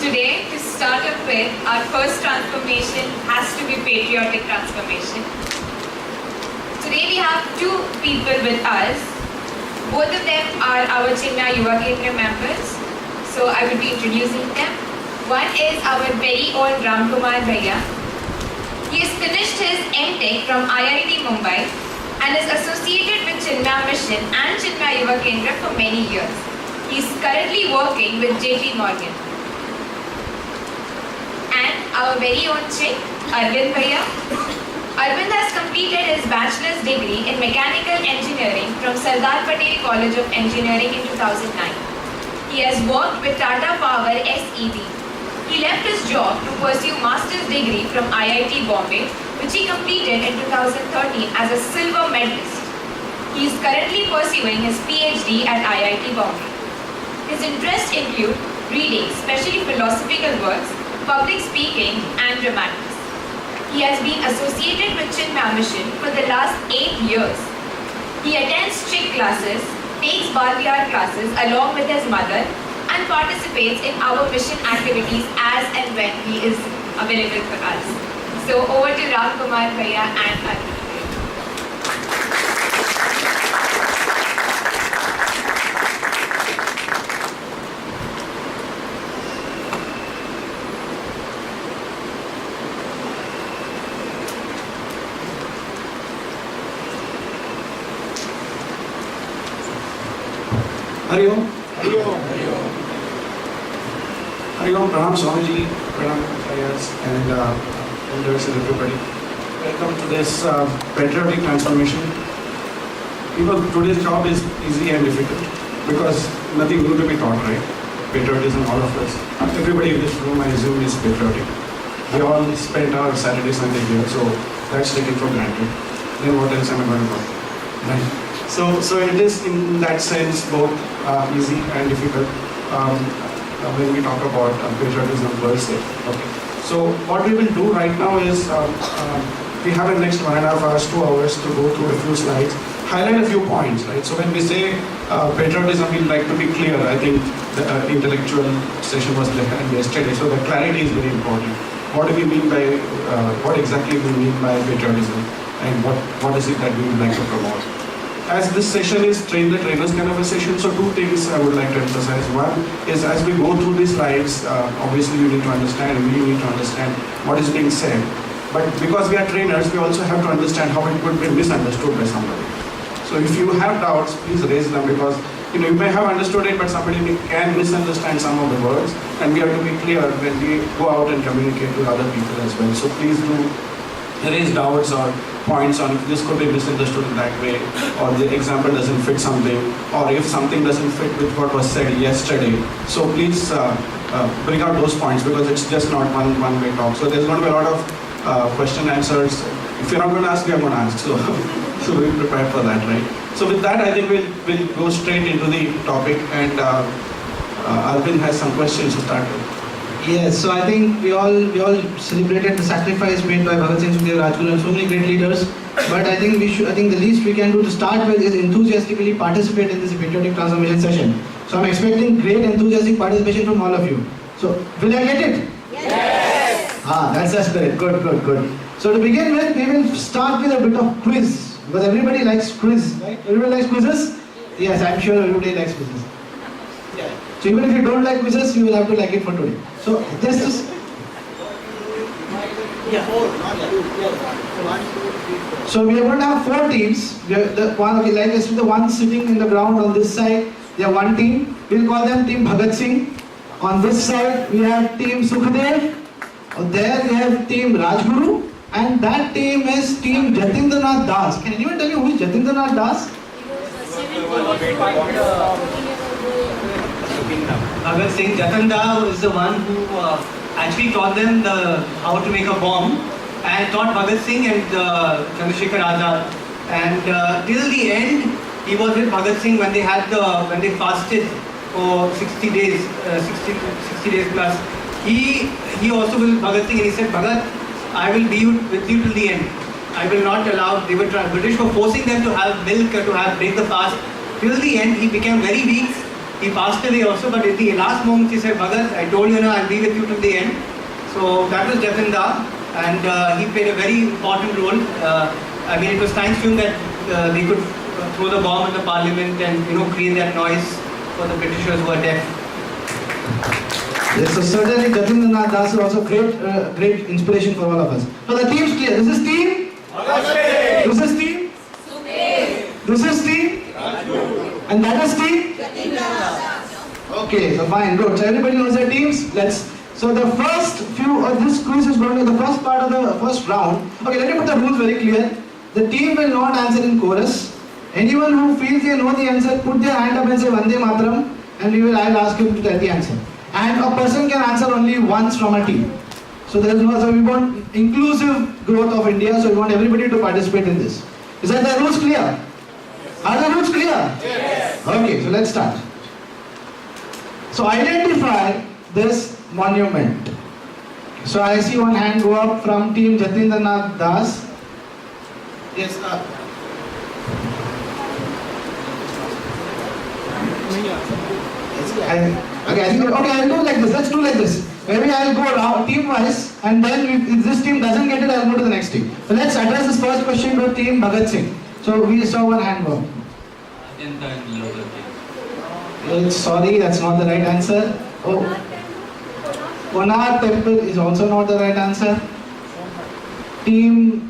today, to start off with, our first transformation has to be patriotic transformation. Today we have two people with us. Both of them are our Chinmaya Yuva Kendra members. So I will be introducing them. One is our very own Ramkumar Bhaiya. He has finished his M.Tech from IIT Mumbai and is associated with Chinmaya Mission and Chinmaya Yuva Kendra for many years. He is currently working with JP Morgan. And our very own chick, Arvind Bhaiya. Arvind has completed his bachelor's degree in mechanical engineering from Sardar Patel College of Engineering in 2009. He has worked with Tata Power SEB. He left his job to pursue master's degree from IIT Bombay, which he completed in 2013 as a silver medalist. He is currently pursuing his PhD at IIT Bombay. His interests include reading, especially philosophical works, public speaking, and dramatics. He has been associated with Chinmaya Mission for the last 8 years. He attends Chick classes, takes Bhatyar classes along with his mother, and participates in our mission activities as and when he is available for us. So over to Ramkumar Bhaiya and Arvind. Hari Om. Hari Om. Hari Om. Hari Om. Pranam Swamiji, Pranam Prayas, and elders and everybody. Welcome to this patriotic transformation. Today's job is easy and difficult because nothing new to be taught, right? Patriotism, all of us. Everybody in this room, I assume, is patriotic. We all spend our Saturday, Sunday here, so that's taken for granted. Then what else am I going to talk? Right. So it is in that sense both easy and difficult when we talk about patriotism per se. Okay. So what we will do right now is we have a next 1.5 hours, 2 hours to go through a few slides, highlight a few points, right? So when we say patriotism, we like to be clear. I think the intellectual session was yesterday, so the clarity is very important. What do we mean by, what exactly we mean by patriotism, and what is it that we would like to promote? As this session is train the trainers kind of a session, so two things I would like to emphasize. One is as we go through these slides, obviously you need to understand, and we need to understand what is being said. But because we are trainers, we also have to understand how it could be misunderstood by somebody. So if you have doubts, please raise them, because you may have understood it, but somebody can misunderstand some of the words, and we have to be clear when we go out and communicate with other people as well. So please do raise doubts or points on if this could be misunderstood in that way, or the example doesn't fit something, or if something doesn't fit with what was said yesterday. So please bring out those points, because it's just not one-way talk. So there's going to be a lot of question answers. If you're not going to ask, we are going to ask. So we'll prepare for that, right? So with that, I think we'll go straight into the topic, and Arvind has some questions to start with. Yes, so I think we all celebrated the sacrifice made by Bhagat Singh, Sukhdev, Rajguru, and so many great leaders. But I think the least we can do to start with is enthusiastically participate in this patriotic transformation session. So I'm expecting great enthusiastic participation from all of you. So will I get it? Yes. That's the spirit. Good. So to begin with, we will start with a bit of quiz, because everybody likes quiz, right? Everybody likes quizzes? Yes, I'm sure everybody likes quizzes. Yeah. So even if you don't like quizzes, you will have to like it for today. So just So we are going to have 4 teams. The one sitting in the ground on this side, they are one team. We'll call them Team Bhagat Singh. On this side, we have Team Sukhdev. There we have Team Rajguru. And that team is Team Jatindranath Das. Can anyone tell me who is Jatindranath Das? Bhagat Singh, Jatanda is the one who actually taught them how to make a bomb, and taught Bhagat Singh and Chandrasekhar Azad. And till the end, he was with Bhagat Singh when they fasted for 60 days, 60 days plus. He also was Bhagat Singh, and he said, Bhagat, I will be with you till the end. I will not allow. British were forcing them to have milk, to break the fast. Till the end, he became very weak. He passed away also, but at the last moment he said, Bhagat, I told you, I'll be with you till the end. So that was Jatinda, and he played a very important role. I mean, it was thanks to him that they could throw the bomb in the parliament and create that noise for the Britishers who were deaf. Yes, so certainly Jatindranath Das is also great inspiration for all of us. So the team's clear. This is team? This is team? This is team? And that is team? Okay, so fine, good. So everybody knows their teams. So the first few of this quiz is going to be the first part of the first round. Okay, let me put the rules very clear. The team will not answer in chorus. Anyone who feels they know the answer, put their hand up and say Vande Mataram, and I'll ask him to tell the answer. And a person can answer only once from a team. So we want inclusive growth of India, so we want everybody to participate in this. Is that the rules clear? Are the rules clear? Yes. Okay, so let's start. So identify this monument. So I see one hand go up from team Jatindranath Das. Yes, I'll do like this. Let's do like this. Maybe I'll go around team wise, and then if this team doesn't get it, I'll go to the next team. So let's address this first question to team Bhagat Singh. So we saw one hand go. Sorry, that's not the right answer. Oh, Konark Temple is also not the right answer. Team.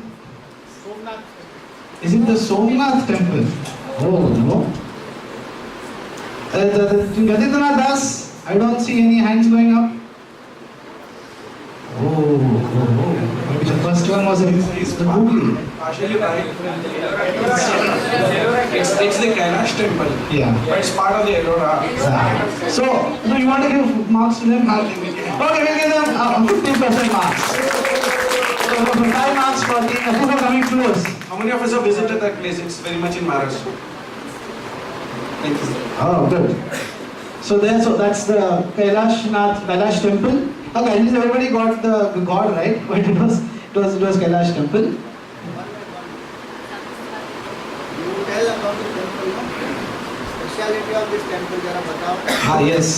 Is it the Somnath Temple? Oh no. Jatindranath Das, I don't see any hands going up. Maybe the first one was the Google. Partially right. It's the Kailash temple. Yeah. But it's part of the Ellora. So you want to give marks to them? Okay, we'll give them 50% marks. So 5 marks for the who are coming close. How many of us have visited that place? It's very much in Maharashtra. Thank you. Oh, good. So that's the Kailash temple. Okay, at least everybody got the god right, but it was Kailash temple. You tell about the temple, no? Speciality of this temple, jara batao. Ah, yes.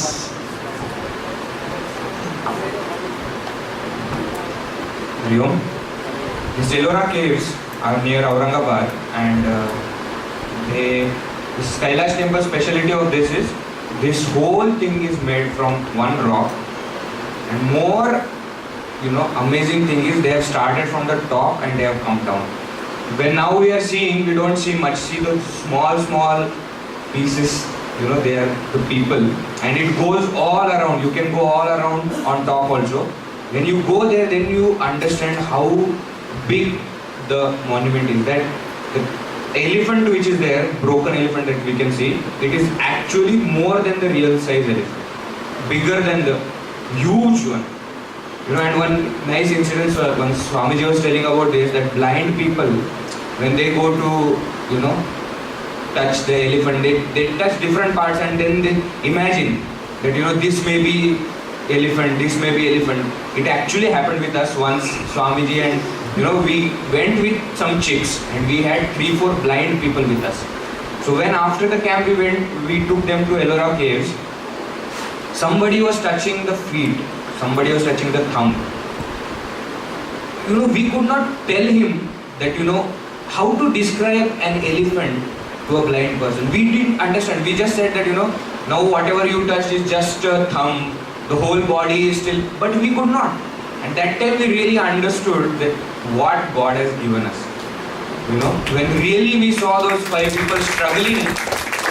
Hariom. These Ellora caves are near Aurangabad, and this Kailash temple speciality of this is this whole thing is made from one rock, and more amazing thing is they have started from the top and they have come down. When now we are seeing, we don't see much. See the small pieces, they are the people, and it goes all around. You can go all around on top also. When you go there, then you understand how big the monument is. That the elephant which is there, broken elephant that we can see, it is actually more than the real size elephant, bigger than the huge one. And one nice incident, when Swamiji was telling about this, that blind people, when they go to, touch the elephant, they touch different parts, and then they imagine that, this may be elephant, this may be elephant. It actually happened with us once, Swamiji, and we went with some chicks, and we had 3-4 blind people with us. So when after the camp we took them to Ellora caves, somebody was touching the feet, somebody was touching the thumb. We could not tell him that, how to describe an elephant to a blind person. We didn't understand. We just said that, now whatever you touched is just a thumb, the whole body is still, but we could not. And that time we really understood that what God has given us. When really we saw those 5 people struggling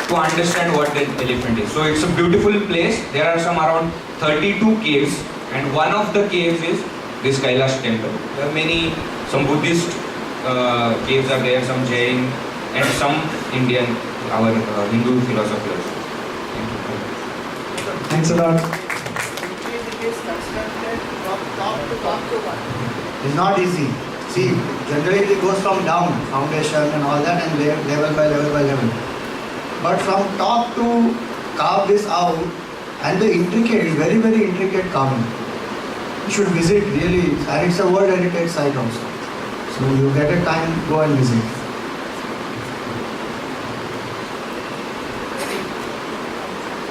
to understand what the elephant is. So it's a beautiful place. There are some around 32 caves, and one of the caves is this Kailash temple. There are some Buddhist caves are there, some Jain, and some Indian, our Hindu philosophers. Thanks a lot. It is constructed from top to one. It's not easy. See, generally it goes from down, foundation and all that, and level by level by level. But from top to carve this out, and the intricate, very very intricate carving. You should visit really, and it's a World Heritage Site also. So you get a time, go and visit.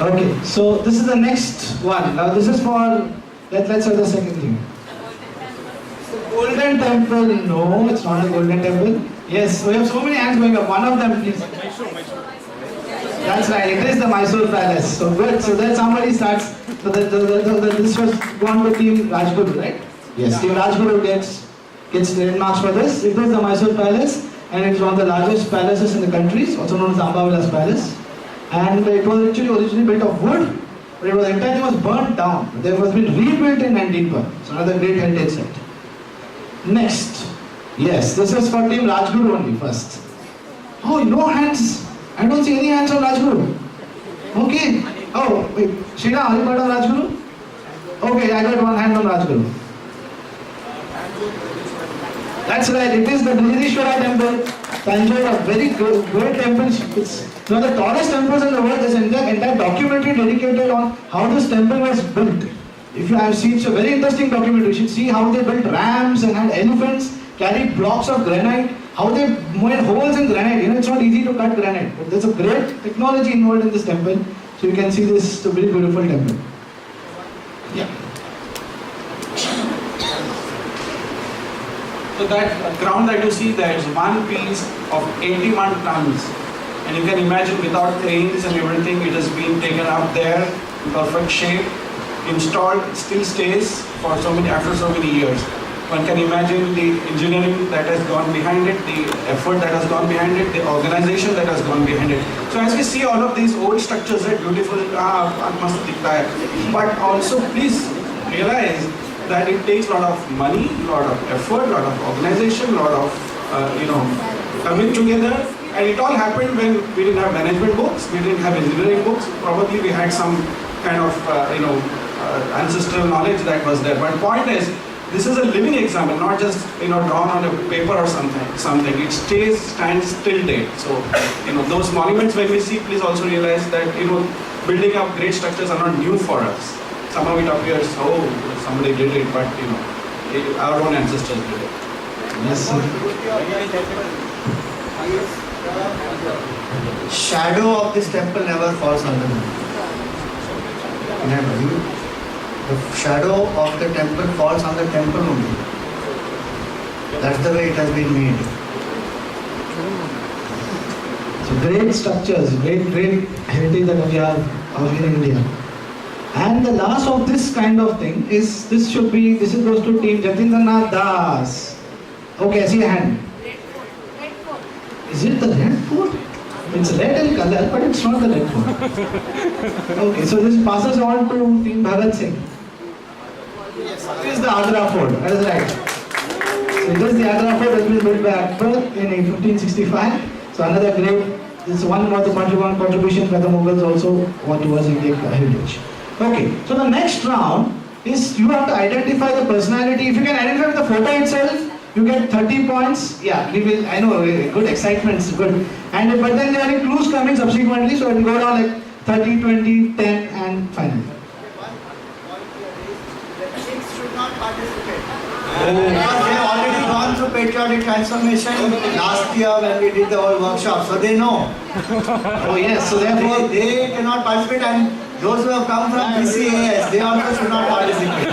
Okay, so this is the next one. Now this is for, let's have the second thing. Golden Temple, no, it's not the Golden Temple. Yes, we have so many hands going up. One of them, please. That's right, it is the Mysore Palace. So good, so that somebody starts. So this was gone to Team Rajguru, right? Yes, Team Rajguru gets 10 marks for this. It was the Mysore Palace, and it's one of the largest palaces in the country, also known as Ambavilas Palace. And it was actually originally built of wood, but it was the entire thing was burnt down. There was been rebuilt in 1912. It's another great heritage site. Next, yes, this is for Team Rajguru only first. Oh, no hands. I don't see any hands on Rajguru. Okay. Oh, wait. Shreena, are you part of Rajguru? Okay, I got one hand on Rajguru. That's right, it is the Brihadishwara temple. Tanjore, a very great temple. It's one of the tallest temples in the world. There's an entire documentary dedicated on how this temple was built. If you have seen, it's a very interesting documentary. You should see how they built ramps and had elephants, carried blocks of granite, how they made holes in granite. You know, it's not easy to cut granite, but there's a great technology involved in this temple. So you can see this, it's a very beautiful temple. Yeah. So that ground that you see there is one piece of 81 tons. And you can imagine without cranes and everything, it has been taken up there in perfect shape, installed, still stays for after so many years. One can imagine the engineering that has gone behind it, the effort that has gone behind it, the organization that has gone behind it. So as we see all of these old structures, right, beautiful, but also please realize that it takes a lot of money, a lot of effort, a lot of organization, a lot of coming together, and it all happened when we didn't have management books, we didn't have engineering books. Probably we had some kind of ancestral knowledge that was there. But point is, this is a living example, not just drawn on a paper or something. It stands till date. So those monuments when we see, please also realize that building up great structures are not new for us. Somehow it appears, oh, somebody did it, but our own ancestors did it. Yes, sir. Shadow of this temple never falls on the moon. Never. The shadow of the temple falls on the temple only. That's the way it has been made. So great structures, great heritage that we have out here in India. And the last of this kind of thing is, this goes to Team Jatindranath Das. Okay, I see a hand. Is it the red fort? It's red in color, but it's not the red fort. Okay, so this passes on to Team Bhagat Singh. This is the Agra fort, that is right. So this is the Agra fort that was built by Akbar in 1565. So another great, this is one of the contributions by the Mughals also towards Indian heritage. Okay, so the next round is you have to identify the personality. If you can identify the photo itself, you get 30 points. Yeah, we will, I know, good excitement, good. But then there are clues coming subsequently, so it will go down like 30, 20, 10 and finally. Chicks should not participate. Because they have already gone through Patriotic Transformation last year when we did the whole workshop, so they know. Oh yes, so therefore They cannot participate, and those who have come from PCAS, they also should not participate.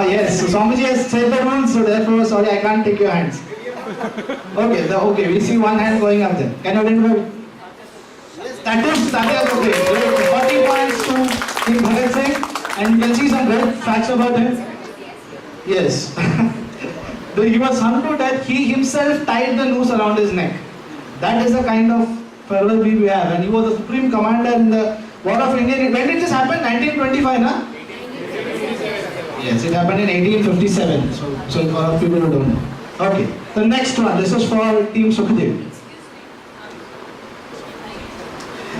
yes, so Swamiji has said the rules, so therefore, sorry, I can't take your hands. Okay, we see one hand going up there. Can you identify? That is okay. 40 points to Team Bhagat Singh, and you can see some great facts about him. Yes. He was hung to death, he himself tied the noose around his neck. That is the kind of fervor we have, and he was the supreme commander in the War of India. When did this happen? 1925, na? Yes, it happened in 1857. So for people who don't know. Okay, the next one. This is for Team Sukhdev.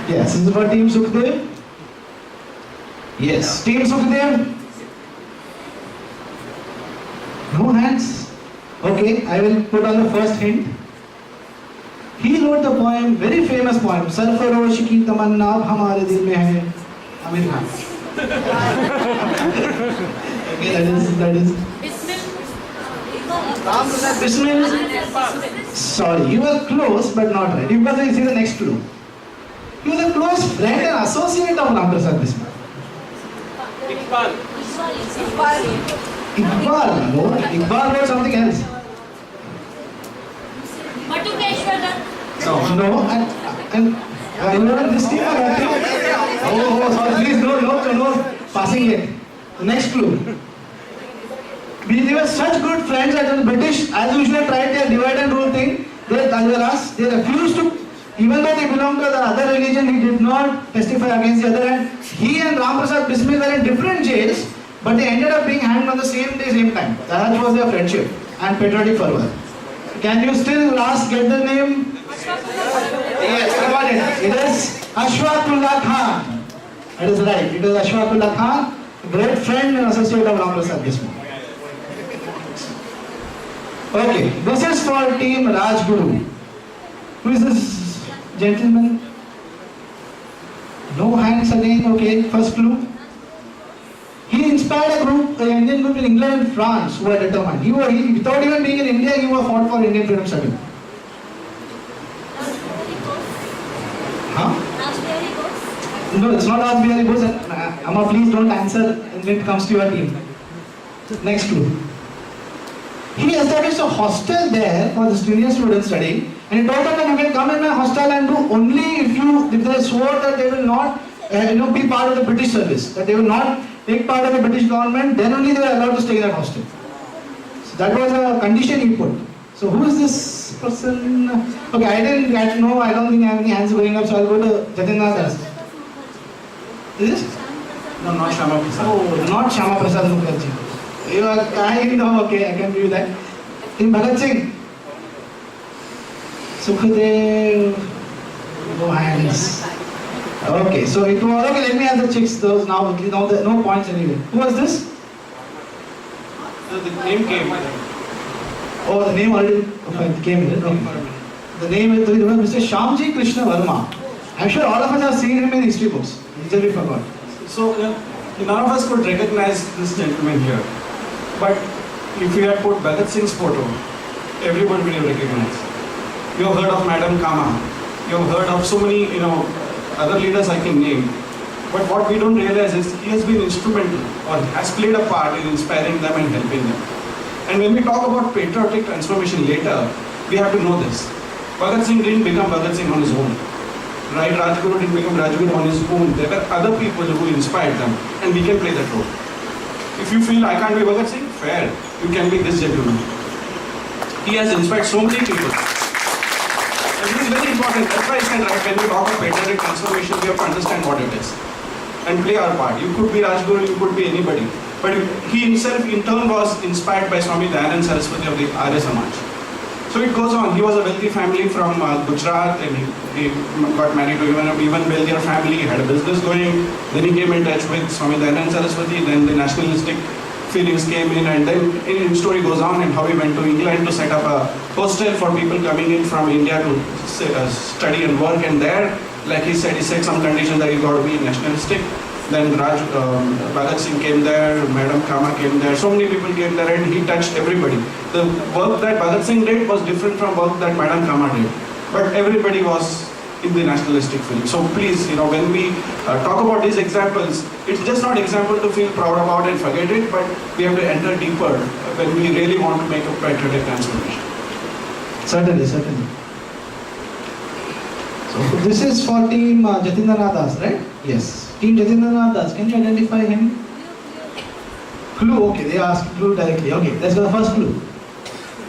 Yes, this is for Team Sukhdev. Yes, Team Sukhdev. No hands. Okay, I will put on the first hint. He wrote the poem, very famous poem, Sarfarosh ki tamanna ab hamare dil mein hai, Amir Khan. Okay, that is. Ram Prasad Bismil. Sorry, you were close but not right. You can see the next clue. He was a close friend and associate of Ram Prasad Bismil. Iqbal. No, Iqbal wrote something else. No, and you know this team or that team? Oh, sorry, please, no, passing it. The next clue. They were such good friends that the British, as usual, tried their divide and rule thing. They refused to, even though they belonged to the other religion, he did not testify against the other. And he and Ram Prasad Bismil were in different jails, but they ended up being hanged on the same day, same time. That was their friendship and patriotic fervor. Can you still get the name? Yes, I got it. It is Ashfaqullah Khan. That is right. It is Ashfaqullah Khan, a great friend and associate of Ram Prasad Bismil. Okay, this is for team Rajguru. Who is this gentleman? No hands again. Okay, first clue. He inspired a group, an Indian group in England and France who were determined. He without even being in India, he was fought for Indian freedom struggle. Huh? No, it's not Raspberry Bose. Amma, please don't answer when it comes to your team. Next clue. He established a hostel there for the Indian students studying, and he told them that you can come in my hostel and do only if they swore that they will not be part of the British service, that they will not take part of the British government, then only they were allowed to stay in that hostel. So that was a condition he put. So who is this person? Okay, I don't think I have any hands going up, so I'll go to Jatendra Das. Is this? No, not Shama Prasad. Oh, not Shama Prasad Mukherjee. You are kind of okay, I can give you that. In Bhagat Singh, Sukhdev, no hands. Okay, so it was okay. Let me have the chicks. Those now no points anyway. Who was this? The name came. Oh, the name already came in. Okay. The name is Mr. Shyamji Krishna Verma. I'm sure all of us have seen him in history books. Easily forgot. So none of us could recognize this gentleman here. But if we had put Bhagat Singh's photo, everybody will recognize. You have heard of Madam Kama. You have heard of so many, other leaders I can name. But what we don't realize is he has been instrumental or has played a part in inspiring them and helping them. And when we talk about patriotic transformation later, we have to know this. Bhagat Singh didn't become Bhagat Singh on his own. Right? Rajguru didn't become Rajguru on his own. There were other people who inspired them, and we can play that role. If you feel I can't be Bhagat Singh, fair. You can be this gentleman. He has inspired so many people. And this is very important. That's why I said, right, when we talk of patriotic transformation, we have to understand what it is and play our part. You could be Rajguru, you could be anybody. But he himself in turn was inspired by Swami Dayanand Saraswati of the Arya Samaj. So it goes on. He was a wealthy family from Gujarat, and he got married to even wealthier family, had a business going. Then he came in touch with Swami Dayanand Saraswati, then the nationalistic feelings came in, and then his story goes on and how he went to England to set up a hostel for people coming in from India to study and work. And there, like he set some conditions that he got to be nationalistic. Then Bhagat Singh came there, Madam Kama came there, so many people came there, and he touched everybody. The work that Bhagat Singh did was different from work that Madam Kama did. But everybody was in the nationalistic feeling. So please, when we talk about these examples, it's just not example to feel proud about and forget it, but we have to enter deeper when we really want to make a patriotic transformation. Certainly. So this is for team Jatendra Das, right? Yes. Team Jatendra Das, can you identify him? Clue, okay, they asked clue directly. Okay, let's go to the first clue.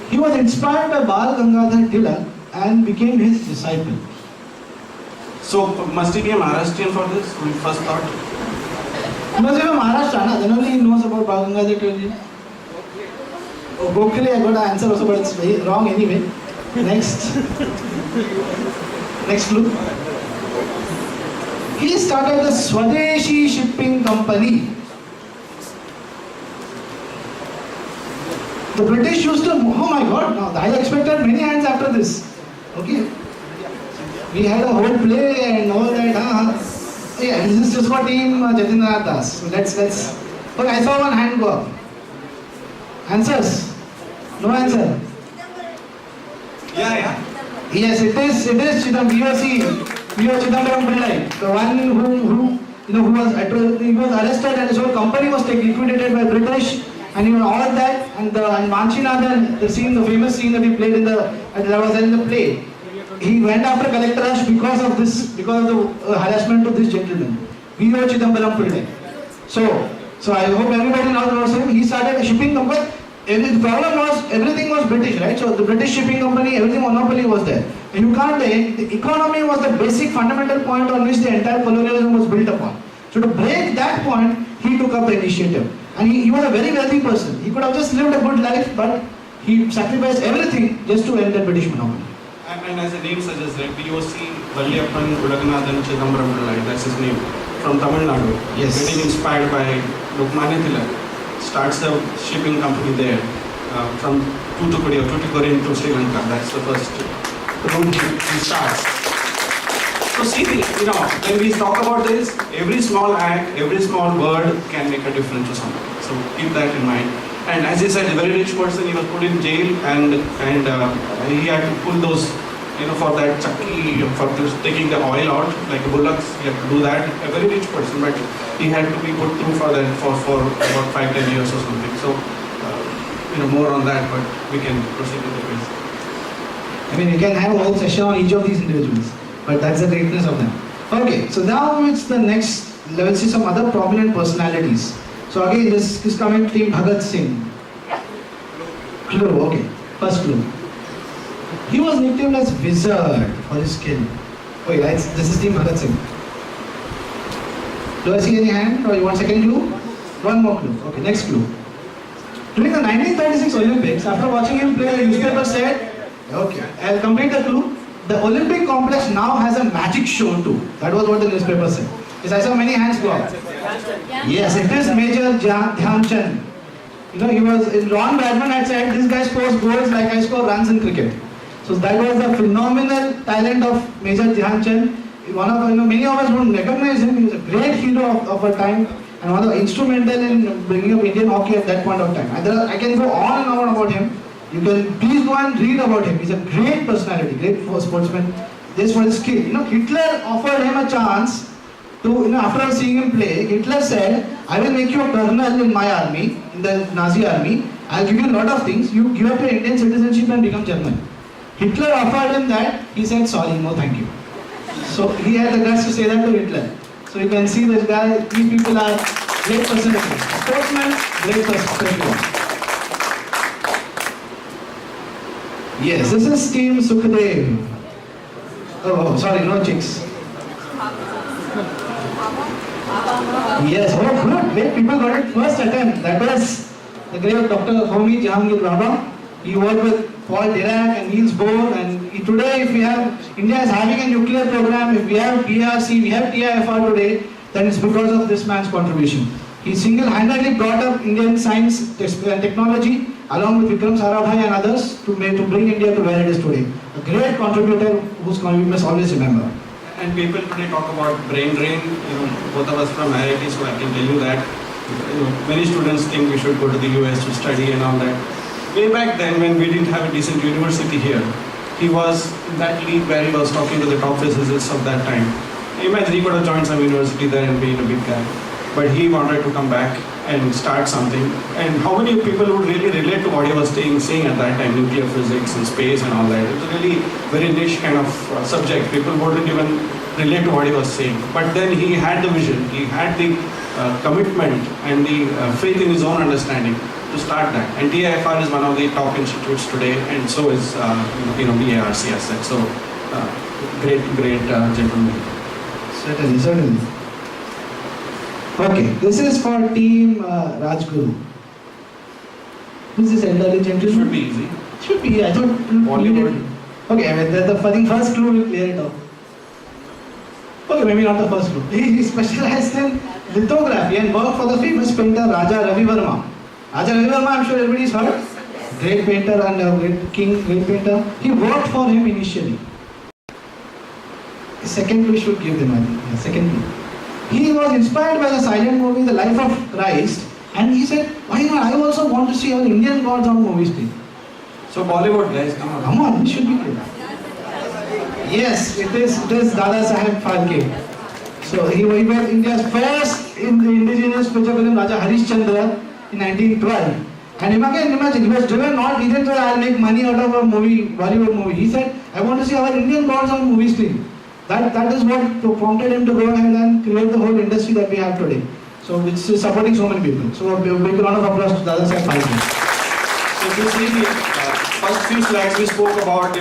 He was inspired by Bal Gangadhar Tilak and became his disciple. So must he be a Maharashtrian for this? We first thought. He must be a Maharashtra, then only he knows about Bal Gangadhar Tilak. Oh, Gokhale, I got an answer also, but it's very wrong anyway. Next. Next clue. He started the Swadeshi Shipping Company. The British used to, oh my God, now I expected many hands after this. Okay. We had a whole play and all that. Yeah, this is just for team Jatendra Das. So let's. Okay, I saw one hand go up. Answers. No answer. Yeah. Yes, it is Chidambaram Pillai, the one who was arrested and his whole company was liquidated by British, and all that, and Manchinathan, the famous scene that he played that was in the play. He went after Collector Ash because of the harassment of this gentleman, V.O. Chidambaram Pillai. So I hope everybody now knows him. He started a shipping company. The problem was everything was British, right? So the British shipping company, everything monopoly was there. And you can't take, the economy was the basic fundamental point on which the entire colonialism was built upon. So to break that point, he took up the initiative. And he was a very wealthy person. He could have just lived a good life, but he sacrificed everything just to end the British monopoly. And as the name suggests, right, POC Valliyappan Ulaganathan Chidambaram Pillai, that's his name, from Tamil Nadu. Yes. Getting inspired by Lokmanya Tilak, starts the shipping company there from Tuticorin to Sri Lanka. That's the first route he starts. So see, when we talk about this, every small act, every small word can make a difference to someone. So keep that in mind. And as he said, a very rich person, he was put in jail, and he had to pull those, for that chakki, for taking the oil out, like bullocks, he had to do that. A very rich person, but he had to be put through for that for about 5-10 years or something. So, more on that, but we can proceed with the quiz. I mean, we can have a whole session on each of these individuals, but that's the greatness of them. Okay, so now it's the next level. See some other prominent personalities. So again, this is coming Team Bhagat Singh. Clue, okay. First clue. He was nicknamed as Wizard for his skill. Okay, right, this is Team Bhagat Singh. Do I see any hand, or you want second clue? One more clue. Okay, next clue. During the 1936 Olympics, after watching him play, the newspaper said, okay, I'll complete the clue. The Olympic complex now has a magic show too. That was what the newspaper said. Yes, I saw many hands go up. Yes, it is Major Dhyan Chand. He was, Ron Bradman had said, this guy scores goals like I score runs in cricket. So that was the phenomenal talent of Major Dhyan Chand. One of, many of us don't recognize him. He was a great hero of our time, and one of the instrumental in bringing up Indian hockey at that point of time. And I can go on and on about him. You can please go and read about him. He's a great personality, great sportsman. Just for his skill. Hitler offered him a chance to, after seeing him play, Hitler said, I will make you a colonel in my army, in the Nazi army. I'll give you a lot of things. You give up your Indian citizenship and become German. Hitler offered him that. He said, sorry, no thank you. So he had the guts to say that to Hitler. So you can see this guy, these people are great personalities. Sportsmen, great personalities. Yes, this is Team Sukhdev. Oh, sorry, no chicks. Yes, oh good, great, people got it first attempt. That was the great Dr. Homi Jahangir Baba. He worked with Paul Dirac and Niels Bohr, and today if we have, India is having a nuclear program, if we have PRC, we have TIFR today, then it's because of this man's contribution. He single-handedly brought up Indian science and technology along with Vikram Sarabhai and others to bring India to where it is today. A great contributor whose we must always remember. And people today talk about brain drain, both of us from IIT, so I can tell you that many students think we should go to the US to study and all that. Way back then, when we didn't have a decent university here, he was in that league where he was talking to the top physicists of that time. Imagine he could have joined some university there and been a big guy. But he wanted to come back and start something. And how many people would really relate to what he was saying at that time, nuclear physics and space and all that? It was really very niche kind of subject. People wouldn't even relate to what he was saying. But then he had the vision, he had the commitment and the faith in his own understanding to start that. And TIFR is one of the top institutes today, and so is BARC, as said. So great gentleman. Certainly. Okay, this is for Team Rajguru. Who's this elderly gentleman? Should be easy. Should be, I thought. Bollywood. Okay, I mean, the first clue will clear it up. Okay, maybe not the first clue. He specialized in lithography and worked for the famous painter Raja Ravi Verma. Raja Ravi Verma, I'm sure everybody's heard. Great painter and a great king, great painter. He worked for him initially. Second clue should give them, I think. Yeah, second clue. He was inspired by the silent movie The Life of Christ, and he said, why not? I also want to see how Indian gods on movie screen. So Bollywood guys, come on. Come on, it should be good. Yes, it is Dada Saheb Phalke. So he was India's first indigenous feature film Raja Harishchandra in 1912. And imagine, he was driven not, he didn't say I'll make money out of a movie, Bollywood movie. He said, I want to see our Indian gods on movie screen. That is what prompted him to go ahead and create the whole industry that we have today. So which is supporting so many people. So a big round of applause to Dada Saheb Phalke. So if you see the first few slides we spoke about,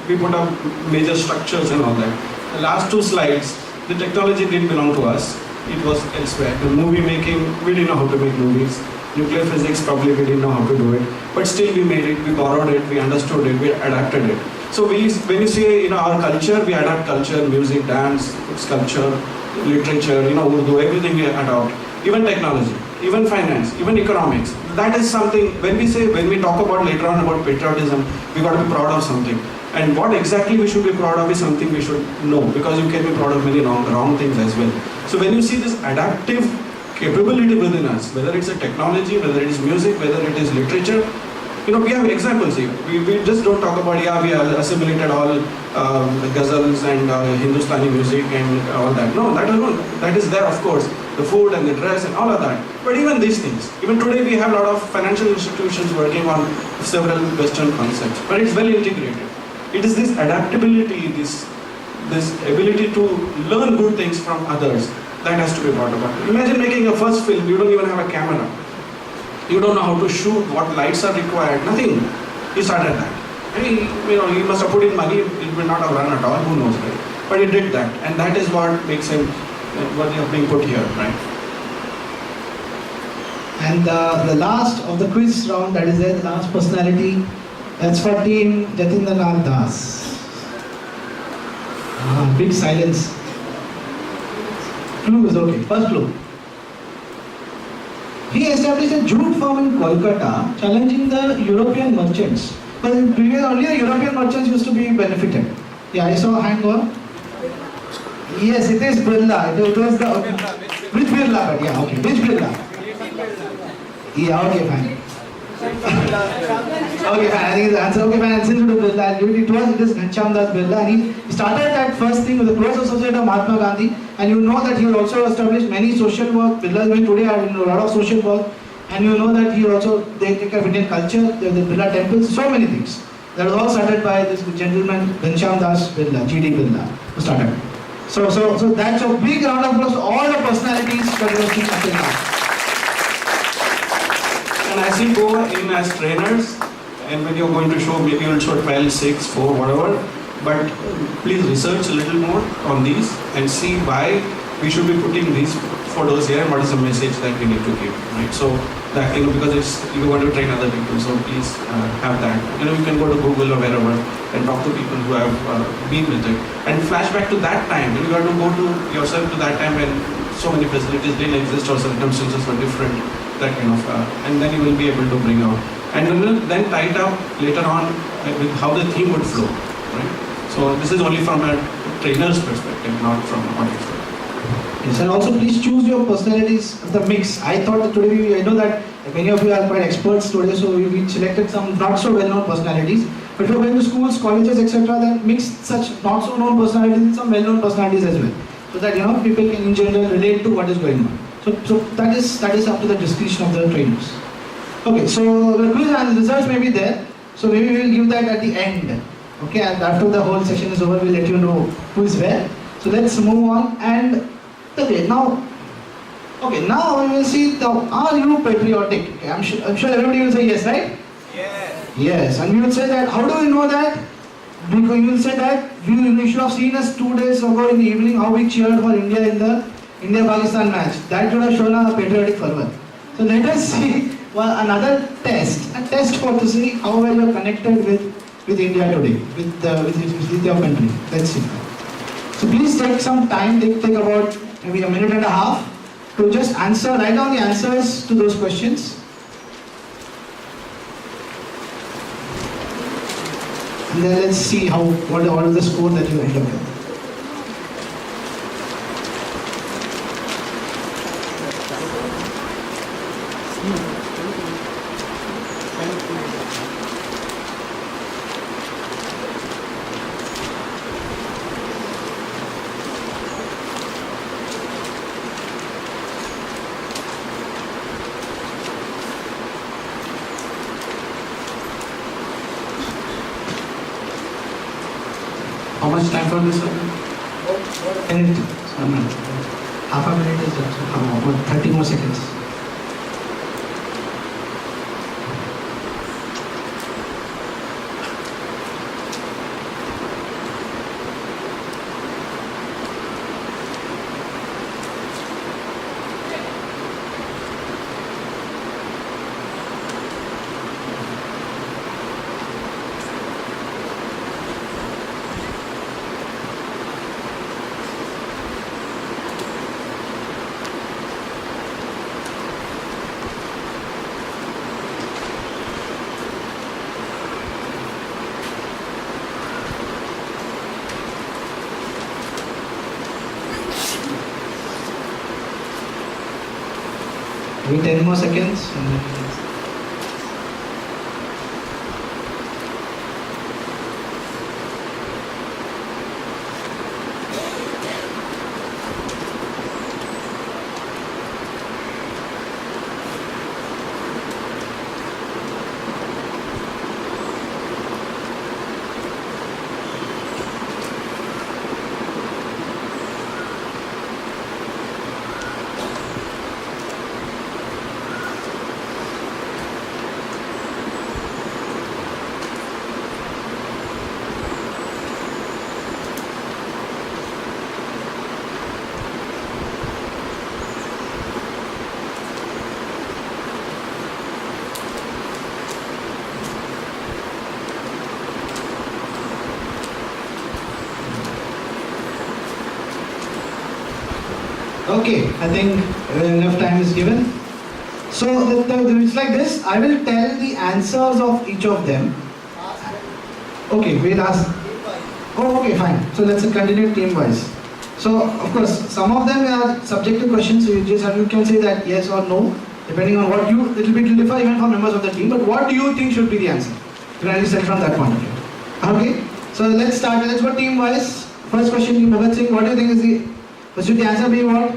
we put up major structures and all that. The last two slides, the technology didn't belong to us. It was elsewhere. The movie making, we didn't know how to make movies. Nuclear physics, probably we didn't know how to do it. But still we made it, we borrowed it, we understood it, we adapted it. So when you say, our culture, we adapt culture, music, dance, sculpture, literature, Urdu, everything we adopt. Even technology, even finance, even economics. That is something, when we talk about later on about patriotism, we got to be proud of something. And what exactly we should be proud of is something we should know, because you can be proud of many wrong things as well. So when you see this adaptive capability within us, whether it's a technology, whether it is music, whether it is literature, we have examples here. We just don't talk about, we assimilated all ghazals and Hindustani music and all that. No, that is there, of course. The food and the dress and all of that. But even these things, even today we have a lot of financial institutions working on several Western concepts, but it's well integrated. It is this adaptability, this ability to learn good things from others that has to be brought about. Imagine making a first film, you don't even have a camera. You don't know how to shoot, what lights are required, nothing. He started that. And he must have put in money, it will not have run at all, who knows, right? But he did that, and that is what makes him worthy of being put here, right? And the last of the quiz round that is there, the last personality, that's for team Jatindranath Das. Big silence. Clue is okay. First clue. He established a jute firm in Kolkata, challenging the European merchants. But in previous, only the European merchants used to be benefited. Yeah, I saw a hand go up. Yes, it is Birla. It was the which Birla? But yeah, okay. Which Birla? Yeah, okay, fine. Okay, fine. I think the answer. Okay, fine. Since it was Birla, it is Ghanshyam Das Birla, and he started that first thing with the close associate of Mahatma Gandhi. And you know that he also established many social work. Birla is doing today a lot of social work, and you know that they take care of Indian culture. The Birla temples, so many things. That was all started by this gentleman Ghanshyam Das Birla, GD Birla, who started. So that's a big round of applause to all the personalities that we have seen until now. And as you go in as trainers, and when you're going to show, maybe you'll show 12, 6, 4, whatever, but please research a little more on these and see why we should be putting these photos here and what is the message that we need to give, right? So that, because you want to train other people, so please have that. You can go to Google or wherever and talk to people who have been with it. And flashback to that time, you have to go to yourself to that time when so many facilities didn't exist or circumstances were different, that kind of, and then you will be able to bring out. And then tie it up later on with how the theme would flow, right? So this is only from a trainer's perspective, not from an audience perspective. Yes, and also please choose your personalities of the mix. I thought that today, I know that many of you are quite experts today, so we selected some not so well-known personalities. But if you're going to schools, colleges, etc., then mix such not so known personalities with some well-known personalities as well, so that people can in general relate to what is going on. So that is up to the discretion of the trainers. Okay, so the quiz and results may be there. So maybe we will give that at the end. Okay, and after the whole session is over, we'll let you know who is where. So let's move on and now we will see are you patriotic? Okay, I'm sure everybody will say yes, right? Yes. Yes, and we will say that. How do we know that? Because you will say that you should have seen us 2 days ago in the evening how we cheered for India in the India-Pakistan match. That should have shown a patriotic fervor. So let us see another test, a test to see how well you are connected with India today, with your country. Let's see. So please take some time, take about maybe a minute and a half to just write down the answers to those questions. And then let's see what is the score that you end up with. How much time for this? Anything. So, half a minute is about 30 more seconds. Maybe 10 more seconds. And then okay, I think enough time is given. So it's like this. I will tell the answers of each of them. Okay, we'll ask. Oh, okay, fine. So let's continue team-wise. So of course, some of them are subjective questions. So you can say that yes or no, depending on what you. It will differ even for members of the team. But what do you think should be the answer? You can only set from that point of view. Okay. So let's start. Let's go team-wise. First question, Bhagat Singh. What do you think is the? Should the answer be what?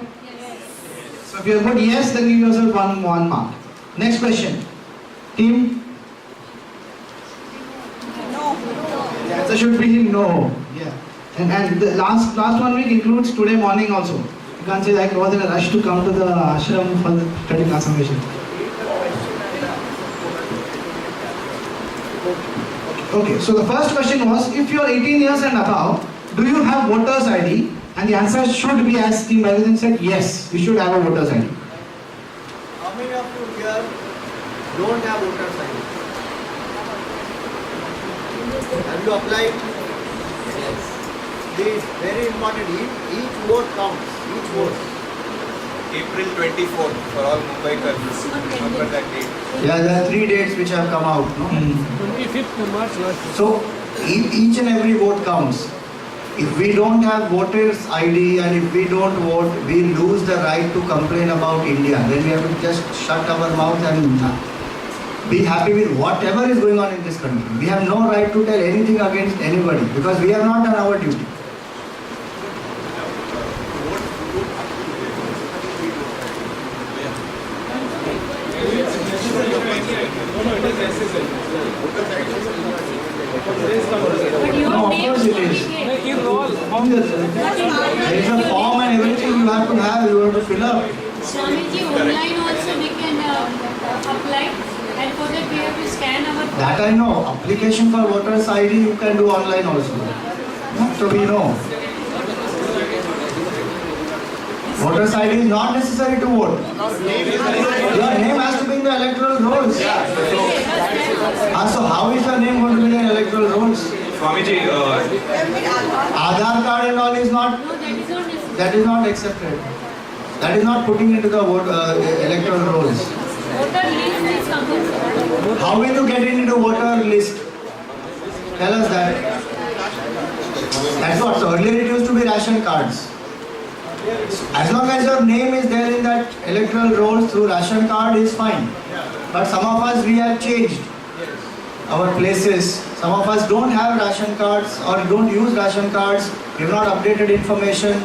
So if you have put yes, then give yourself one mark. Next question. Team? No. The answer should be no. Yeah. And the last 1 week includes today morning also. You can't say like I was in a rush to come to the ashram for the study transformation. Okay, so the first question was, if you are 18 years and above, do you have voter's ID? And the answer should be, as Team Bhagat said, yes, you should have a voter's ID. How many of you here don't have voter's ID? Have you applied? Yes. This is very important. Each vote counts. Each vote. April 24th for all Mumbaikars. Remember that date. Yeah, there are 3 dates which have come out. No? 25th March last. So each and every vote counts. If we don't have voters ID and if we don't vote, we lose the right to complain about India. Then we have to just shut our mouth and be happy with whatever is going on in this country. We have no right to tell anything against anybody because we have not done our duty. No, of course it is. There is a form and everything you have to fill up. Swamiji, online also we can apply, and for that we have to scan our. That I know. Application for voters ID you can do online also. So we know. Voters ID is not necessary to vote. Your name has to be in the electoral rolls. So how is your name going to be in the electoral rolls? Swamiji, Aadhaar card and all is not. No, that is not necessary. That is not accepted. That is not putting into the electoral rolls. Voter list is compulsory. How will you get into voter list? Tell us that. That's what. So earlier it used to be ration cards. As long as your name is there in that electoral rolls through ration card is fine. But some of us, we have changed our places. Some of us don't have ration cards or don't use ration cards. We have not updated information.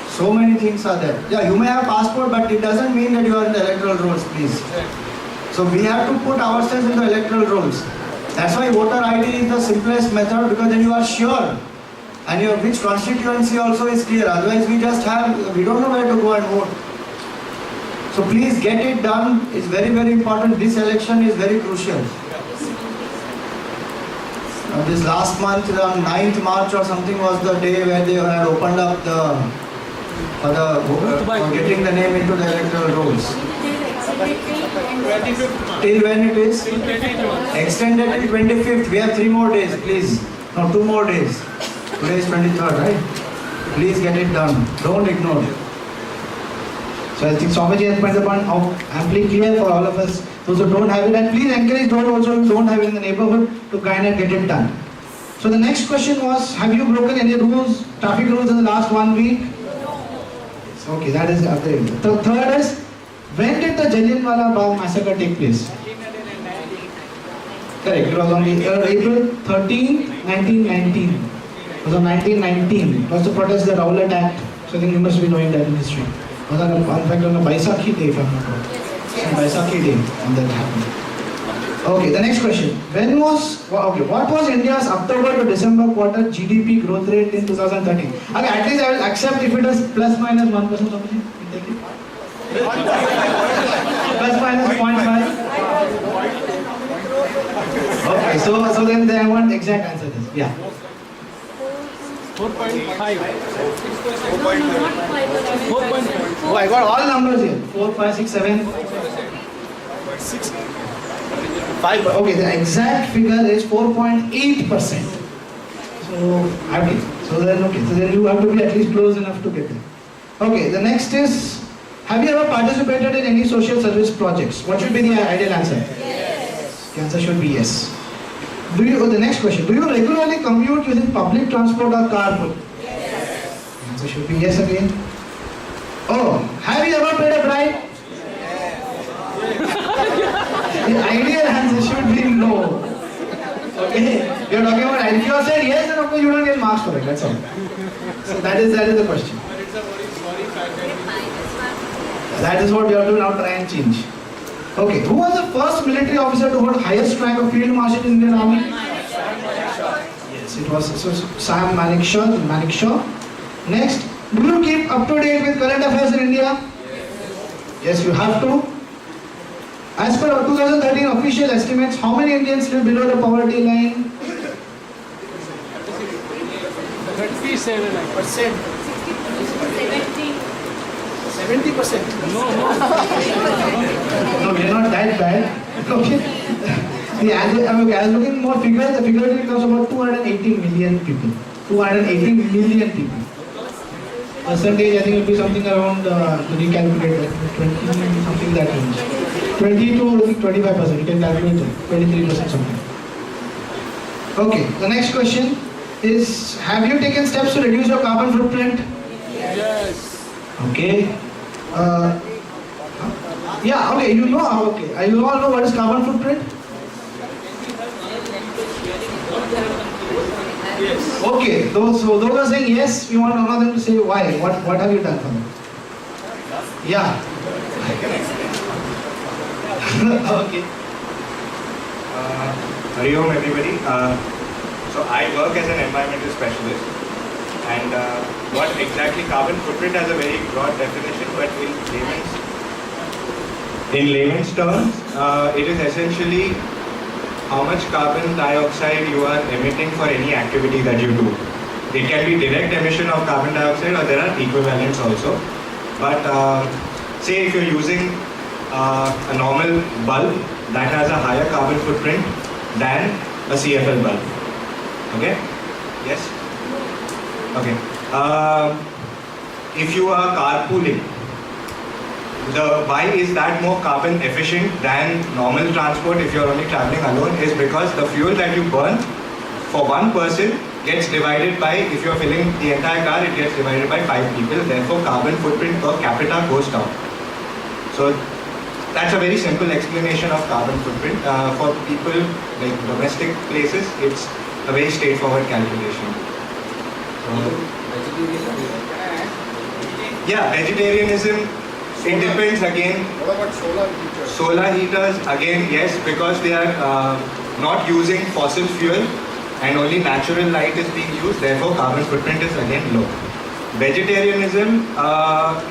So many things are there. Yeah, you may have passport, but it doesn't mean that you are in the electoral rolls, please. So we have to put ourselves in the electoral rolls. That's why voter ID is the simplest method, because then you are sure. and your which constituency also is clear. Otherwise, we don't know where to go and vote. So please get it done. It's very, very important. This election is very crucial. This last month, on 9th March or something, was the day where they had opened up for getting the name into the electoral rolls. Till when it is? Extended till 25th. We have 3 more days, please. No, 2 more days. Today is 23rd, right? Please get it done. Don't ignore it. So I think Swamiji has made the point amply clear for all of us, those who don't have it, and please encourage those also who don't have it in the neighborhood to kind of get it done. So the next question was, have you broken any rules, traffic rules in the last 1 week? Okay, that is updated. The third is, when did the Jallianwala Bagh massacre take place? Correct, it was on April 13, 1919. It was on 1919. It was to protest the Rowlatt Act. So I think you must be knowing that in history. It was in fact on a Baisakhi day, if I'm not wrong. Yes. Baisakhi day when that happened. Okay, the next question. What was India's October to December quarter GDP growth rate in 2013? Okay, at least I will accept if it is plus minus 1%. Something. Take it. Plus minus 0.5. Okay, so then I want exact answer this. Yeah. 4.5. Oh, I got all numbers here. 4, 5, 6, 7. 5. Okay, the exact figure is 4.8%. So then you have to be at least close enough to get it. Okay, the next is, have you ever participated in any social service projects? What should be the ideal answer? Yes. The answer should be yes. The next question, do you regularly commute using public transport or carpool? Yes. The answer should be yes again. Oh, have you ever paid a bribe? The ideal answer should be no. Okay, you're talking about, if you have said yes, then of course you don't get marks for it, that's all. So that is the question. That is what we have to now try and change. Okay, who was the first military officer to hold highest rank of Field Marshal in Indian Army? Yes, it was Sam Manekshaw. Next, do you keep up to date with current affairs in India? Yes, you have to. As per our 2013 official estimates, how many Indians live below the poverty line? 37%. 70%. No, we are not that bad. Okay. I was looking more figures. The figure comes about 280 million people. 280 million people. Percentage, I think it will be something around, to recalculate that, 20, something that range. 20 to 25%, you can calculate that, 23% something. Okay, the next question is, have you taken steps to reduce your carbon footprint? Yes. Okay. Yeah, okay, you know how, okay. You all know what is carbon footprint? Yes. Okay, those are saying yes, we want one of them to say why. What have you done for them? Yeah. Okay. Hari Om everybody. So I work as an environmental specialist, and what exactly carbon footprint has a very broad definition, but in layman's terms, it is essentially how much carbon dioxide you are emitting for any activity that you do. It can be direct emission of carbon dioxide, or there are equivalents also. But say if you're using a normal bulb that has a higher carbon footprint than a CFL bulb. Okay? Yes? Okay. If you are carpooling, why is that more carbon efficient than normal transport if you're only traveling alone is because the fuel that you burn for one person gets divided by, if you're filling the entire car, it gets divided by 5 people, therefore carbon footprint per capita goes down. So that's a very simple explanation of carbon footprint. For people like domestic places, it's a very straightforward calculation. Yeah, vegetarianism, it depends again. What about solar heaters? Solar heaters, again, yes, because they are not using fossil fuel. and only natural light is being used, therefore carbon footprint is again low. Vegetarianism,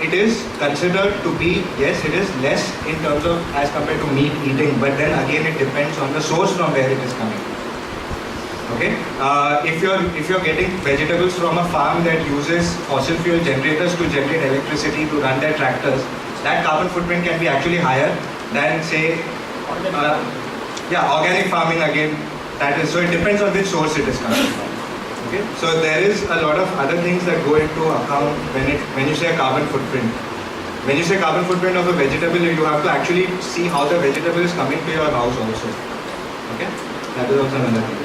it is considered to be, yes, it is less in terms of as compared to meat eating, but then again it depends on the source from where it is coming. Okay, if you're getting vegetables from a farm that uses fossil fuel generators to generate electricity to run their tractors, that carbon footprint can be actually higher than say, organic farming again. That is, so it depends on which source it is coming from. Okay, so there is a lot of other things that go into account when you say carbon footprint. When you say carbon footprint of a vegetable, you have to actually see how the vegetable is coming to your house also. Okay, that is also another thing.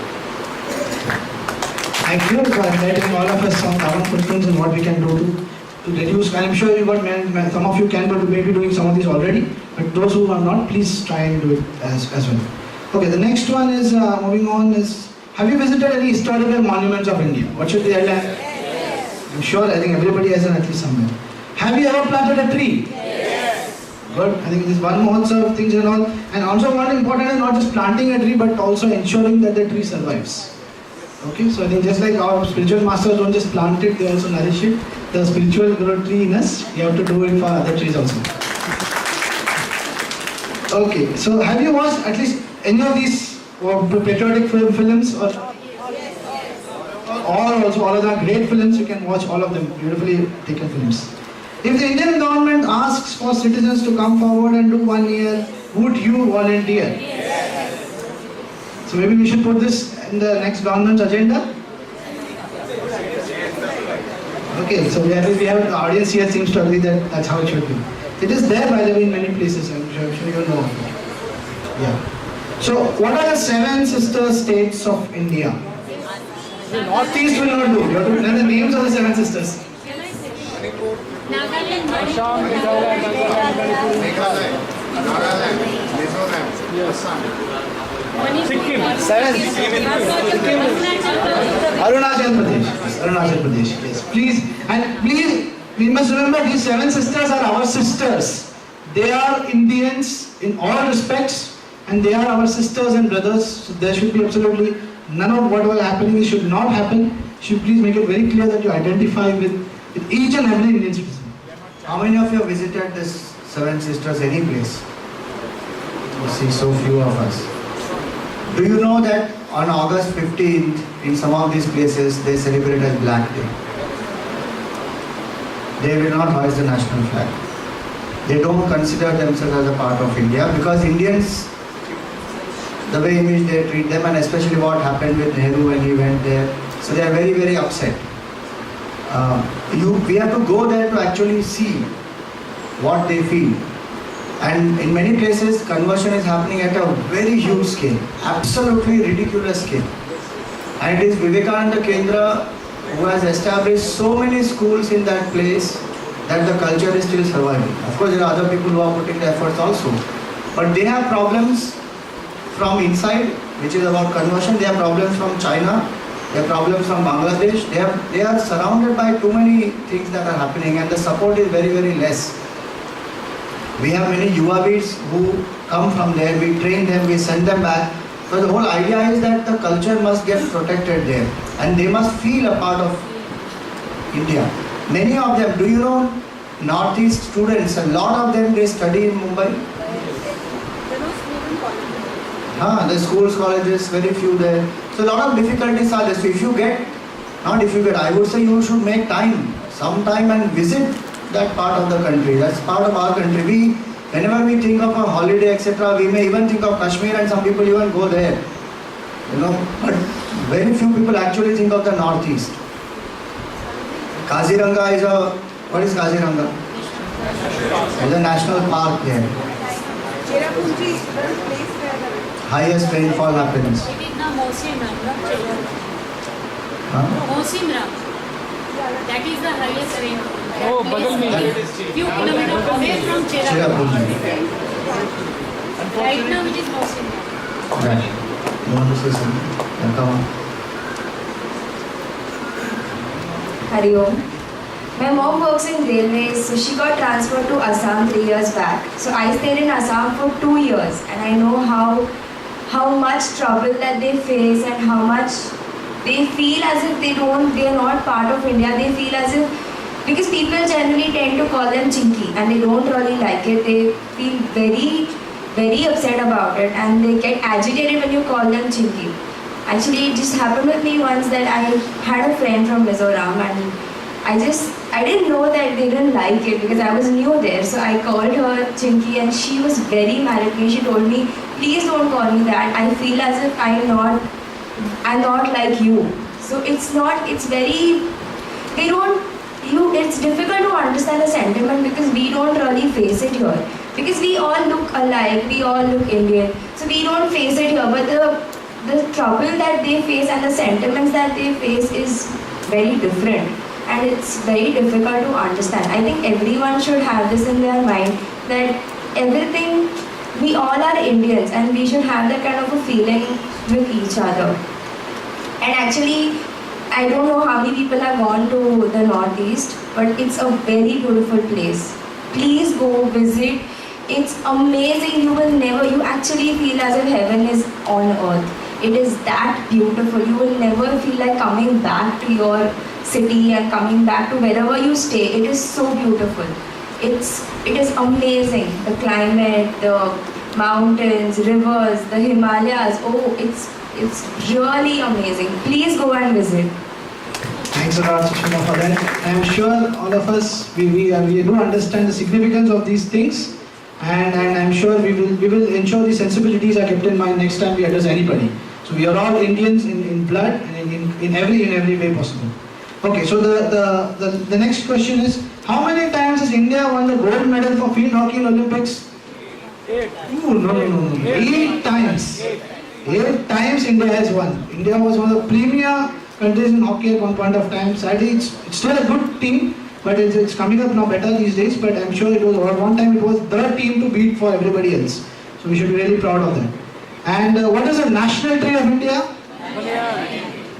Thank you for enlightening all of us on carbon footprints and what we can do to reduce. I'm sure you got some of you can do maybe doing some of these already, but those who are not, please try and do it as well. Okay, the next one is moving on is. Have you visited any historical monuments of India? What should the headline? Yes. I'm sure, I think everybody has done at least somewhere. Have you ever planted a tree? Yes. Good. I think this is one more of things and all. And also one important is not just planting a tree, but also ensuring that the tree survives. Okay, so I think just like our spiritual masters don't just plant it, they also nourish it. The spiritual tree in us, you have to do it for other trees also. Okay, so have you watched at least any of these patriotic films or all of them great films? You can watch all of them, beautifully taken films. If the Indian government asks for citizens to come forward and do 1 year, would you volunteer? Yes. So maybe we should put this in the next government's agenda. Okay, so we have the audience here seems to agree that that's how it should be. It is there by the way in many places, I'm sure you know. Yeah. So, what are the 7 sister states of India? The Northeast will not do. You have to know the names of the 7 sisters. Nagaland, Sikkim. 7. Arunachal Pradesh. Yes. Please, we must remember these 7 sisters are our sisters. They are Indians in all respects. And they are our sisters and brothers, so there should be absolutely none of what was happening should not happen. You should please make it very clear that you identify with each and every Indian citizen. How many of you have visited this 7 sisters any place? You see so few of us. Do you know that on August 15th, in some of these places, they celebrate as Black Day? They will not hoist the national flag. They don't consider themselves as a part of India because Indians, the way in which they treat them, and especially what happened with Nehru when he went there. So they are very, very upset. We have to go there to actually see what they feel. And in many places, conversion is happening at a very huge scale, absolutely ridiculous scale. And it is Vivekananda Kendra who has established so many schools in that place that the culture is still surviving. Of course, there are other people who are putting the efforts also. But they have problems from inside, which is about conversion. They have problems from China. They have problems from Bangladesh. They are surrounded by too many things that are happening, and the support is very, very less. We have many Yuvavids who come from there. We train them, we send them back. So the whole idea is that the culture must get protected there, and they must feel a part of India. Many of them, do you know, Northeast students, a lot of them, they study in Mumbai. The schools, colleges, very few there. So a lot of difficulties are there. So I would say you should make time, some time and visit that part of the country. That's part of our country. Whenever we think of a holiday, etc., we may even think of Kashmir, and some people even go there. But very few people actually think of the Northeast. Kaziranga is what is Kaziranga? It's a national park there. Highest rainfall happens. It is the Mosimram, not Huh? Mosimram. That is the highest rainfall. Oh, Badal mein. Few kilometers away from Cherrapunji. Right now it is Mosimram. Right. You want to say something? Yeah, come on. Hari Om. My mom works in railways, so she got transferred to Assam 3 years back. So I stayed in Assam for 2 years, and I know how much trouble that they face and how much They feel as if they are not part of India. They feel as if, because people generally tend to call them chinky and they don't really like it. They feel very, very upset about it and they get agitated when you call them chinky. Actually, it just happened with me once that I had a friend from Mizoram and I didn't know that they didn't like it because I was new there. So I called her chinky and she was very mad at me. She told me, please don't call me that. I feel as if I'm not like you. So it's difficult to understand the sentiment because we don't really face it here. Because we all look alike, we all look Indian. So we don't face it here. But the trouble that they face and the sentiments that they face is very different. And it's very difficult to understand. I think everyone should have this in their mind that everything, we all are Indians and we should have that kind of a feeling with each other. And actually, I don't know how many people have gone to the Northeast, but it's a very beautiful place. Please go visit. It's amazing. You actually feel as if heaven is on earth. It is that beautiful. You will never feel like coming back to your city and coming back to wherever you stay. It is so beautiful. It is amazing. The climate, the mountains, rivers, the Himalayas. Oh, it's really amazing. Please go and visit. Thanks a lot, Sushma, for that. I am sure all of us, we do understand the significance of these things, and I'm sure we will ensure the sensibilities are kept in mind next time we address anybody. So we are all Indians in blood and in every way possible. Okay, so the next question is, how many times has India won the gold medal for field hockey in Olympics? 8. Ooh, no. 8 times. 8 times India has won. India was one of the premier countries in hockey at one point of time. Sadly, it's still a good team, but it's coming up now better these days. But I'm sure it was one time it was the team to beat for everybody else. So we should be really proud of that. And what is the national tree of India?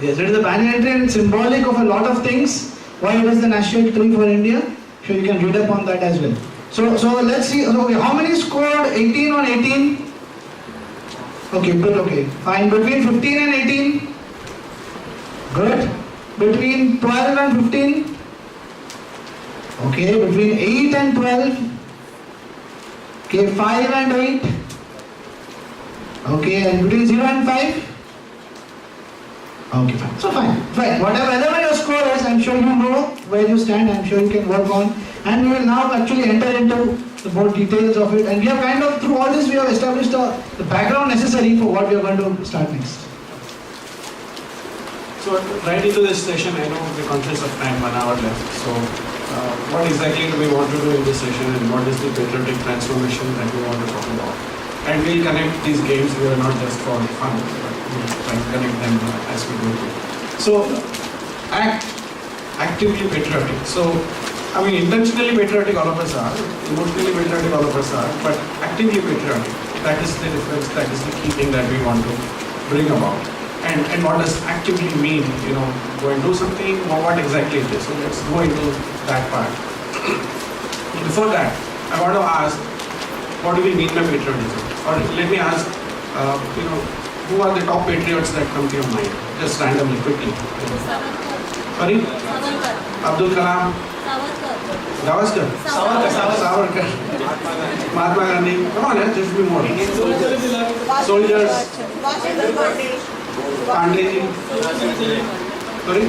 Yes, it is the banyan tree and it's symbolic of a lot of things. Why it is the national tree for India? Sure, you can read up on that as well. So let's see. Okay, how many scored 18 on 18? Okay, good. Okay, fine. Between 15 and 18. Good. Between 12 and 15. Okay, between 8 and 12. Okay, 5 and 8. Okay, and between 0 and 5. Okay, fine. So fine. Whatever your score is, I'm sure you know where you stand. I'm sure you can work on. And we will now actually enter into the more details of it. And we have kind of, through all this, we have established the background necessary for what we are going to start next. So right into this session, I know we're conscious of time, 1 hour left. So what exactly do we want to do in this session and what is the patriotic transformation that we want to talk about? And we'll connect these games, we are not just for fun, but we'll try to connect them as we go through. So actively patriotic. So intentionally patriotic all of us are, emotionally patriotic all of us are, but actively patriotic, that is the difference, that is the key thing that we want to bring about. And what does actively mean? Go and do something, or what exactly it is. So let's go into that part. Before that, I want to ask, what do we mean by patriotism? Or let me ask, who are the top patriots that come to your mind? Just randomly, quickly. Sorry? Abdul Kalam? Gavaskar? Savarkar. Mahatma Gandhi. Come on, just be more. Soldiers. Pandey. Sorry?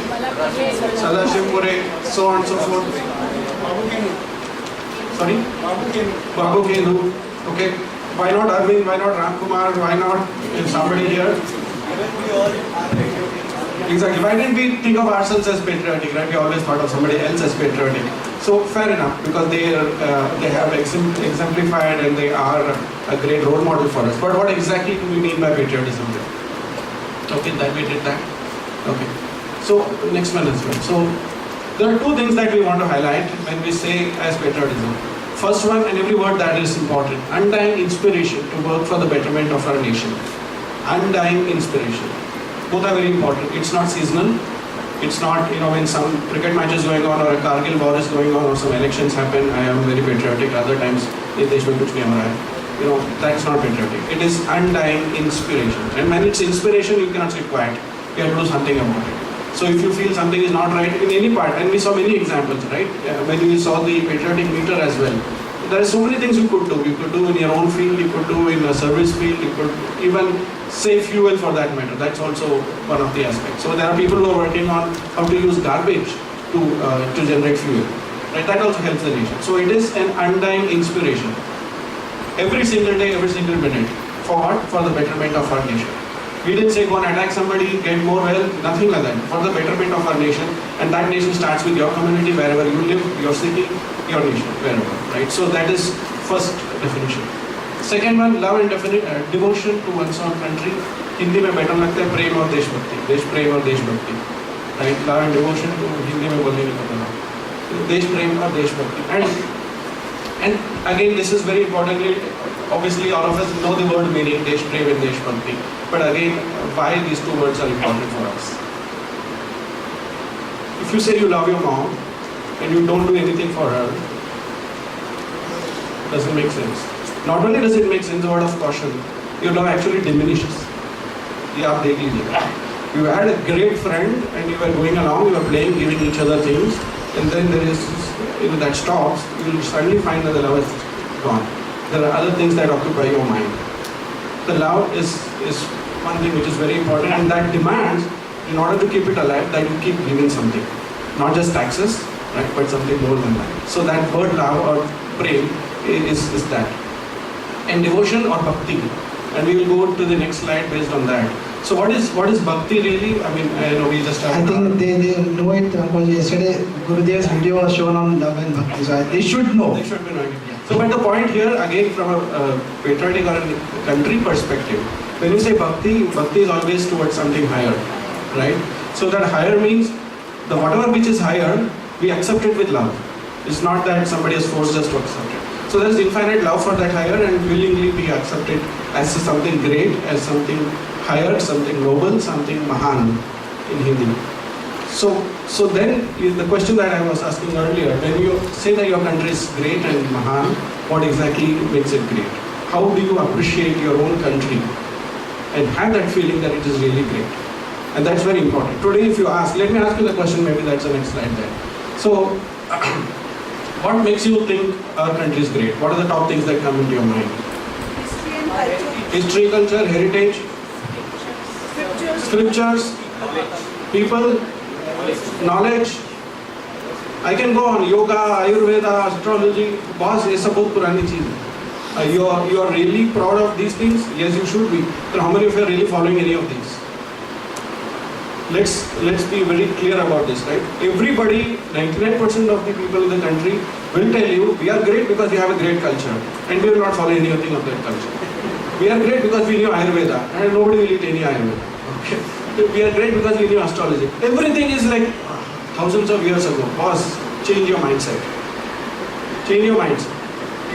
Sadashiv Pure, so on and so forth. Sorry? Babu Kenu. Okay. Why not Arvind? Why not Ram Kumar? Why not somebody here? Exactly. Why didn't we think of ourselves as patriotic, right? We always thought of somebody else as patriotic. So fair enough, because they have exemplified and they are a great role model for us. But what exactly do we mean by patriotism here? Okay, that we did that. Okay. So next one as well. So there are two things that we want to highlight when we say as patriotism. First one, and every word that is important, undying inspiration to work for the betterment of our nation. Undying inspiration. Both are very important. It's not seasonal. It's not, when some cricket match is going on or a Kargil war is going on or some elections happen, I am very patriotic. Other times, that's not patriotic. It is undying inspiration. And when it's inspiration, you cannot say quiet. we have to do something about it. So if you feel something is not right in any part, and we saw many examples, right? When we saw the patriotic meter as well. There are so many things you could do. You could do in your own field, you could do in a service field, you could even save fuel for that matter. That's also one of the aspects. So there are people who are working on how to use garbage to generate fuel. Right? That also helps the nation. So it is an undying inspiration. Every single day, every single minute. For what? For the betterment of our nation. We didn't say go and attack somebody, get more wealth, nothing like that. For the betterment of our nation, and that nation starts with your community, wherever you live, your city, your nation, wherever, right? So that is first definition. Second one, love and devotion to one's own country. Hindi में better लगता है प्रेम और देशभक्ति, देश प्रेम और देशभक्ति, right? Love and devotion to Hindi में बोलने नहीं पता, देश प्रेम और देशभक्ति. And again, this is very importantly. Obviously, all of us know the word meaning, Desh Prem and Desh Bhakti. But again, why these two words are important for us? If you say you love your mom and you don't do anything for her, doesn't make sense. Not only does it make sense, the word of caution, your love actually diminishes. You had a great friend and you were going along, you were playing, giving each other things, and then there is, that stops, you will suddenly find that the love is gone. There are other things that occupy your mind. The love is one thing which is very important, and that demands, in order to keep it alive, that you keep giving something. Not just taxes, right, but something more than that. So that word love or prem is that. And devotion or bhakti. And we will go to the next slide based on that. So what is bhakti really? I mean, I know we just have... I think they know it because yesterday Gurudev's video was shown on love and bhakti, so they should know. They should be knowing it. So, but the point here, again, from a patriotic or a country perspective, when you say bhakti, bhakti is always towards something higher, right? So that higher means the whatever which is higher, we accept it with love. It's not that somebody has forced us to accept it. So there's infinite love for that higher, and willingly we accept it as something great, as something higher, something noble, something mahan in Hindi. So then the question that I was asking earlier, when you say that your country is great and mahan, what exactly makes it great? How do you appreciate your own country and have that feeling that it is really great? And that's very important. Today if you ask, let me ask you the question, maybe that's the next slide there. So, what makes you think our country is great? What are the top things that come into your mind? History and culture. History, culture, heritage, scriptures, people, knowledge. I can go on. Yoga, Ayurveda, astrology. Boss, ये सब बहुत पुरानी चीज़ है. You are really proud of these things? Yes, you should be. But how many of you are really following any of these? Let's be very clear about this, right? Everybody, 99% of the people in the country will tell you, we are great because we have a great culture, and we will not follow anything of that culture. We are great because we knew Ayurveda, and nobody will eat any Ayurveda. Okay? We are great because we knew astrology. Everything is like thousands of years ago. Boss, change your mindset. Change your mindset.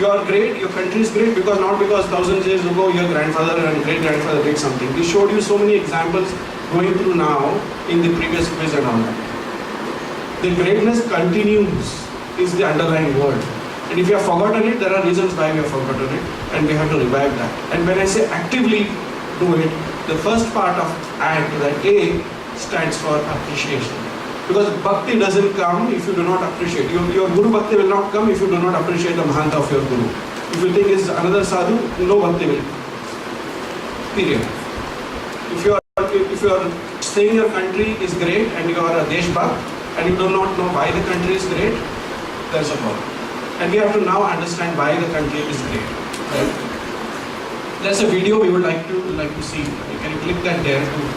You are great, your country is great because not because thousands of years ago your grandfather and great-grandfather did something. We showed you so many examples going through now in the previous quiz and all that. The greatness continues is the underlying word. And if you have forgotten it, there are reasons why we have forgotten it, and we have to revive that. And when I say actively do it, the first part of act, that A, stands for appreciation. Because bhakti doesn't come if you do not appreciate. Your Guru Bhakti will not come if you do not appreciate the Mahanta of your Guru. If you think it's another sadhu, no bhakti will come. Period. If you are saying your country is great and you are a Deshbhakt and you do not know why the country is great, there's a problem. And we have to now understand why the country is great. Right? There's a video we would like to see. You can click that there too.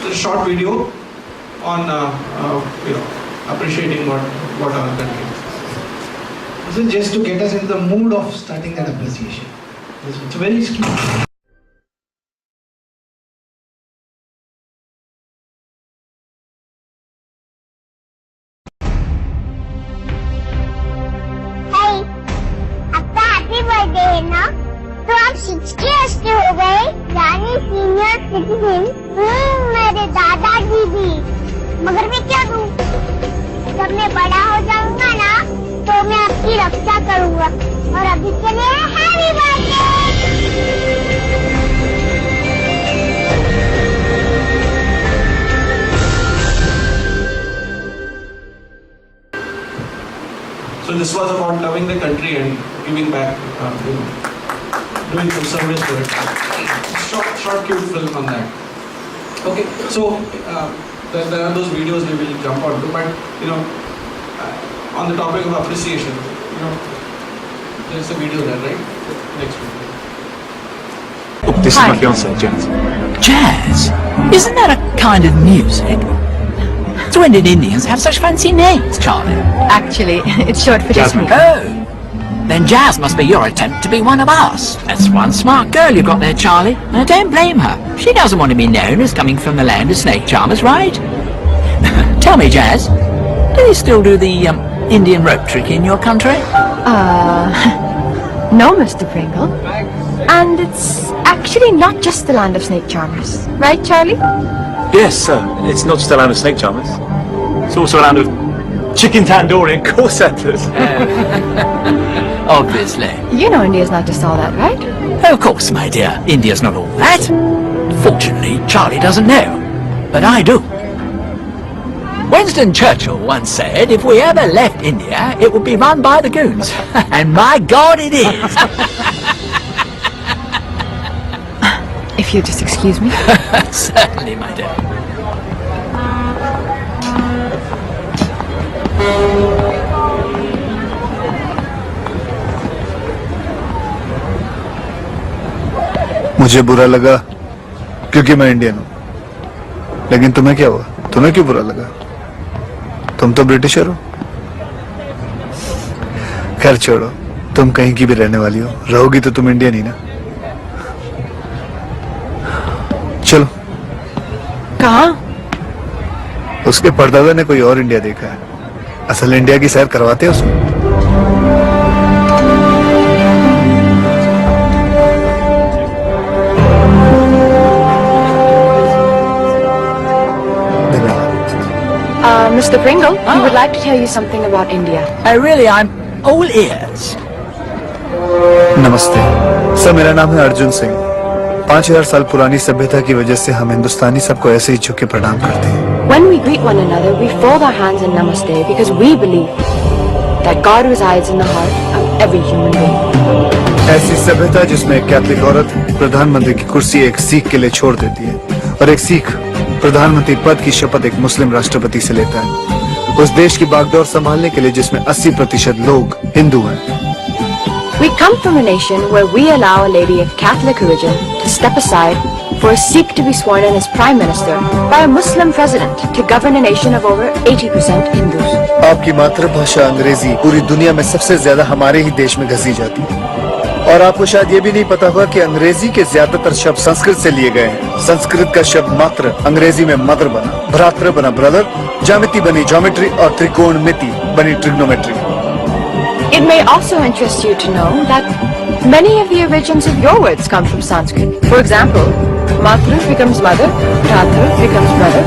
It's a short video on appreciating what our country is. This is just to get us into the mood of starting that appreciation. It's very key. तो आप 60 years के हो गए, यानी senior citizen. मेरे दादाजी भी, मगर मैं क्या दूं? जब मैं बड़ा हो जाऊंगा ना, तो मैं आपकी रक्षा करूंगा। और अभी के लिए happy birthday. So this was about loving the country and giving back, doing some service to it. Short cute film on that. Okay, so there are those videos we will jump onto, but on the topic of appreciation, there's a video there, right? Next video. This is my fiance, Jazz. Jazz? Isn't that a kind of music? So when did Indians have such fancy names, Charlie? Actually, it's short for Jasmine. Oh, then Jazz must be your attempt to be one of us. That's one smart girl you've got there, Charlie. And I don't blame her. She doesn't want to be known as coming from the land of snake charmers, right? Tell me, Jazz, do you still do the Indian rope trick in your country? No, Mr. Pringle. And it's actually not just the land of snake charmers. Right, Charlie? Yes, sir. It's not just a land of snake charmers. It's also a land of chicken tandoori and call centres. Obviously. You know India's not just all that, right? Of course, my dear. India's not all that. Fortunately, Charlie doesn't know. But I do. Winston Churchill once said if we ever left India, it would be run by the goons. And my God, it is. If you just excuse me. Certainly, my dear. मुझे बुरा लगा क्योंकि मैं Indian हूं, लेकिन तुम्हें क्या हुआ? तुम्हें क्यों बुरा लगा? तुम तो ब्रिटिशर हो। खैर छोड़ो, तुम कहीं की भी रहने वाली हो, रहोगी तो तुम इंडियन ही ना। चलो। कहाँ? उसके परदादा ने कोई और इंडिया देखा है। असल इंडिया की सैर करवाते हैं उसको। Mr. Pringle, we would like to tell you something about India. I'm all ears. नमस्ते सर, मेरा नाम है अर्जुन सिंह। 5000 साल पुरानी सभ्यता की वजह से हम हिंदुस्तानी सबको ऐसे ही झुक के प्रणाम करते हैं। When we greet one another, we fold our hands in namaste because we believe that God resides in the heart of every human being. ऐसी सभ्यता जिसमें एक कैथलिक औरत प्रधानमंत्री की कुर्सी एक सिख के लिए छोड़ देती है और एक सिख प्रधानमंत्री पद की शपथ एक मुस्लिम राष्ट्रपति से लेता है, उस देश की बागडोर संभालने के लिए जिसमें 80% लोग हिंदू हैं। We come from a nation where we allow a lady of Catholic religion to step aside for a Sikh to be sworn in as Prime Minister by a Muslim President to govern a nation of over 80% Hindus. आपकी मातृभाषा अंग्रेजी पूरी दुनिया में सबसे ज्यादा हमारे ही देश में घसी जाती है। और आपको शायद ये भी नहीं पता होगा कि अंग्रेजी के ज्यादातर शब्द संस्कृत से लिए गए हैं। संस्कृत का शब्द मात्र अंग्रेजी में मदर बना, भ्रातृ बना ब्रदर, ज्यामिति बनी ज्योमेट्री और त्रिकोणमिति बनी trigonometry. It may also interest you to know that many of the origins of your words come from Sanskrit. For example, Matru becomes mother, Bhratra becomes brother,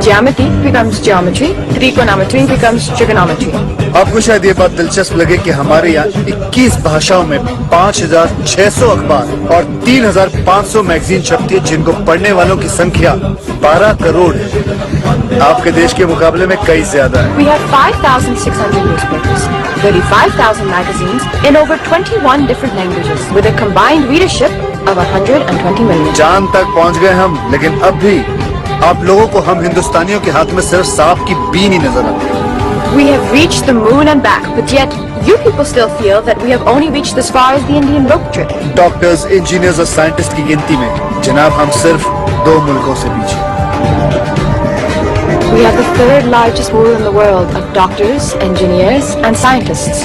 Geometry becomes geometry, Trigonometry becomes trigonometry. आपको शायद ये बात दिलचस्प लगे कि हमारे यहाँ 21 भाषाओं में 5600 अखबार और 3500 मैगजीन छपती है, जिनको पढ़ने वालों की संख्या 12 करोड़ है। आपके देश के मुकाबले में कई ज्यादा है। We have 5,600 newspapers, 35,000 magazines in over 21 different languages, with a combined readership of 120 million. चांद तक पहुँच गए हम, लेकिन अब भी आप लोगों को हम हिंदुस्तानियों के हाथ में सिर्फ सांप की बीन ही नजर आती है। We have reached the moon and back, but yet you people still feel that we have only reached as far as the Indian rope trick. Doctors, engineers और साइंटिस्ट की गिनती में जनाब हम सिर्फ 2 मुल्कों से पीछे। We have the third largest pool in the world of doctors, engineers and scientists.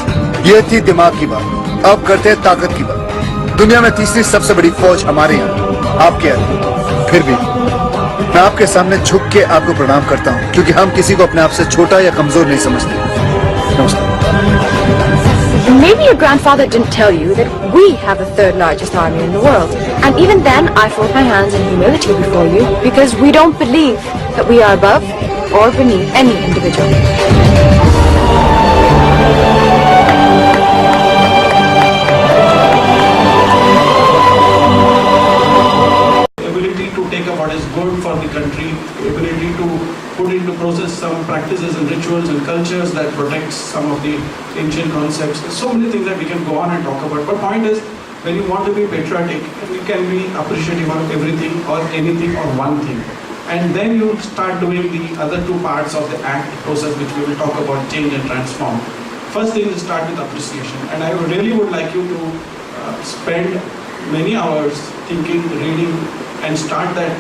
ये थी दिमाग की बात, अब करते हैं ताकत की बात। दुनिया में तीसरी सबसे बड़ी फौज हमारे यहाँ, आपके यहाँ। फिर भी मैं आपके सामने झुक के आपको प्रणाम करता हूँ, क्योंकि हम किसी को अपने आप से छोटा या कमजोर नहीं समझते। नमस्कार। Maybe your grandfather didn't tell you that we have the third largest army in the world. And even then, I fold my hands in humility before you because we don't believe that we are above or beneath any individual. into process some practices and rituals and cultures that protects some of the ancient concepts. There's so many things that we can go on and talk about. But point is, when you want to be patriotic, you can be appreciative of everything or anything or one thing. And then you start doing the other two parts of the ACT process, which we will talk about, change and transform. First thing is start with appreciation. And I really would like you to spend many hours thinking, reading, and start that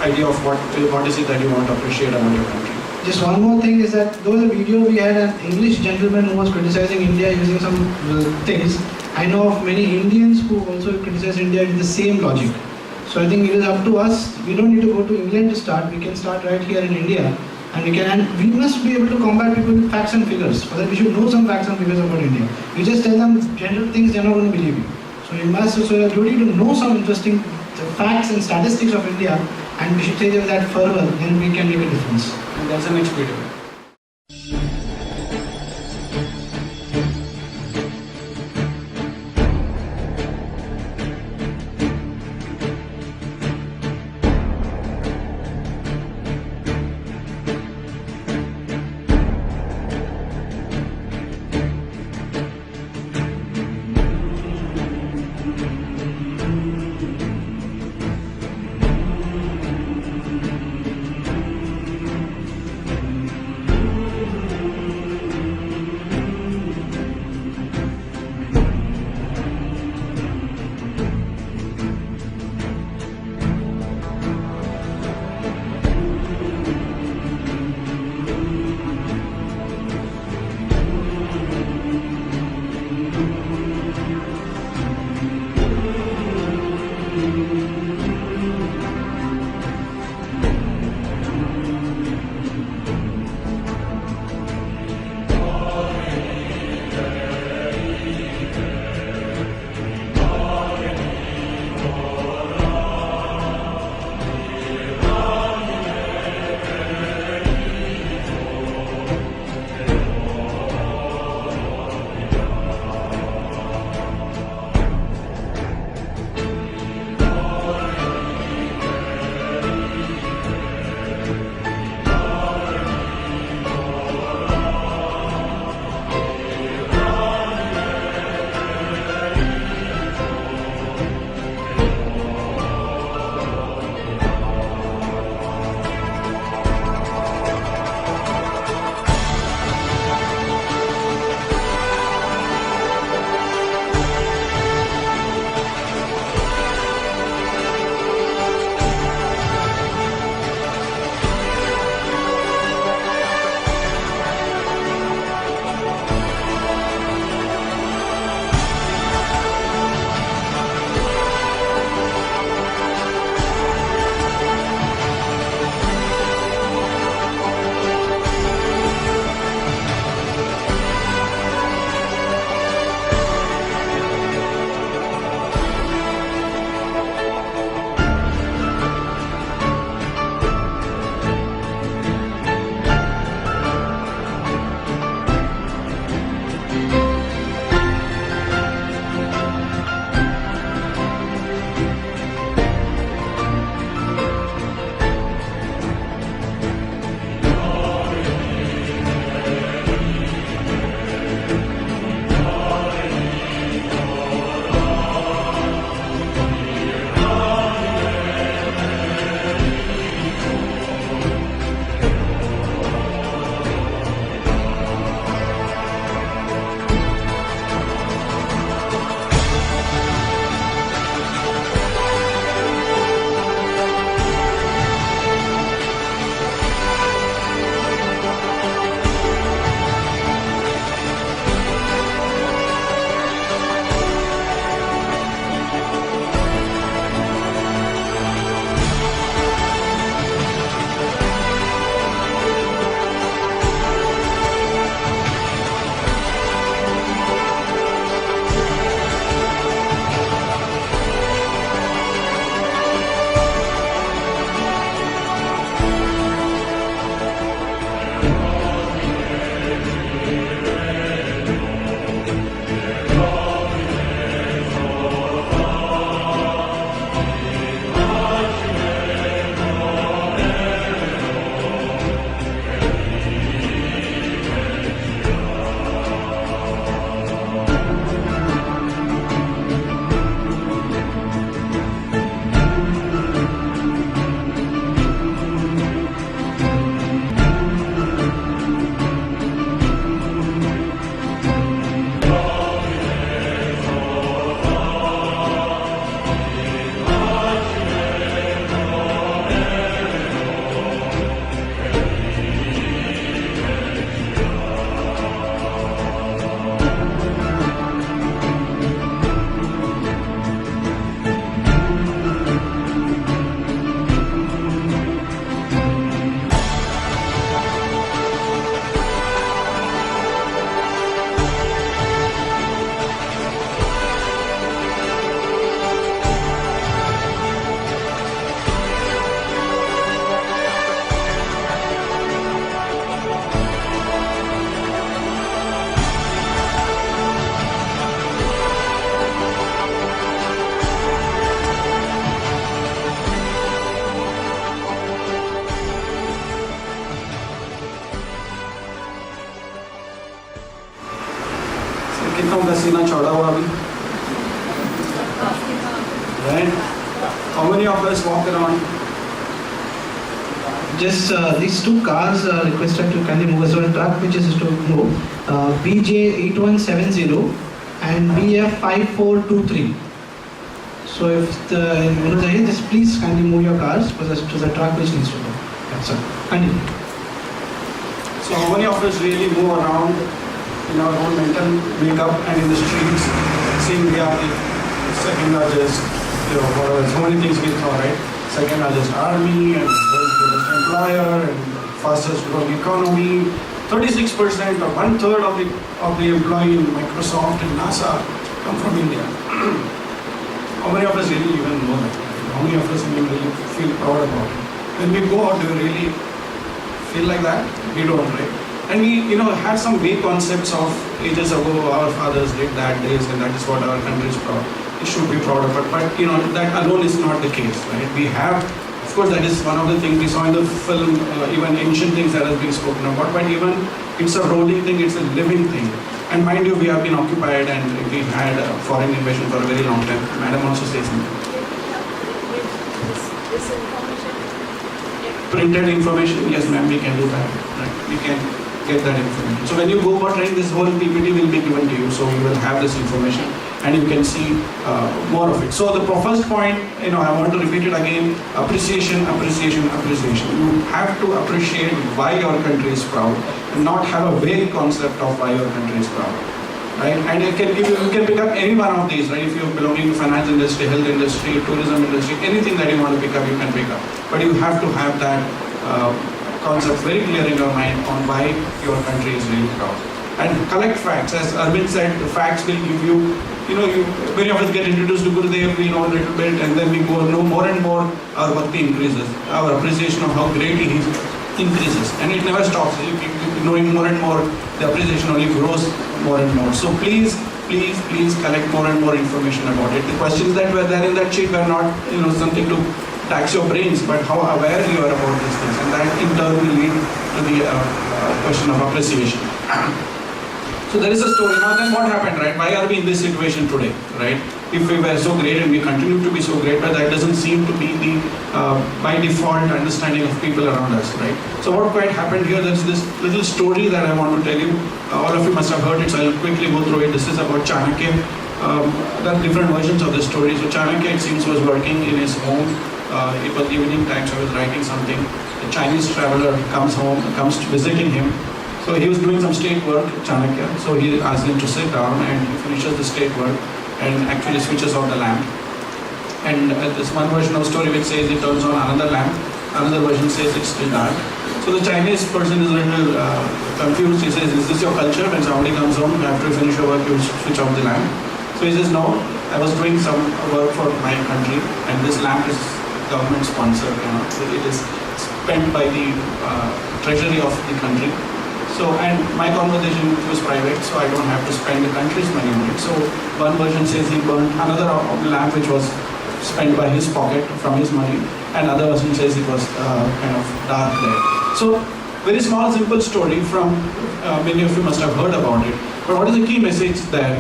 idea of what is it that you want to appreciate about your country. Just one more thing is that there was a video we had an English gentleman who was criticizing India using some things. I know of many Indians who also criticize India with the same logic. So I think it is up to us. We don't need to go to England to start. We can start right here in India. And we must be able to combat people with facts and figures. For that we should know some facts and figures about India. You just tell them general things, they're not going to believe you. So you must also have a duty to know some interesting facts and statistics of India, and we should take that further, then we can make a difference. And that's the next video. कितना उनका सीना चौड़ा हुआ अभी? Right? How many of us walk around? Just these two cars requested to kindly move as well. Truck which is to move BJ8170 and BF5423. So if the just please kindly move your cars because to the truck which needs to go. That's all. Continue. So how many of us really move around in our own mental makeup and in the streets, seeing we are the second largest, whatever, so many things we saw, right? Second largest army and world's biggest employer and fastest growing economy. 36% or 1/3 of the employee in Microsoft and NASA come from India. How many of us really even know that? How many of us even really feel proud about it? When we go out, do we really feel like that? We don't, right? And we, had some vague concepts of ages ago, our fathers did that days, and that is what our country is proud. It should be proud of it, but that alone is not the case, right? We have, of course, that is one of the things we saw in the film, even ancient things that has been spoken about, but even it's a rolling thing, it's a living thing. And mind you, we have been occupied and we had foreign invasion for a very long time. Madam also says something. Printed information, yes ma'am, we can do that, right? We can get that information. So when you go for training, this whole PPT will be given to you, so you will have this information and you can see more of it. So the first point, I want to repeat it again, appreciation, appreciation, appreciation. You have to appreciate why your country is proud and not have a vague concept of why your country is proud. Right? And you can pick up any one of these, right? If you're belonging to finance industry, health industry, tourism industry, anything that you want to pick up, you can pick up. But you have to have that concept very clear in your mind on why your country is really proud. And collect facts. As Arvind said, the facts will give you, many of us get introduced to Gurudev, we know a little bit, and then we go know more and more, our bhakti increases. Our appreciation of how great he is increases. And it never stops. Knowing more and more, the appreciation only grows more and more. So please collect more and more information about it. The questions that were there in that sheet were not, something to tax your brains, but how aware you are about these things. And that in turn will lead to the question of appreciation. So there is a story. Now then what happened, right? Why are we in this situation today, right? If we were so great and we continue to be so great, but that doesn't seem to be the by default understanding of people around us, right? So what quite happened here, there's this little story that I want to tell you. All of you must have heard it, so I'll quickly go through it. This is about Chanakya. There are different versions of this story. So Chanakya, it seems, was working in his home. It was evening time, so he was writing something. A Chinese traveler comes visiting him. So he was doing some state work, Chanakya. So he asked him to sit down and he finishes the state work and actually switches off the lamp. And this one version of the story which says he turns on another lamp. Another version says it's still dark. So the Chinese person is a little confused. He says, is this your culture? When somebody comes home, after you finish your work, you switch off the lamp. So he says, no, I was doing some work for my country and this lamp is government sponsored. So it is spent by the treasury of the country. So, and my conversation was private, so I don't have to spend the country's money on it. So one version says he burned another lamp which was spent by his pocket from his money, and other version says it was kind of dark there. So very small, simple story from many of you must have heard about it. But what is the key message there?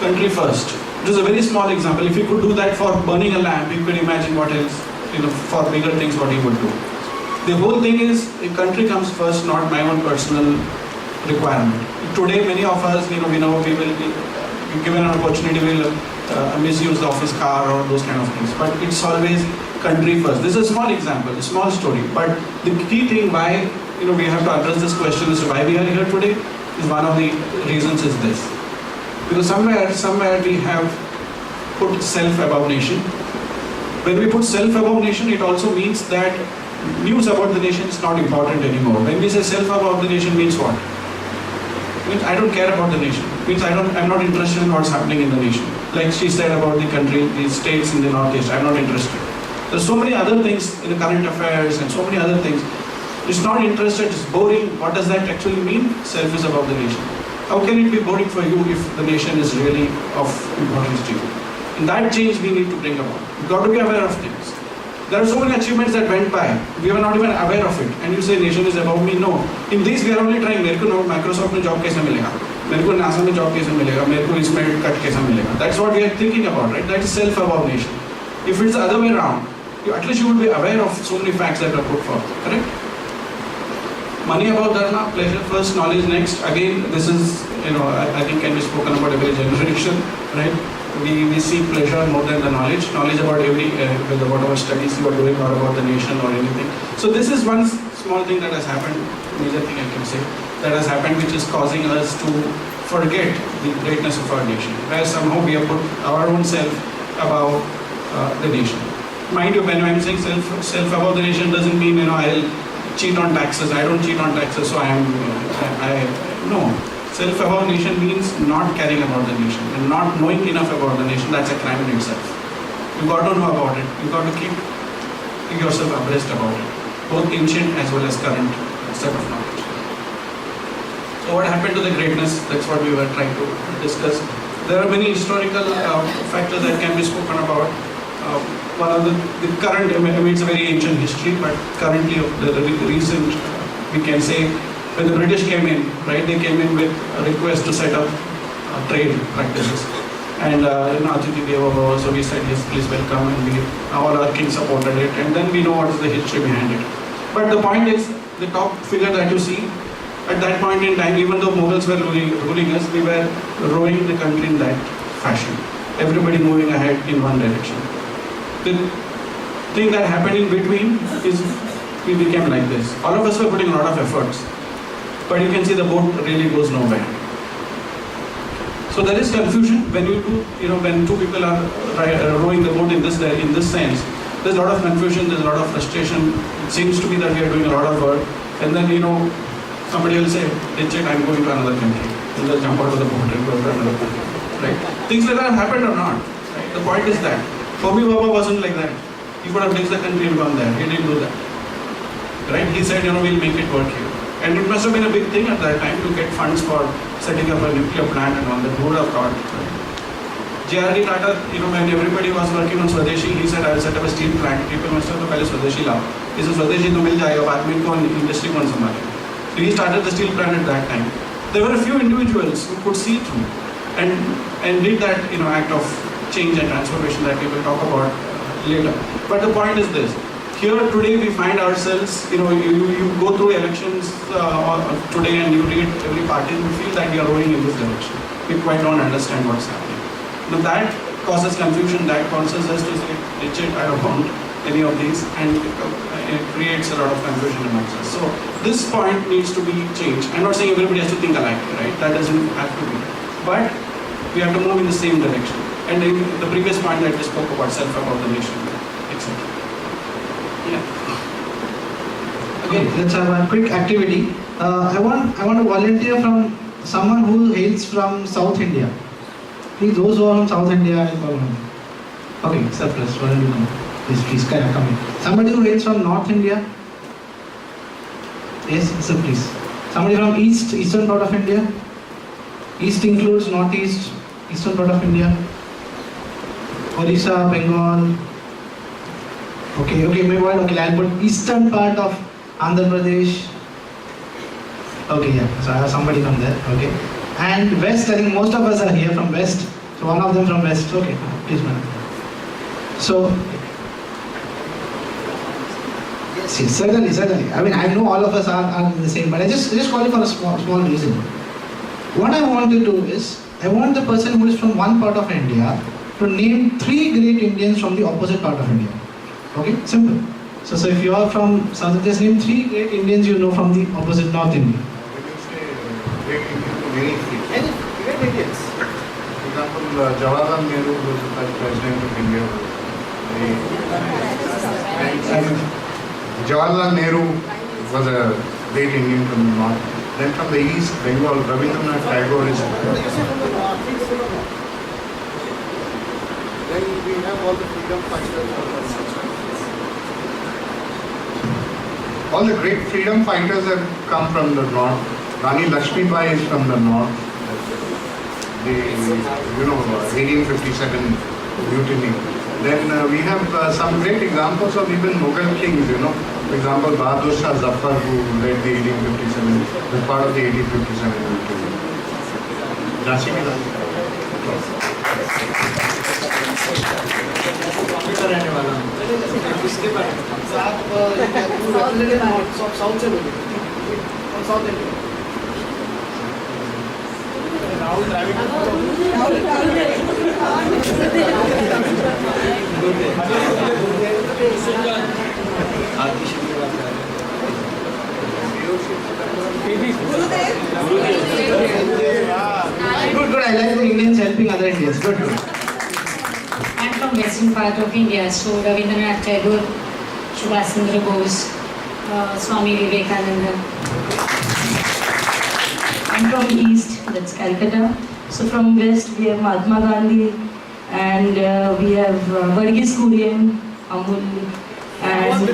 Country first. It is a very small example. If you could do that for burning a lamp, you could imagine what else, for bigger things, what he would do. The whole thing is, the country comes first, not my own personal requirement. Today, many of us, we know we will be given an opportunity, we will misuse the office car or those kind of things. But it's always country first. This is a small example, a small story. But the key thing why, we have to address this question as to why we are here today is one of the reasons is this. Because somewhere we have put self above nation. When we put self above nation, it also means that news about the nation is not important anymore. When we say self above the nation means what? It means I don't care about the nation. It means I'm not interested in what's happening in the nation. Like she said about the country, the states in the Northeast, I'm not interested. There's so many other things in the current affairs and so many other things. It's not interested, it's boring. What does that actually mean? Self is above the nation. How can it be boring for you if the nation is really of importance to you? And that change we need to bring about. You've got to be aware of things. There are so many achievements that went by. We were not even aware of it. And you say nation is above me. No. In these we are only trying. मेरे को Microsoft में job कैसे मिलेगा? मेरे को NASA में job कैसे मिलेगा? मेरे को इसमें cut कैसे मिलेगा? That's what we are thinking about, right? That is self-above nation. If it's the other way around, at least you will be aware of so many facts that are put forth. Correct? Money above dharma, pleasure first, knowledge next. Again, this is, I think can be spoken about every generation, right? We seek pleasure more than the knowledge. Knowledge about whether whatever studies you are doing or about the nation or anything. So this is one small thing that has happened, major thing I can say, that has happened which is causing us to forget the greatness of our nation. Where somehow we have put our own self above the nation. Mind you, when I'm saying self above the nation doesn't mean, I'll cheat on taxes. I don't cheat on taxes, so no. Self above nation means not caring about the nation and not knowing enough about the nation. That's a crime in itself. You got to know about it. You got to keep yourself abreast about it, both ancient as well as current set of knowledge. So what happened to the greatness? That's what we were trying to discuss. There are many historical factors that can be spoken about. One of the current, it's a very ancient history, but currently of the recent, we can say, when the British came in, right, they came in with a request to set up trade practices. And Atiti Deva Bhava, so we said, yes, please welcome, and all our kings supported it, and then we know what is the history behind it. But the point is, the top figure that you see, at that point in time, even though Mughals were ruling us, we were rowing the country in that fashion. Everybody moving ahead in one direction. The thing that happened in between is we became like this. All of us were putting a lot of efforts, but you can see the boat really goes nowhere. So there is confusion when when two people are rowing the boat in this sense. There's a lot of confusion. There's a lot of frustration. It seems to be that we are doing a lot of work, and then somebody will say, I'm going to another country. You'll just jump out of the boat and go to another country. Right? Things like that happened or not. Right? The point is that Homi Baba wasn't like that. He could have left the country and gone there. He didn't do that. Right? He said, we'll make it work here. And it must have been a big thing at that time to get funds for setting up a nuclear plant and all that. Who would have thought? Right? J.R.D. Tata, when everybody was working on Swadeshi, he said, I'll set up a steel plant. People must have thought, Swadeshi lao. He said, Swadeshi to mil jayega, baad mein inko industry kaun sambhale. So he started the steel plant at that time. There were a few individuals who could see through and did that act of change and transformation that we will talk about later. But the point is this. Here today we find ourselves, you go through elections today and you read every party, we feel that we are going in this direction. We quite don't understand what's happening. Now that causes confusion, that causes us to say, Richard, I don't want any of these, and it creates a lot of confusion amongst us. So this point needs to be changed. I'm not saying everybody has to think alike, right? That doesn't have to be. But we have to move in the same direction. And in the previous point that we spoke about self-above the nation, etc. Yeah. Okay, let's have a quick activity. I want to volunteer from someone who hails from South India. Please, those who are from South India, I'll call them. Okay, surplus, why don't you come? Please, come in. Somebody who hails from North India? Yes, sir, please. Somebody from eastern part of India? East includes northeast, eastern part of India. Orissa, Bengal. Okay, maybe I'll put eastern part of Andhra Pradesh. Okay, yeah, so I have somebody from there, okay. And west, I think most of us are here from west. So one of them from west, okay, please madam. So, yes, certainly. I mean, I know all of us are the same, but I just call it for a small reason. What I want to do is, I want the person who is from one part of India to name 3 great Indians from the opposite part of India. Okay, simple. So if you are from South India, just name 3 great Indians you know from the opposite North India. When you say great Indians, any great Indians. For example, Jawaharlal Nehru was the first president of India. Jawaharlal Nehru was a great Indian from the north. Then from the east, Bengal, Rabindranath Tagore is. Then we have all the freedom fighters. All the great freedom fighters have come from the north. Rani Lakshmibai is from the north. The 1857 mutiny Then we have some great examples of even Mughal kings, you know. For example, Bahadur Shah Zafar, who led the 1857, was part of the 1857 revolution. Jhansi ki Rani. South से बोलिए South India Rahul Dravid Good, I like the Indians helping other Indians. Good. I'm from western part of India, so Rabindranath Tagore, Subhash Chandra Bose, Swami Vivekananda. I'm from east, that's Calcutta. So from west we have Mahatma Gandhi, and we have Varghese Kurian, Amul, and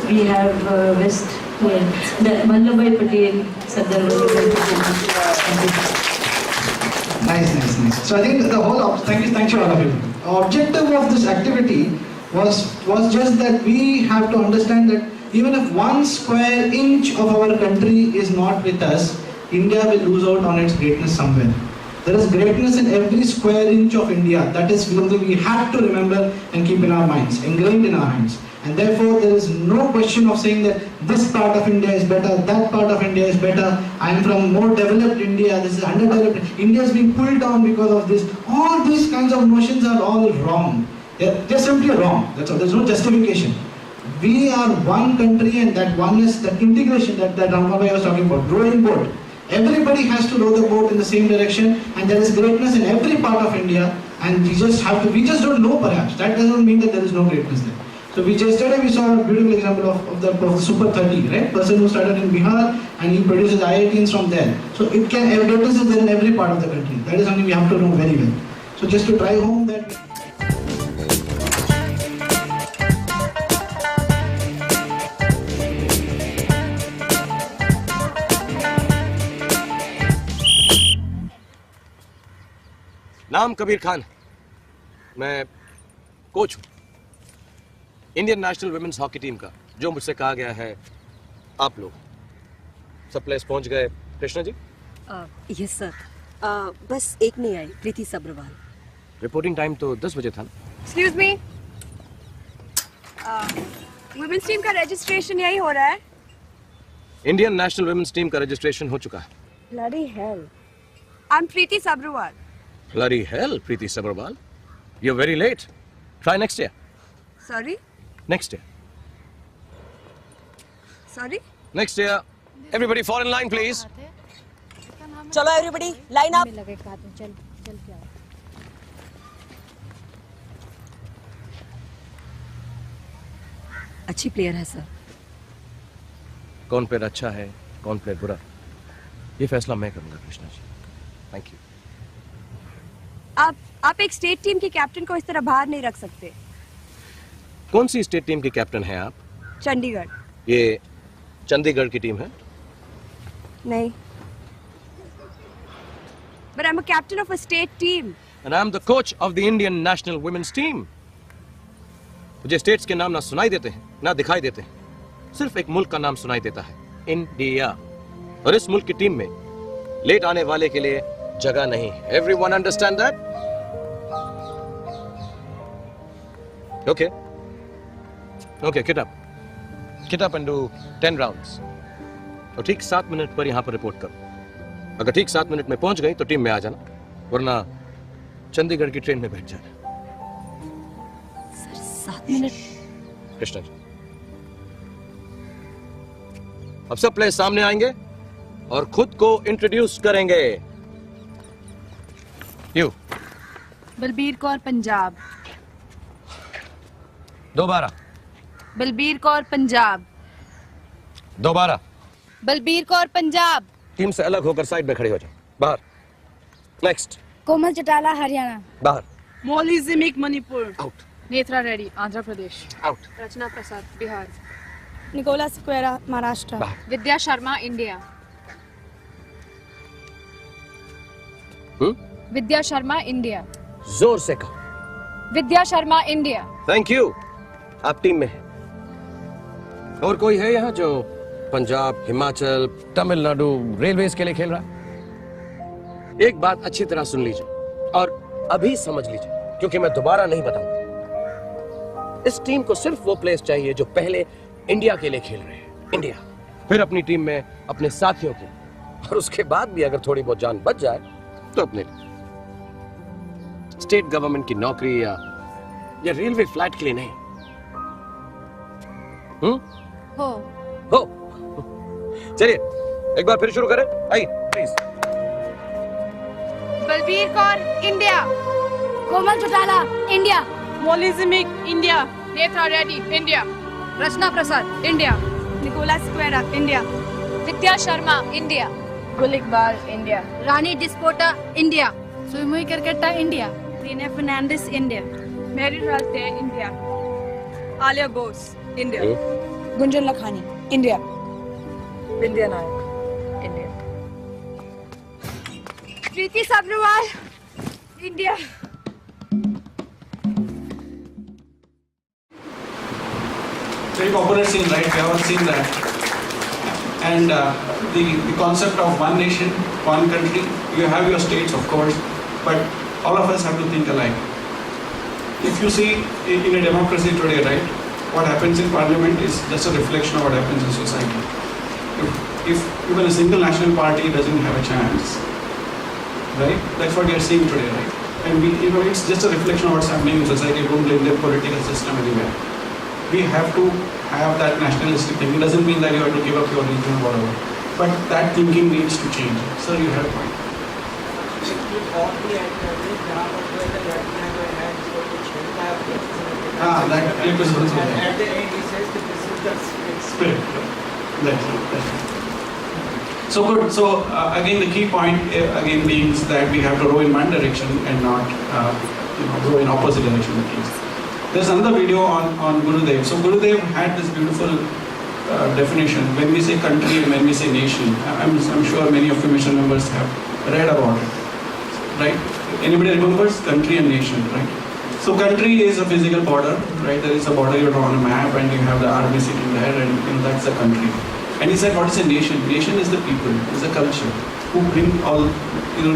we have west Vallabhbhai Patel, Sardar Vallabhbhai Patel. Nice. So I think the whole thank you all of you. Objective of this activity was just that we have to understand that even if 1 square inch of our country is not with us, India will lose out on its greatness somewhere. There is greatness in every square inch of India. That is something we have to remember and keep in our minds, ingrained in our minds. And therefore, there is no question of saying that this part of India is better, that part of India is better. I am from more developed India, this is underdeveloped. India is being pulled down because of this. All these kinds of notions are all wrong. They're simply wrong. That's all. There's no justification. We are one country, and that oneness, that integration that Ramabhai was talking about, rowing boat. Everybody has to row the boat in the same direction, and there is greatness in every part of India, and we just don't know perhaps. That doesn't mean that there is no greatness there. So yesterday we saw a beautiful example of the Super 30, right? Person who started in Bihar and he produces IITs from there. So greatness is there in every part of the country. That is something we have to know very well. So just to drive home that. नाम कबीर खान, मैं coach हूँ Indian national women's hockey team का। जो मुझसे कहा गया है, आप लोग सब प्लेयर्स पहुंच गए। कृष्णा जी? यस सर, बस एक नहीं आई, प्रीति सब्रवाल। रिपोर्टिंग टाइम तो 10 बजे था ना? एक्सक्यूज मी, वुमेन्स टीम का रजिस्ट्रेशन यही हो रहा है? इंडियन नेशनल वुमेन्स टीम का रजिस्ट्रेशन हो चुका है। Bloody hell, I am Preeti Sabrawal. Bloody hell, Preeti Sabharwal. You're very late. Try next year. Sorry? Next year. Sorry? Next year. Everybody fall in line, please. चलो everybody, line up. अच्छी player है sir. कौन player अच्छा है, कौन player बुरा, ये फैसला मैं करूंगा कृष्णा जी। Thank you. आप एक स्टेट टीम के कैप्टन को इस तरह बाहर नहीं रख सकते। कौन सी स्टेट टीम की कैप्टन हैं आप? चंडीगढ़। ये चंडीगढ़ की टीम है? नहीं। But I'm a captain of a state team. And I'm the coach of the Indian national women's team. मुझे स्टेट्स के नाम ना सुनाई देते हैं, ना दिखाई देते हैं। सिर्फ एक मुल्क का नाम सुनाई देता है, इंडिया। और इस मुल्क की टीम में लेट आने वाले के लिए जगह नहीं है। Everyone understand that? Okay. Okay, get up. Get up and do 10 rounds. और ठीक 7 मिनट पर यहाँ पर रिपोर्ट करो। अगर ठीक 7 मिनट में पहुंच गई तो टीम में आ जाना, वरना चंडीगढ़ की ट्रेन में बैठ जाना। Sir 7 minute? कृष्णा जी, अब सब प्लेयर्स सामने आएंगे और खुद को इंट्रोड्यूस करेंगे। यू। बलबीर कौर पंजाब। दोबारा। बलबीर कौर पंजाब। दोबारा। बलबीर कौर पंजाब। टीम से अलग होकर साइड में खड़े हो जाओ। बाहर। नेक्स्ट। कोमल चटाला हरियाणा। बाहर। मौली जिमिक मणिपुर। आउट। नेत्रा रेड्डी आंध्र प्रदेश। आउट। रचना प्रसाद बिहार। निकोला सिक्वेरा महाराष्ट्र। विद्या शर्मा इंडिया। विद्या शर्मा इंडिया। जोर से कहो। विद्या शर्मा इंडिया। थैंक यू, आप टीम में हैं। और कोई है यहाँ जो पंजाब, हिमाचल, तमिलनाडु रेलवेज के लिए खेल रहा है? एक बात अच्छी तरह सुन लीजिए और अभी समझ लीजिए, क्योंकि मैं दोबारा नहीं बताऊंगा। इस टीम को सिर्फ वो प्लेयर्स चाहिए जो पहले इंडिया के लिए खेल रहे हैं, इंडिया, फिर अपनी टीम में अपने साथियों के, और उसके बाद भी अगर थोड़ी बहुत जान बच जाए तो अपने लिए। स्टेट गवर्नमेंट की नौकरी या रेलवे फ्लाइट के लिए नहीं। हो चलिए एक बार फिर शुरू करें। आइए please. Balbir Kaur India. Komal Chautala India. Mauli Jimik India. Netra Reddy India. Rachna Prasad India. Nicola Sequeira India. Vidya Sharma India. Gul Iqbal India. Rani Dispota India. Sumui Kerketta India. Reena Fernandes India. Mary Ralte India. Alia Bose India. Gunjan Lakhani India. Vindhya Nayak India. Preeti Sabharwal India. Very popular scene, right? We have all seen that. And the concept of one nation, one country, you have your states, of course, but all of us have to think alike. If you see in a democracy today, right, what happens in parliament is just a reflection of what happens in society. If even a single national party doesn't have a chance, right, that's what we are seeing today, right? And it's just a reflection of what's happening in society. Don't blame the political system anywhere. We have to have that nationalistic thinking. It doesn't mean that you have to give up your religion or whatever. But that thinking needs to change. Sir, you have a point. That clip is also there. At the end he says that this is the Spirit. That's right. So good. So again, the key point again being that we have to row in one direction and not row in opposite direction at least. There's another video on Gurudev. So Gurudev had this beautiful definition. When we say country and when we say nation, I'm sure many of you mission members have read about it, right? Anybody remembers country and nation, right? So country is a physical border, right? There is a border you draw on a map and you have the army sitting there and that's the country. And he said, what is a nation? Nation is the people, is the culture who bring all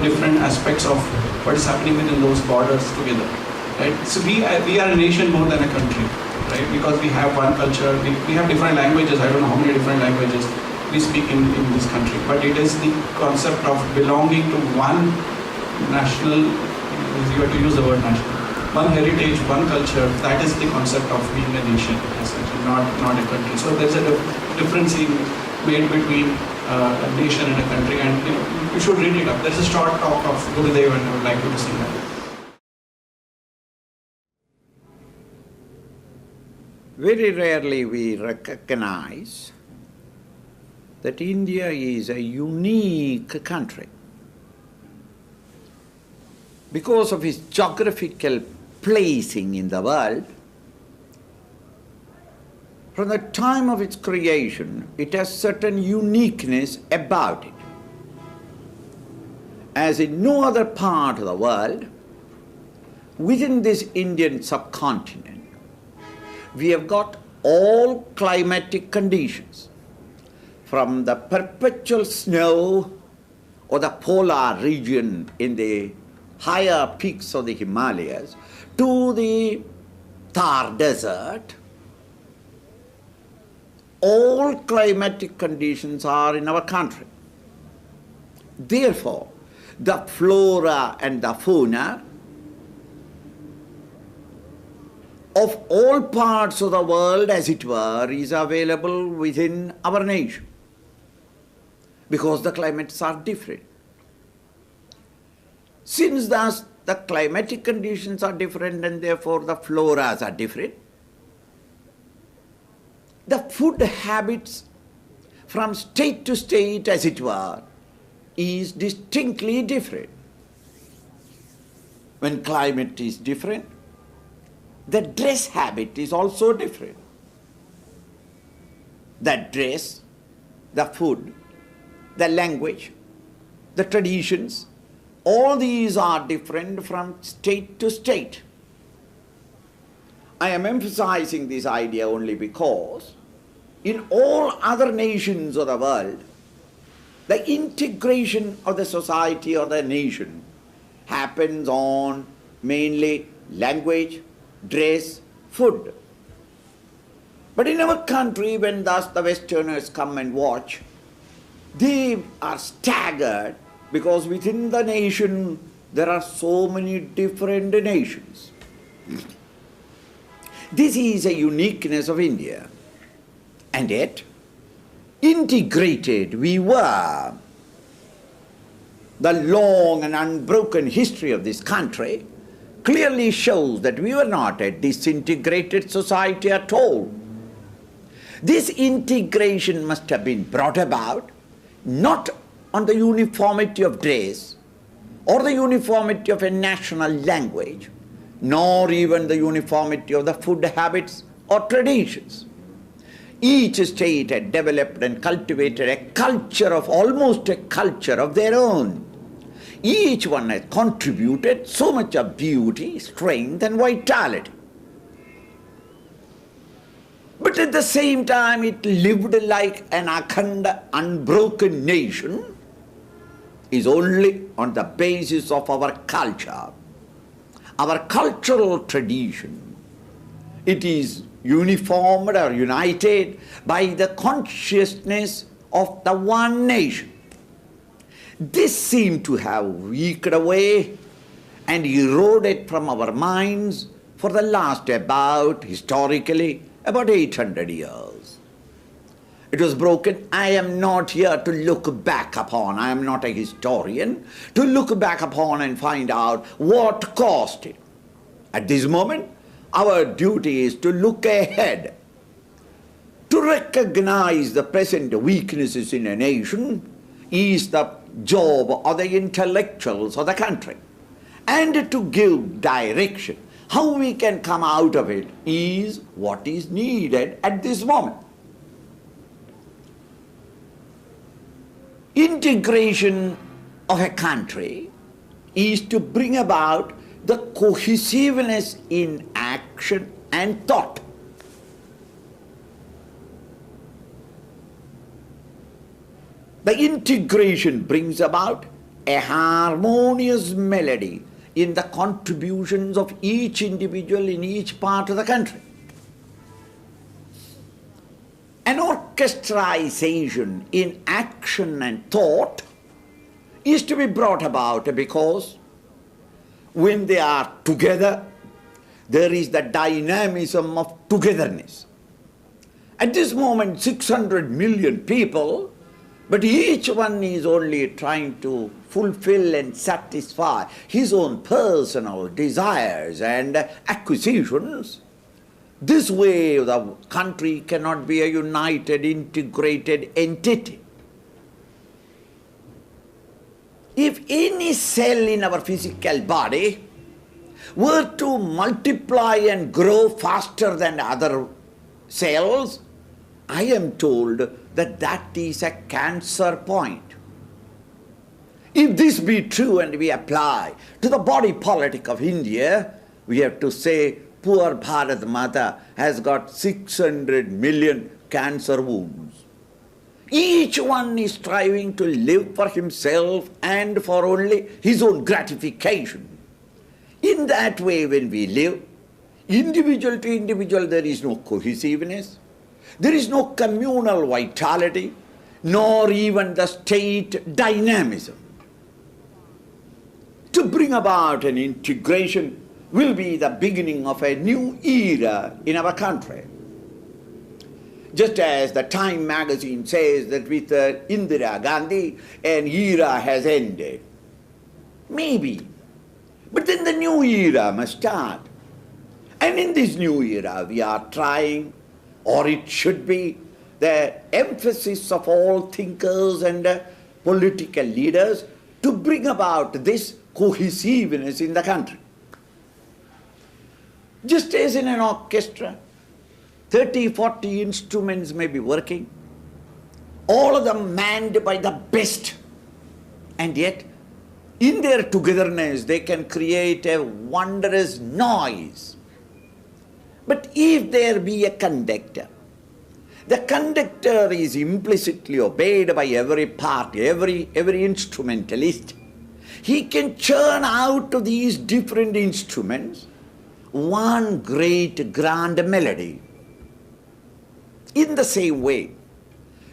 different aspects of what is happening within those borders together. Right? So we are a nation more than a country, right? Because we have one culture, we have different languages. I don't know how many different languages we speak in this country, but it is the concept of belonging to one national, you have to use the word national, one heritage, one culture. That is the concept of being a nation, essentially, not a country. So there's a difference made between a nation and a country, and you should read it up. There's a short talk of Gurudev, and I would like you to see that. Very rarely we recognize that India is a unique country because of its geographical placing in the world. From the time of its creation, it has certain uniqueness about it. As in no other part of the world, within this Indian subcontinent, we have got all climatic conditions, from the perpetual snow or the polar region in the higher peaks of the Himalayas to the Thar desert. All climatic conditions are in our country. Therefore, the flora and the fauna of all parts of the world, as it were, is available within our nation, because the climates are different. Since thus the climatic conditions are different and therefore the floras are different, the food habits from state to state, as it were, is distinctly different. When climate is different, the dress habit is also different. The dress, the food, the language, the traditions, all these are different from state to state. I am emphasizing this idea only because in all other nations of the world, the integration of the society or the nation happens on mainly language, dress, food. But in our country, when thus the Westerners come and watch, they are staggered because within the nation there are so many different nations. This is a uniqueness of India. And yet, integrated we were. The long and unbroken history of this country clearly shows that we were not a disintegrated society at all. This integration must have been brought about not on the uniformity of dress or the uniformity of a national language, nor even the uniformity of the food habits or traditions. Each state had developed and cultivated a culture of almost a culture of their own. Each one has contributed so much of beauty, strength and vitality. But at the same time it lived like an akhanda, unbroken nation is only on the basis of our culture, our cultural tradition. It is uniformed or united by the consciousness of the one nation. This seemed to have weakened away and eroded from our minds for the last historically, about 800 years. It was broken. I am not here to look back upon, I am not a historian, to look back upon and find out what caused it. At this moment, our duty is to look ahead, to recognize the present weaknesses in a nation is the job of the intellectuals of the country, and to give direction. How we can come out of it is what is needed at this moment. Integration of a country is to bring about the cohesiveness in action and thought. The integration brings about a harmonious melody in the contributions of each individual in each part of the country. An orchestration in action and thought is to be brought about because when they are together, there is the dynamism of togetherness. At this moment, 600 million people, but each one is only trying to fulfill and satisfy his own personal desires and acquisitions. This way the country cannot be a united, integrated entity. If any cell in our physical body were to multiply and grow faster than other cells, I am told that that is a cancer point. If this be true and we apply to the body politic of India, we have to say poor Bharat Mata has got 600 million cancer wounds. Each one is striving to live for himself and for only his own gratification. In that way, when we live, individual to individual, there is no cohesiveness, there is no communal vitality, nor even the state dynamism. To bring about an integration will be the beginning of a new era in our country. Just as the Time magazine says that with Indira Gandhi, an era has ended. Maybe. But then the new era must start. And in this new era, we are trying, or it should be, the emphasis of all thinkers and political leaders to bring about this cohesiveness in the country. Just as in an orchestra, 30, 40 instruments may be working, all of them manned by the best, and yet in their togetherness they can create a wondrous noise. But if there be a conductor, the conductor is implicitly obeyed by every party, every instrumentalist. He can churn out of these different instruments one great grand melody. In the same way,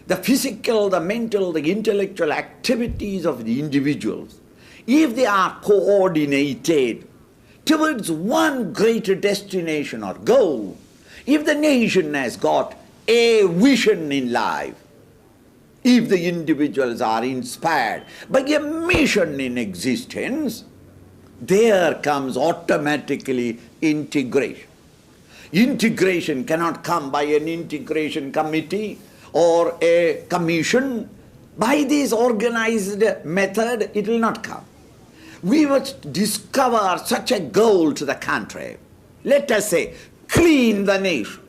the physical, the mental, the intellectual activities of the individuals, if they are coordinated towards one greater destination or goal, if the nation has got a vision in life, if the individuals are inspired by a mission in existence, there comes automatically integration. Integration cannot come by an integration committee or a commission. By this organized method, it will not come. We must discover such a goal to the country. Let us say, clean the nation.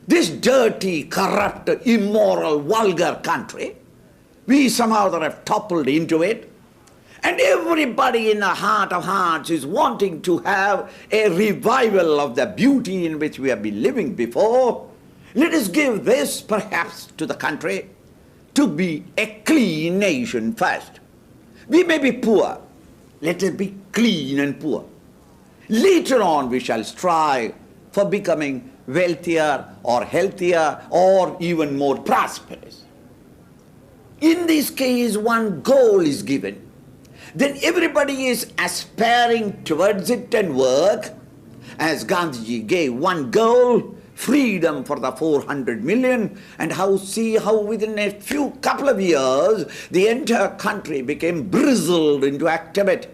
This dirty, corrupt, immoral, vulgar country, we somehow have toppled into it. And everybody in the heart of hearts is wanting to have a revival of the beauty in which we have been living before. Let us give this perhaps to the country to be a clean nation first. We may be poor. Let us be clean and poor. Later on we shall strive for becoming wealthier or healthier or even more prosperous. In this case, one goal is given. Then everybody is aspiring towards it and work. As Gandhiji gave one goal, freedom for the 400 million, and see how within a couple of years, the entire country became bristled into activity.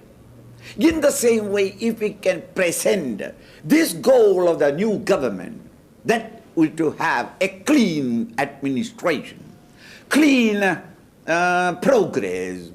In the same way, if we can present this goal of the new government, that we to have a clean administration, clean progress,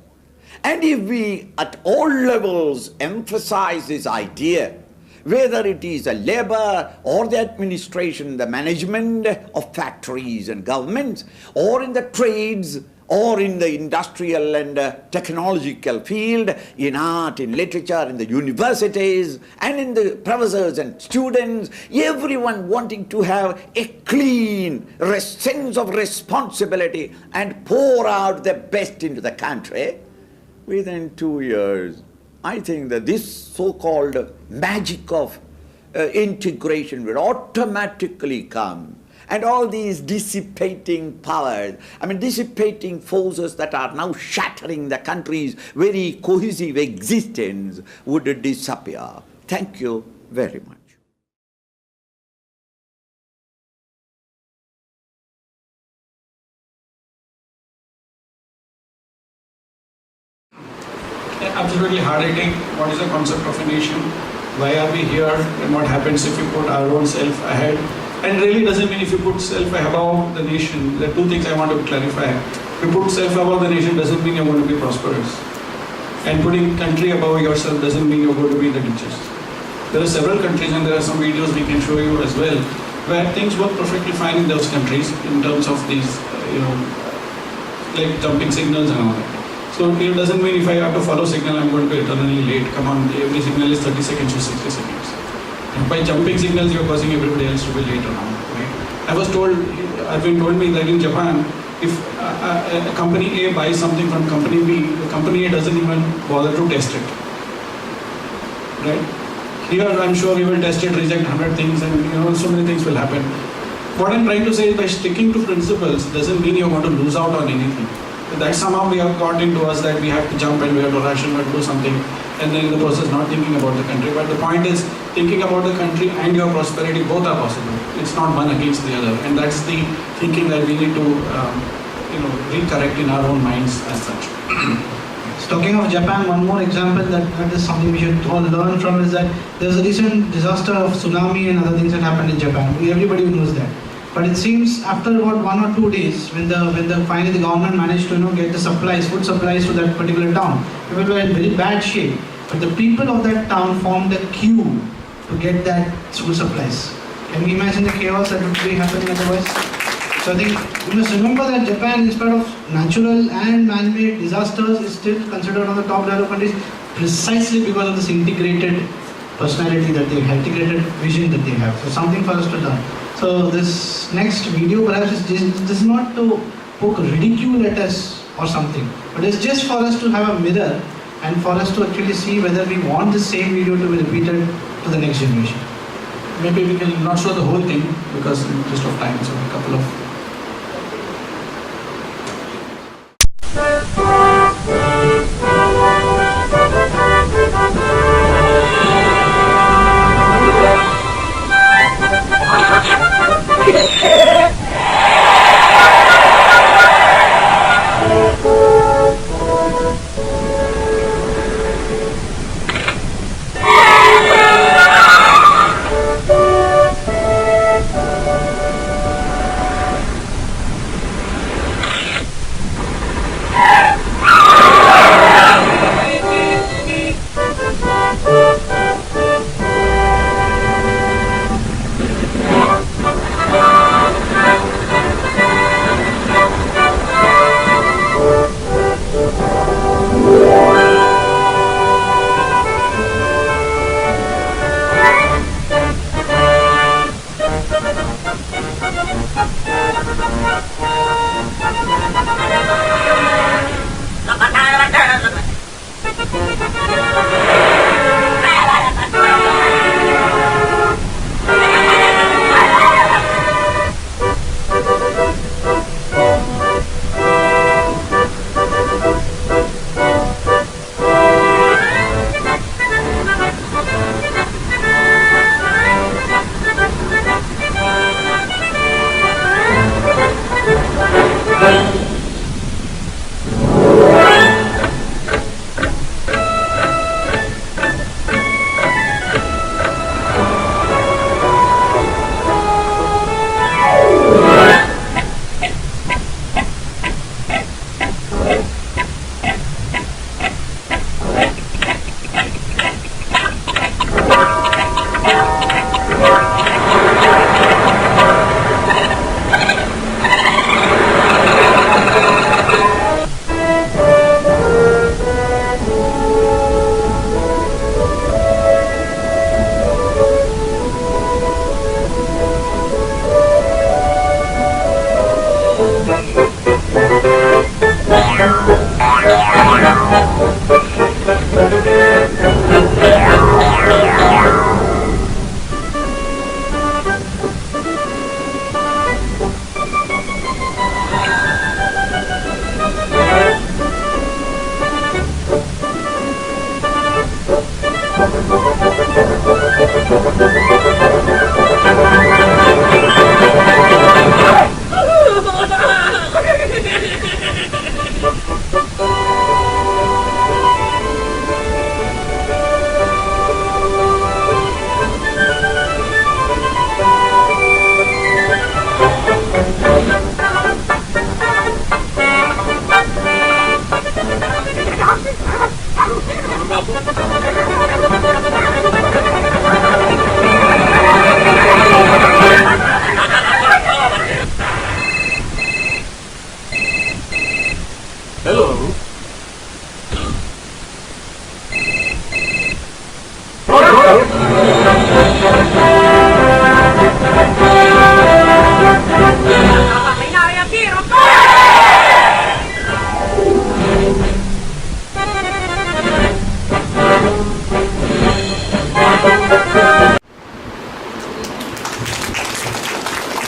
and if we at all levels emphasize this idea, whether it is a labor or the administration, the management of factories and governments, or in the trades, or in the industrial and technological field, in art, in literature, in the universities, and in the professors and students, everyone wanting to have a clean sense of responsibility and pour out the best into the country, within 2 years, I think that this so-called magic of integration will automatically come. And all these dissipating powers, dissipating forces that are now shattering the country's very cohesive existence would disappear. Thank you very much. Absolutely hard-hitting. What is the concept of a nation? Why are we here? And what happens if we put our own self ahead? And really doesn't mean if you put self above the nation. There are two things I want to clarify. If you put self above the nation doesn't mean you're going to be prosperous. And putting country above yourself doesn't mean you're going to be the richest. There are several countries, and there are some videos we can show you as well, where things work perfectly fine in those countries in terms of these, like jumping signals and all that. So it doesn't mean if I have to follow signal, I'm going to be eternally late. Come on, every signal is 30 seconds to 60 seconds. And by jumping signals, you're causing everybody else to be late or not. Right? Arvind told me that in Japan, if a company A buys something from company B, the company A doesn't even bother to test it. Right? Here, I'm sure we will test it, reject 100 things, and so many things will happen. What I'm trying to say is by sticking to principles doesn't mean you're going to lose out on anything. That somehow we have got into us that we have to jump and we have to rush and we have to do something, and then in the process not thinking about the country. But the point is, thinking about the country and your prosperity, both are possible. It's not one against the other, and that's the thinking that we need to recorrect in our own minds as such. Talking of Japan, one more example that is something we should all learn from is that there's a recent disaster of tsunami and other things that happened in Japan. Everybody knows that. But it seems after about 1 or 2 days, when finally the government managed to get the food supplies to that particular town, people were in very bad shape. But the people of that town formed a queue to get that food supplies. Can you imagine the chaos that would be happening otherwise? So I think we must remember that Japan, in spite of natural and man-made disasters, is still considered one of the top developed countries precisely because of this integrated personality that they have, integrated vision that they have. So something for us to learn. So this next video perhaps is not to poke ridicule at us or something, but it's just for us to have a mirror and for us to actually see whether we want the same video to be repeated to the next generation. Maybe we can not show the whole thing because in interest of time, so a couple of.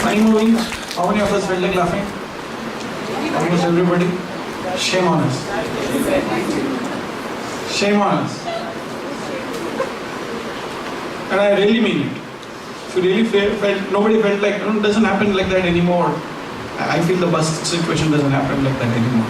Funny movie? How many of us felt like laughing? Almost everybody? Shame on us. Shame on us. And I really mean it. If you really felt, nobody felt like, it doesn't happen like that anymore. I feel the bus situation doesn't happen like that anymore.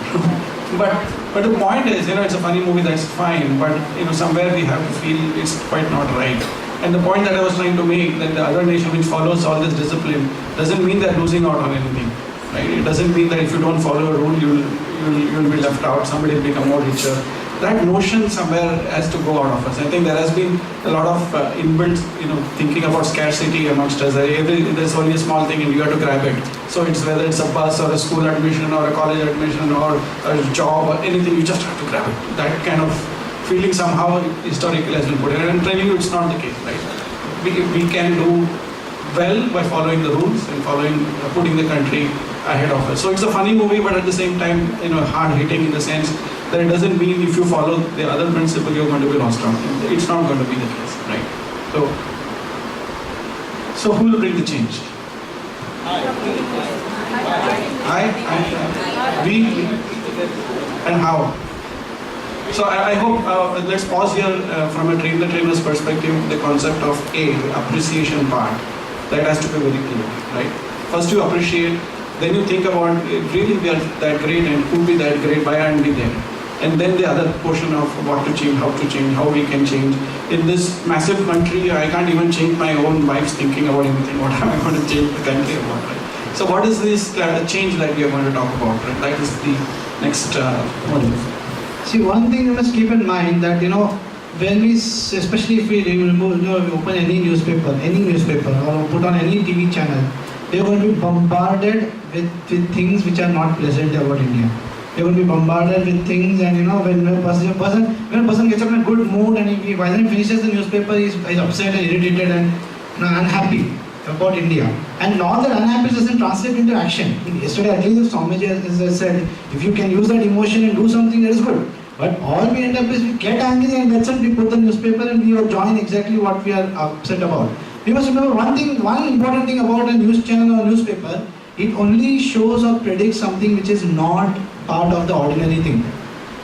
but the point is, it's a funny movie, that's fine, but somewhere we have to feel it's quite not right. And the point that I was trying to make, that the other nation which follows all this discipline doesn't mean they're losing out on anything. Right? It doesn't mean that if you don't follow a rule, you'll be left out, somebody will become more richer. That notion somewhere has to go out of us. I think there has been a lot of inbuilt, thinking about scarcity amongst us. There's only a small thing and you have to grab it. So it's whether it's a bus or a school admission or a college admission or a job or anything, you just have to grab it. That kind of feeling somehow historical has been put in. And I'm telling you, it's not the case, right? We can do well by following the rules and putting the country ahead of us. So it's a funny movie, but at the same time, hard hitting in the sense that it doesn't mean if you follow the other principle, you're going to be lost out. It's not going to be the case, right? So who will bring the change? We, and how? So I hope, let's pause here from a trainer's perspective, the concept of appreciation part, that has to be very clear, right? First you appreciate, then you think about, really we are that great and could be that great, why aren't we there? And then the other portion of what to change, how we can change. In this massive country, I can't even change my own wife's thinking about anything. What am I going to change the country about, right? So what is this change that we are going to talk about, right? That is the next one. See, one thing you must keep in mind that, when we, especially if we remove, we open any newspaper or put on any TV channel, we are going to be bombarded with things which are not pleasant about India. We are going to be bombarded with things, and when a person gets up in a good mood and by the time he finishes the newspaper, he's upset and irritated and unhappy about India. And all that unhappiness doesn't translate into action. Yesterday, at least Swamiji, as I said, if you can use that emotion and do something, that is good. But all we end up is we get angry and that's it, we put the newspaper and we join exactly what we are upset about. We must remember one important thing about a news channel or newspaper, it only shows or predicts something which is not part of the ordinary thing.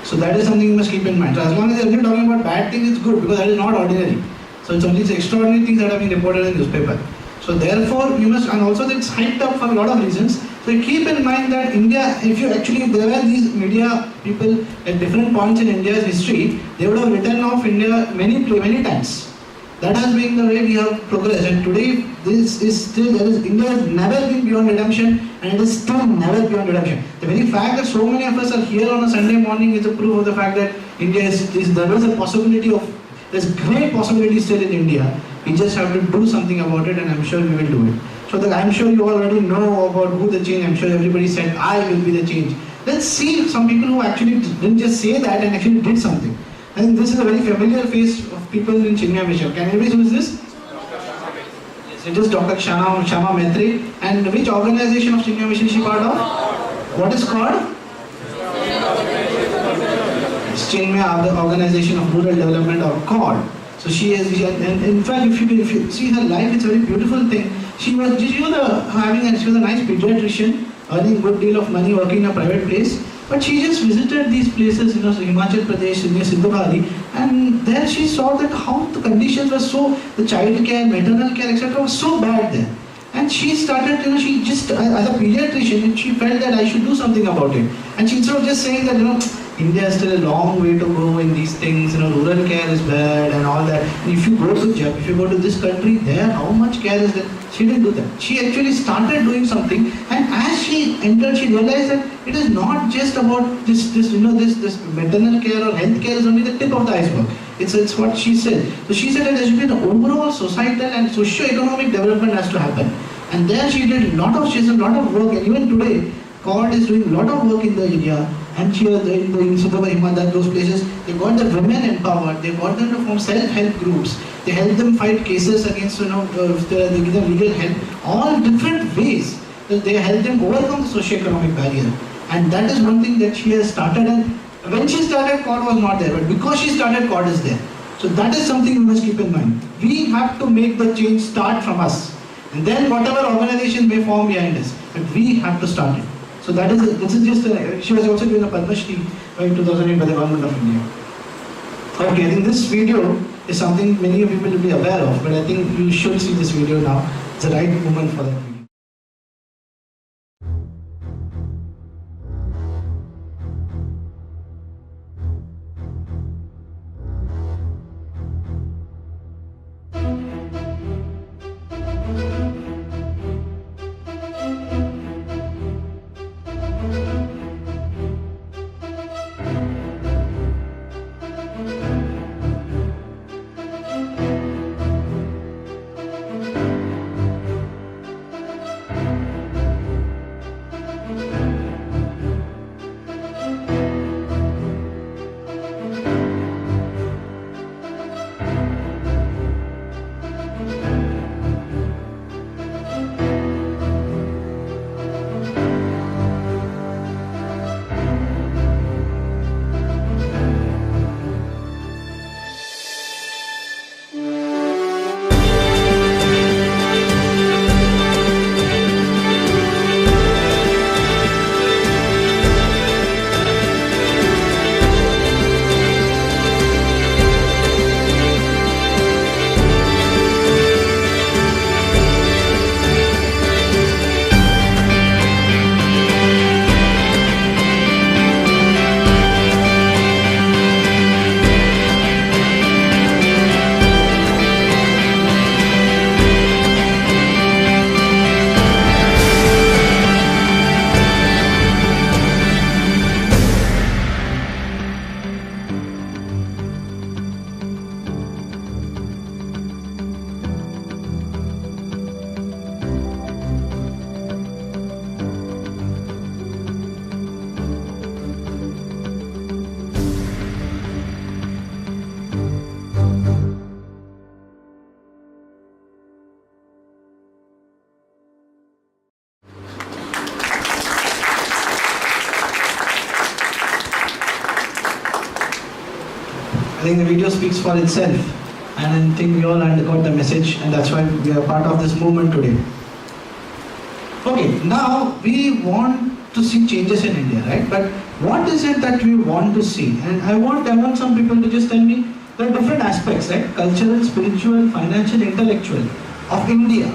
So that is something you must keep in mind. So as long as they are talking about bad things, it's good because that is not ordinary. So it's only extraordinary things that are being reported in the newspaper. So therefore, you must, and also it's hyped up for a lot of reasons. So keep in mind that India, there were these media people at different points in India's history, they would have written off India many times. That has been the way we have progressed. And today, India has never been beyond redemption, and it is still never beyond redemption. The very fact that so many of us are here on a Sunday morning is a proof of the fact that India there is a possibility there's great possibility still in India. We just have to do something about it, and I'm sure we will do it. So I'm sure you already know about who the change. I'm sure everybody said, I will be the change. Let's see some people who actually didn't just say that and actually did something. I think this is a very familiar face of people in Chinmaya Mission. Can anybody who is this? Yes, it is Dr. Shama Maitre. And which organization of Chinmaya Mission is she part of? What is called? It's Chinmaya Organization of Rural Development, or CORD. So she is, and in fact, if you see her life, it's a very beautiful thing. She was a nice pediatrician, earning a good deal of money, working in a private place. But she just visited these places, Himachal Pradesh, near Sindhupali, and there she saw that how the conditions were the child care, maternal care, etc. was so bad there. And she started, she just, as a pediatrician, she felt that I should do something about it. And she instead of just saying that, India is still a long way to go in these things, rural care is bad and all that. And if you go to this country, there, how much care is there? She didn't do that. She actually started doing something, and as she entered, she realized that it is not just about this maternal care or health care is only the tip of the iceberg. It's what she said. So she said that there should be an overall societal and socio-economic development has to happen. And there she did a lot of work, and even today, CORD is doing a lot of work in the area, and here in Sindhupali, those places, they got the women empowered, they got them to form self-help groups, they help them fight cases against, they give them legal help, all different ways. They help them overcome the socio-economic barrier. And that is one thing that she has started, and when she started, CORD was not there, but because she started, CORD is there. So that is something we must keep in mind. We have to make the change start from us. And then whatever organization may form behind us, but we have to start it. So this is just, she was also given a Padma Shri in 2008 by the Government of India. Okay, I think this video is something many of you will be aware of, but I think you should see this video now. It's the right moment for that video. think the video speaks for itself, and I think we all got the message, and that's why we are part of this movement today. Okay, now we want to see changes in India, right? But what is it that we want to see? And I want some people to just tell me the different aspects, right? Cultural, spiritual, financial, intellectual of India.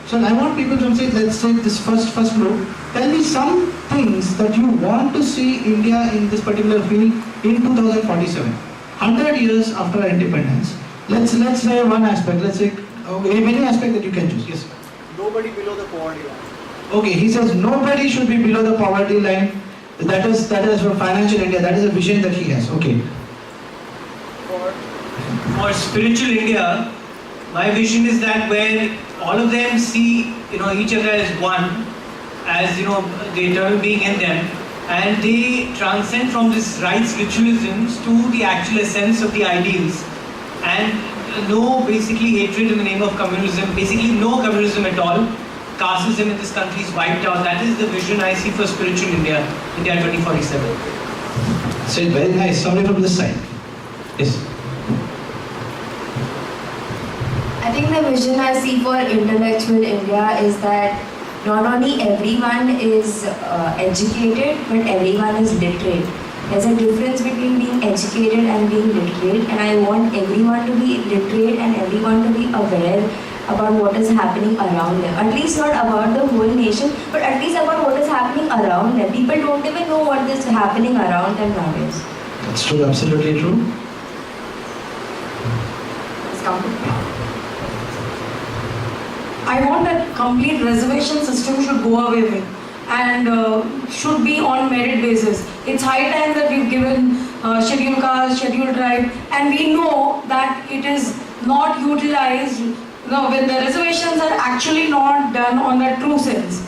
So I want people to say, let's take this first look. Tell me some things that you want to see India in this particular field in 2047, 100 years after our independence. Let's say one aspect. Let's say any aspect that you can choose. Yes. Nobody below the poverty line. Okay, he says nobody should be below the poverty line. That is for financial India. That is a vision that he has. Okay. For spiritual India, my vision is that where all of them see each other as one, as the eternal being in them, and they transcend from this rites ritualisms to the actual essence of the ideals, and no basically hatred in the name of communism, basically no communism at all. Casteism in this country is wiped out. That is the vision I see for spiritual India, India 2047. So very nice. Somebody from this side. Yes. I think the vision I see for intellectual India is that not only everyone is educated, but everyone is literate. There's a difference between being educated and being literate, and I want everyone to be literate and everyone to be aware about what is happening around them. At least not about the whole nation, but at least about what is happening around them. People don't even know what is happening around them nowadays. That's true, absolutely true. I want that complete reservation system should go away with and should be on merit basis. It's high time that we've given scheduled caste, scheduled tribe, and we know that it is not utilized when the reservations are actually not done on the true sense.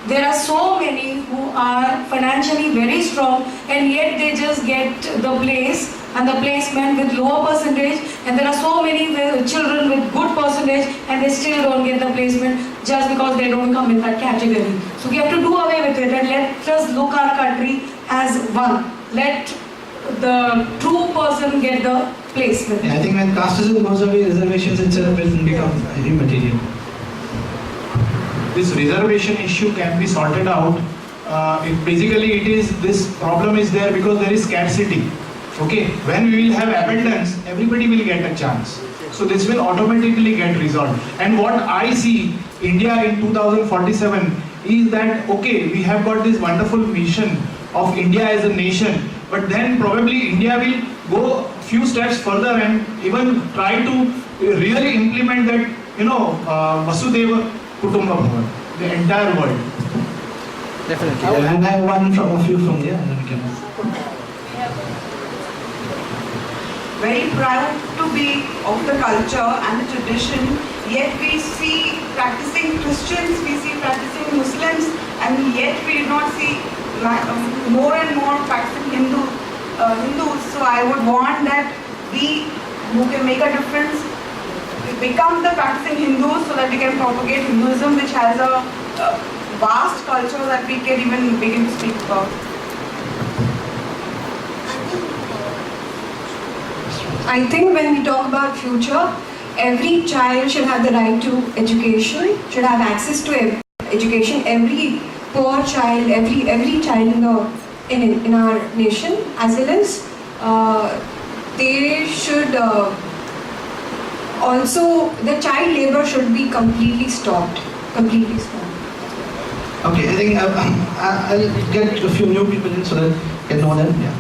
There are so many who are financially very strong and yet they just get the place and the placement with lower percentage, and there are so many children with good percentage and they still don't get the placement just because they don't come in that category. So we have to do away with it and let us look our country as one. Let the true person get the placement. Yeah, I think when casteism goes away, reservations itself will become immaterial. This reservation issue can be sorted out. This problem is there because there is scarcity. Okay, when we will have abundance, everybody will get a chance. So this will automatically get resolved. And what I see India in 2047 is that, okay, we have got this wonderful mission of India as a nation, but then probably India will go few steps further and even try to really implement that, Vasudeva Kutumba Bhavan, the entire world. Definitely. And I have one from a few from there, and then we can. Very proud to be of the culture and the tradition, yet we see practicing Christians, we see practicing Muslims, and yet we do not see more and more practicing Hindus. So I would want that we who can make a difference, we become the practicing Hindus so that we can propagate Hinduism, which has a vast culture that we can even begin to speak about. I think when we talk about future, every child should have the right to education, should have access to education. Every poor child, every child in our nation, as well as they should also, the child labor should be completely stopped. Okay, I think I'll get a few new people in so that you can know them. Yeah.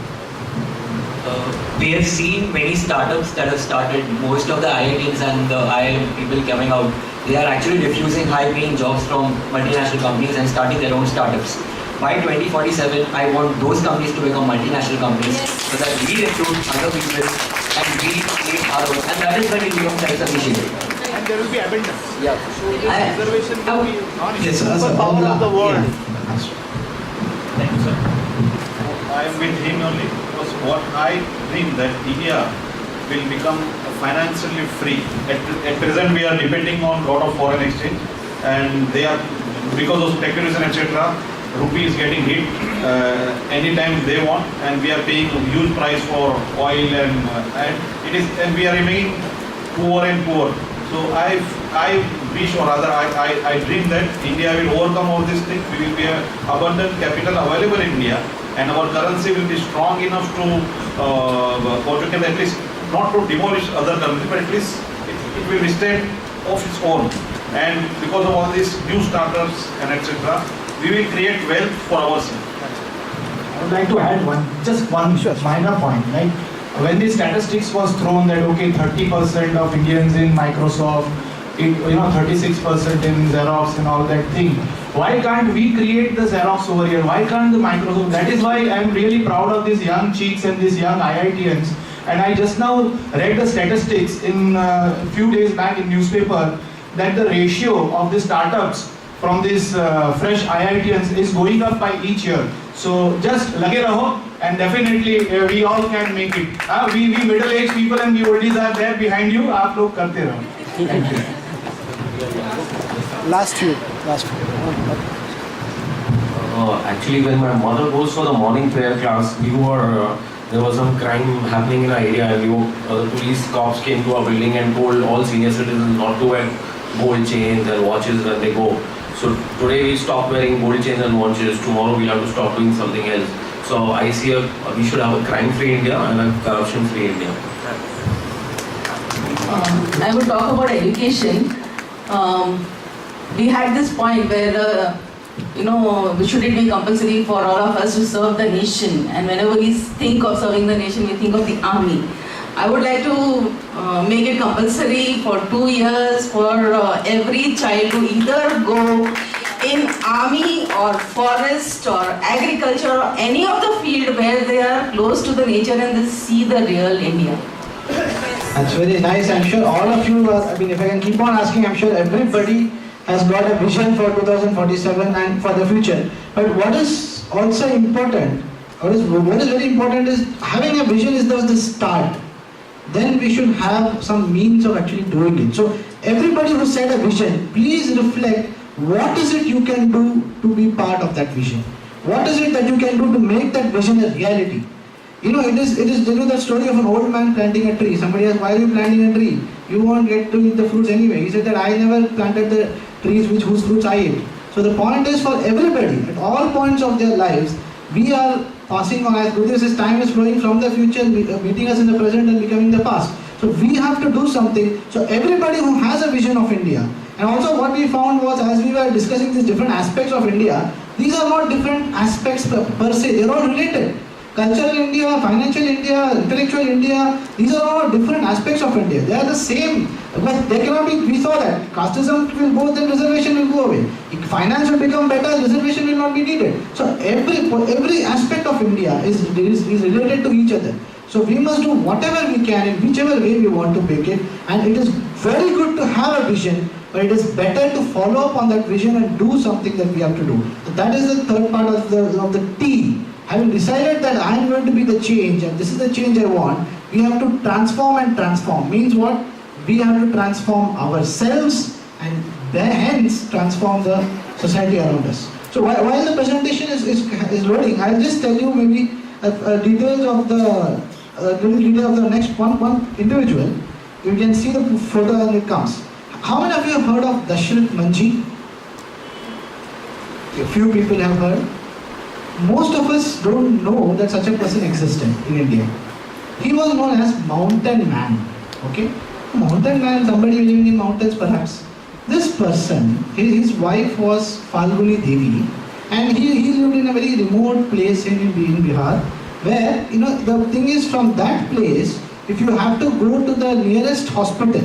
We have seen many startups that have started. Most of the IITs and the IIM people coming out, they are actually refusing high-paying jobs from multinational companies and starting their own startups. By 2047, I want those companies to become multinational companies so that we recruit other people and we create our own. And that is when we become self-sufficient. And there will be abundance. Yeah. So this reservation will be Yes, superpower of the world. Thank you, sir. I am with him only because what I dream that India will become financially free. At present we are depending on a lot of foreign exchange, and they are, because of speculation etc., rupee is getting hit anytime they want, and we are paying a huge price for oil and it is, and we are remaining poor and poor. So I wish, or rather I dream that India will overcome all these things. We will be an abundant capital available in India, and our currency will be strong enough to, what you can at least, not to demolish other currency, but at least it will stand of its own. And because of all these new startups and etc., we will create wealth for ourselves. I would like to add just one minor point. Like when the statistics was thrown that okay, 30% of Indians in Microsoft, 36% in Xerox and all that thing. Why can't we create the Xerox over here? Why can't the Microsoft? That is why I am really proud of these young cheeks and these young IITians. And I just now read the statistics in a few days back in newspaper that the ratio of the startups from these fresh IITians is going up by each year. So just lage raho, and definitely we all can make it. We middle-aged people and we oldies are there behind you. Aap log karte raho. Thank you. Last few. Actually, when my mother goes for the morning prayer class, there was some crime happening in our area, and the police cops came to our building and told all senior citizens not to wear gold chains and watches when they go. So today we stopped wearing gold chains and watches. Tomorrow we'll have to stop doing something else. So I see we should have a crime-free India and a corruption-free India. I would talk about education. We had this point where, should it be compulsory for all of us to serve the nation? And whenever we think of serving the nation, we think of the army. I would like to make it compulsory for 2 years for every child to either go in army or forest or agriculture or any of the field where they are close to the nature and they see the real India. That's very nice. I'm sure all of you if I can keep on asking, I'm sure everybody has got a vision for 2047 and for the future. But what is also important, what is very important is having a vision is just the start. Then we should have some means of actually doing it. So everybody who set a vision, please reflect what is it you can do to be part of that vision. What is it that you can do to make that vision a reality? It is the story of an old man planting a tree. Somebody asked, why are you planting a tree? You won't get to eat the fruits anyway. He said that I never planted the trees whose fruits I ate. So the point is, for everybody, at all points of their lives, we are passing on, as Guru says, time is flowing from the future, meeting us in the present and becoming the past. So we have to do something. So everybody who has a vision of India, and also what we found was, as we were discussing these different aspects of India, these are not different aspects per se, they are all related. Cultural India, financial India, intellectual India, these are all different aspects of India. They are the same, but they cannot be, we saw that, casteism will go, then reservation will go away. If finance will become better, reservation will not be needed. So every aspect of India is related to each other. So we must do whatever we can in whichever way we want to make it, and it is very good to have a vision, but it is better to follow up on that vision and do something that we have to do. So that is the third part of the T. Having decided that I am going to be the change and this is the change I want, we have to transform and transform. Means what? We have to transform ourselves and then hence transform the society around us. So while the presentation is loading, I'll just tell you maybe details of the next one individual. You can see the photo when it comes. How many of you have heard of Dashrath Manji? A few people have heard. Most of us don't know that such a person existed in India. He was known as Mountain Man. Okay? Mountain Man, somebody living in mountains perhaps. This person, his wife was Falguni Devi, and he lived in a very remote place in Bihar, where, the thing is, from that place, if you have to go to the nearest hospital,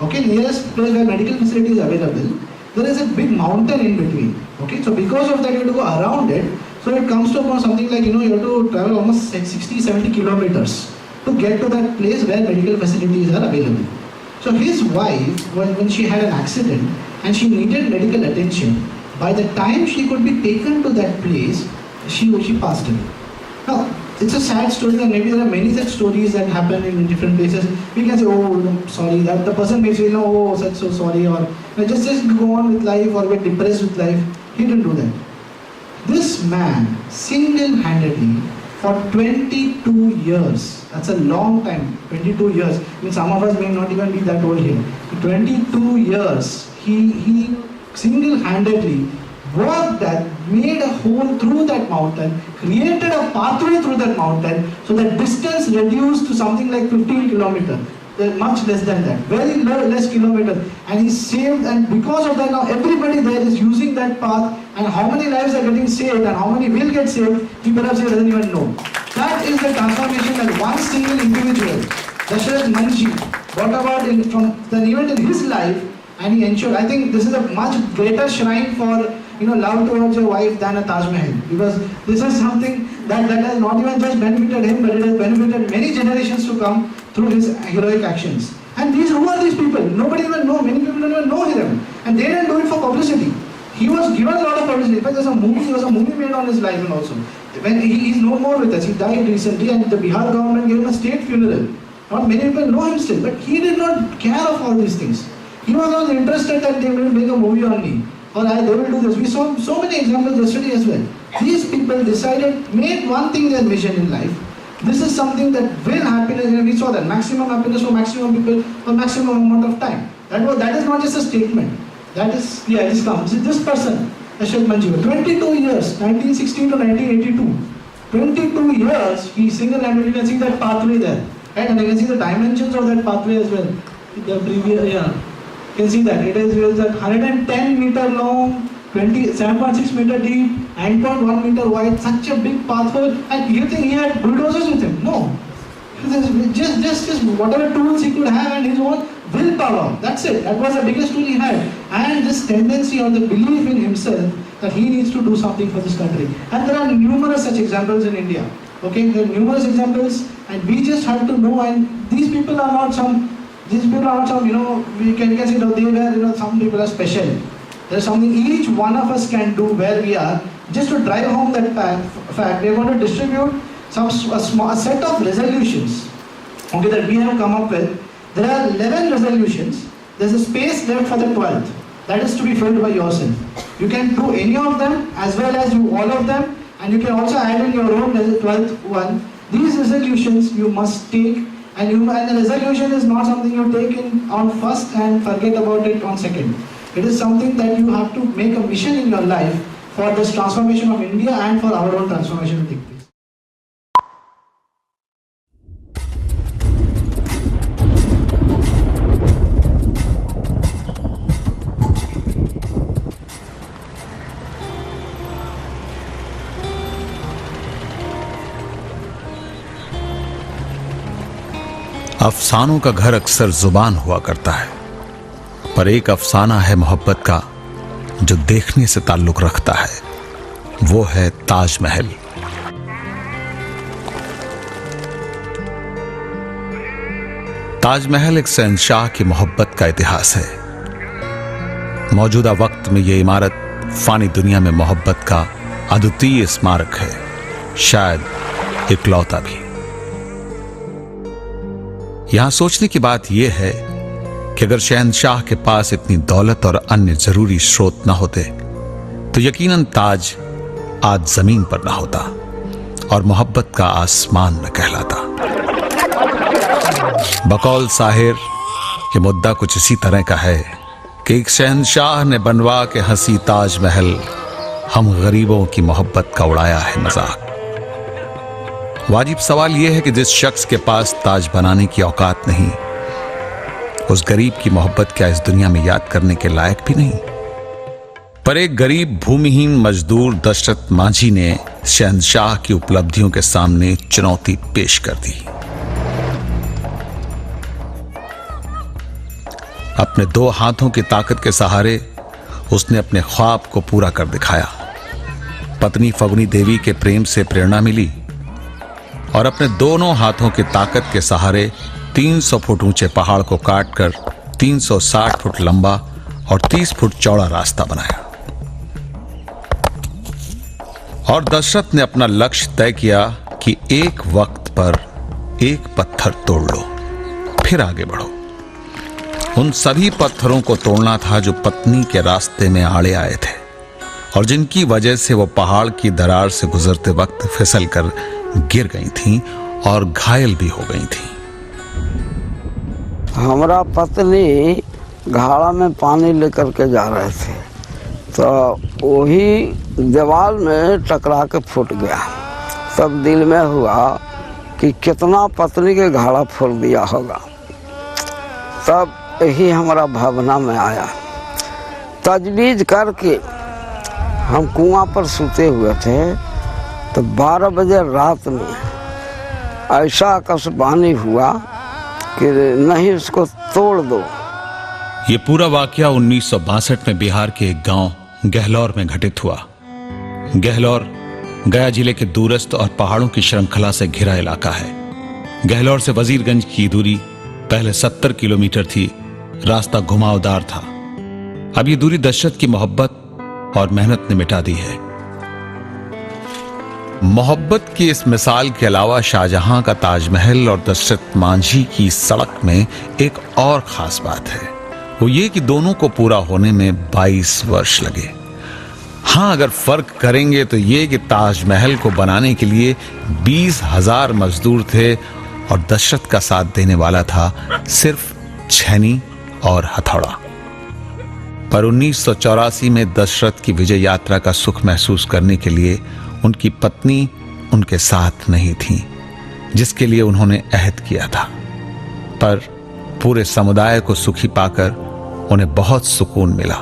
okay, nearest place where medical facility is available, there is a big mountain in between. Okay, so because of that you have to go around it. So it comes to about something like, you have to travel almost 60-70 kilometers to get to that place where medical facilities are available. So his wife, when she had an accident and she needed medical attention, by the time she could be taken to that place, she passed away. Now, it's a sad story, and maybe there are many such stories that happen in different places. We can say, oh, sorry, the person may say, oh, so sorry, or just go on with life or get depressed with life. He didn't do that. This man single-handedly for 22 years. That's a long time, 22 years. I mean, some of us may not even be that old here. 22 years, he single-handedly worked that, made a hole through that mountain, created a pathway through that mountain, so that distance reduced to something like 15 kilometers. Much less than that, very less kilometers, and he saved, and because of that now everybody there is using that path, and how many lives are getting saved and how many will get saved, he perhaps doesn't even know. That is the transformation that one single individual, Dasharath Manji, brought about from the event in his life, and he ensured. I think this is a much greater shrine for love towards your wife than a Taj Mahal, because this is something that has not even just benefited him, but it has benefited many generations to come through his heroic actions. And who are these people? Nobody even know. Many people don't even know him, and they didn't do it for publicity. He was given a lot of publicity. In fact, there was a movie made on his life, and also when he is no more with us, he died recently, and the Bihar government gave him a state funeral. Not many people know him still, but he did not care of all these things. He was not interested that they will make a movie on me, or they will do this. We saw so many examples yesterday as well. These people decided, made one thing their mission in life. This is something that will happen, and we saw that maximum happiness for maximum people for maximum amount of time. That is not just a statement. That is, this comes. This person, Dasharath Manji, 22 years, 1916 to 1982. 22 years, he single-handedly, you can see that pathway there. Right? And you can see the dimensions of that pathway as well. The previous, you can see that. It is 110 meter long, 7.6 meter deep, 9.1 meter wide, such a big pathway. And you think he had bulldozers with him? No. Just whatever tools he could have and his own willpower. That's it. That was the biggest tool he had. And this tendency or the belief in himself that he needs to do something for this country. And there are numerous such examples in India. Okay, there are numerous examples, and we just have to know. And these people are not some. We can say that they were, some people are special. There's something each one of us can do where we are, just to drive home that fact. We are going to distribute a set of resolutions, okay, that we have come up with. There are 11 resolutions. There's a space left for the 12th. That is to be filled by yourself. You can do any of them as well as do all of them, and you can also add in your own 12th one. These resolutions you must take, and the resolution is not something you take on first and forget about it on second. It is something that you have to make a mission in your life for this transformation of India and for our own transformation to take place. अफसानों का घर अक्सर जुबान हुआ करता है, पर एक अफसाना है मोहब्बत का जो देखने से ताल्लुक रखता है, वो है ताजमहल। ताजमहल एक शहंशाह की मोहब्बत का इतिहास है। मौजूदा वक्त में यह इमारत फानी दुनिया में मोहब्बत का अद्वितीय स्मारक है, शायद इकलौता भी। यहां सोचने की बात यह है कि अगर शहंशाह के पास इतनी दौलत और अन्य जरूरी स्रोत न होते तो यकीनन ताज आज जमीन पर न होता और मोहब्बत का आसमान न कहलाता। बकौल साहिर ये मुद्दा कुछ इसी तरह का है कि एक शहंशाह ने बनवा के हंसी ताजमहल हम गरीबों की मोहब्बत का उड़ाया है मजाक। वाजिब सवाल यह है कि जिस शख्स के पास ताज बनाने की औकात नहीं, उस गरीब की मोहब्बत क्या इस दुनिया में याद करने के लायक भी नहीं। पर एक गरीब भूमिहीन मजदूर दशरथ मांझी ने शहंशाह की उपलब्धियों के सामने चुनौती पेश कर दी। अपने 2 हाथों की ताकत के सहारे उसने अपने ख्वाब को पूरा कर दिखाया। पत्नी फगुनी देवी के प्रेम से प्रेरणा मिली और अपने दोनों हाथों की ताकत के सहारे 300 फुट ऊंचे पहाड़ को काटकर 360 फुट लंबा और 30 फुट चौड़ा रास्ता बनाया। और दशरथ ने अपना लक्ष्य तय किया कि एक वक्त पर एक पत्थर तोड़ लो, फिर आगे बढ़ो। उन सभी पत्थरों को तोड़ना था जो पत्नी के रास्ते में आड़े आए थे और जिनकी वजह से वो पहाड़ की दरार से गुजरते वक्त फिसलकर गिर गई थीं और घायल भी हो गई थीं। हमारा पत्नी घाड़ा में पानी लेकर के जा रहे थे तो वही दीवार में टकरा के फूट गया। तब दिल में हुआ कि कितना पत्नी के घाड़ा फोड़ दिया होगा। तब यही हमारा भावना में आया। तजवीज़ करके हम कुआं पर सूते हुए थे तो 12 बजे रात में ऐसा आकाशवाणी हुआ कि नहीं उसको तोड़ दो। ये पूरा वाकया 1962 में बिहार के एक गांव गहलौर में घटित हुआ। गहलौर गया जिले के दूरस्थ और पहाड़ों की श्रृंखला से घिरा इलाका है। गहलौर से वजीरगंज की दूरी पहले 70 किलोमीटर थी। रास्ता घुमावदार था। अब ये दूरी दशरथ की मोहब्बत और मेहनत ने मिटा दी है। मोहब्बत की इस मिसाल के अलावा शाहजहां का ताजमहल और दशरथ मांझी की सड़क में एक और खास बात है। वो ये कि दोनों को पूरा होने में 22 वर्ष लगे। हाँ, अगर फर्क करेंगे तो ये कि ताजमहल को बनाने के लिए 20,000 मजदूर थे और दशरथ का साथ देने वाला था सिर्फ छेनी और हथौड़ा। पर 1984 में दशरथ की विजय यात्रा का सुख महसूस करने के लिए उनकी पत्नी उनके साथ नहीं थी, जिसके लिए उन्होंने अहद किया था। पर पूरे समुदाय को सुखी पाकर उन्हें बहुत सुकून मिला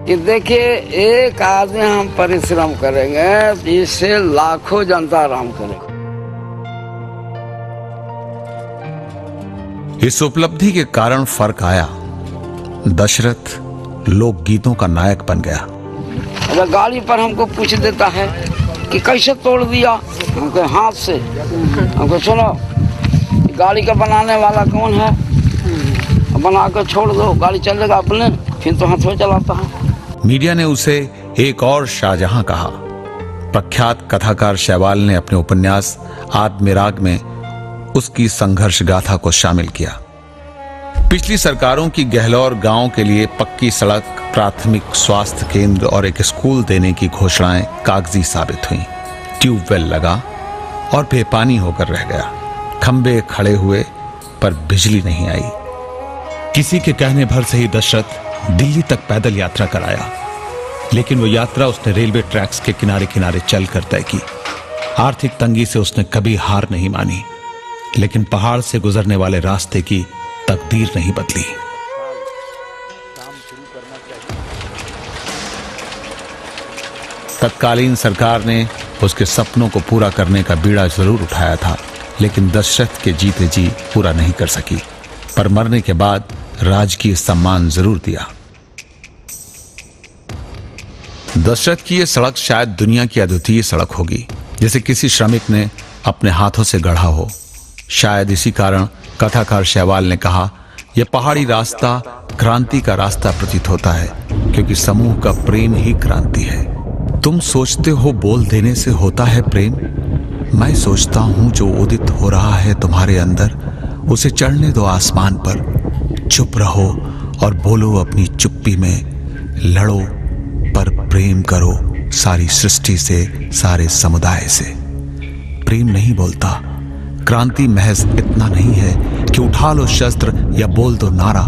कि देखिए, एक आदमी हम परिश्रम करेंगे जिससे लाखों जनता आराम करेगी। इस उपलब्धि के कारण फर्क आया। दशरथ लोकगीतों का नायक बन गया। अगर गाड़ी पर हमको पूछ देता है कि कैसे तोड़ दिया, हमको हाथ से, हमको सुनो गाड़ी का बनाने वाला कौन है, बना कर छोड़ दो, गाड़ी चलेगा अपने, फिर तो हाथ में चलाता है। मीडिया ने उसे एक और शाहजहां कहा। प्रख्यात कथाकार शैवाल ने अपने उपन्यास आत्मराग में उसकी संघर्ष गाथा को शामिल किया। पिछली सरकारों की गहलौर गांव के लिए पक्की सड़क, प्राथमिक स्वास्थ्य केंद्र और एक स्कूल देने की घोषणाएं कागजी साबित हुई। ट्यूबवेल लगा और बेपानी होकर रह गया। खंबे खड़े हुए पर बिजली नहीं आई। किसी के कहने भर से ही दशरथ दिल्ली तक पैदल यात्रा कराया, लेकिन वो यात्रा उसने रेलवे ट्रैक्स के किनारे किनारे चलकर तय की। आर्थिक तंगी से उसने कभी हार नहीं मानी, लेकिन पहाड़ से गुजरने वाले रास्ते की तकदीर नहीं बदली। तत्कालीन सरकार ने उसके सपनों को पूरा करने का बीड़ा जरूर उठाया था, लेकिन दशरथ के जीते जी पूरा नहीं कर सकी। पर मरने के बाद राजकीय सम्मान जरूर दिया। दशरथ की यह सड़क शायद दुनिया की अद्वितीय सड़क होगी, जैसे किसी श्रमिक ने अपने हाथों से गढ़ा हो। शायद इसी कारण कथाकार शैवाल ने कहा, यह पहाड़ी रास्ता क्रांति का रास्ता प्रतीत होता है, क्योंकि समूह का प्रेम ही क्रांति है। तुम सोचते हो बोल देने से होता है प्रेम, मैं सोचता हूं जो उदित हो रहा है तुम्हारे अंदर, उसे चढ़ने दो आसमान पर। चुप रहो और बोलो अपनी चुप्पी में, लड़ो पर प्रेम करो सारी सृष्टि से, सारे समुदाय से। प्रेम नहीं बोलता। क्रांति महज इतना नहीं है कि उठा लो शस्त्र या बोल दो नारा।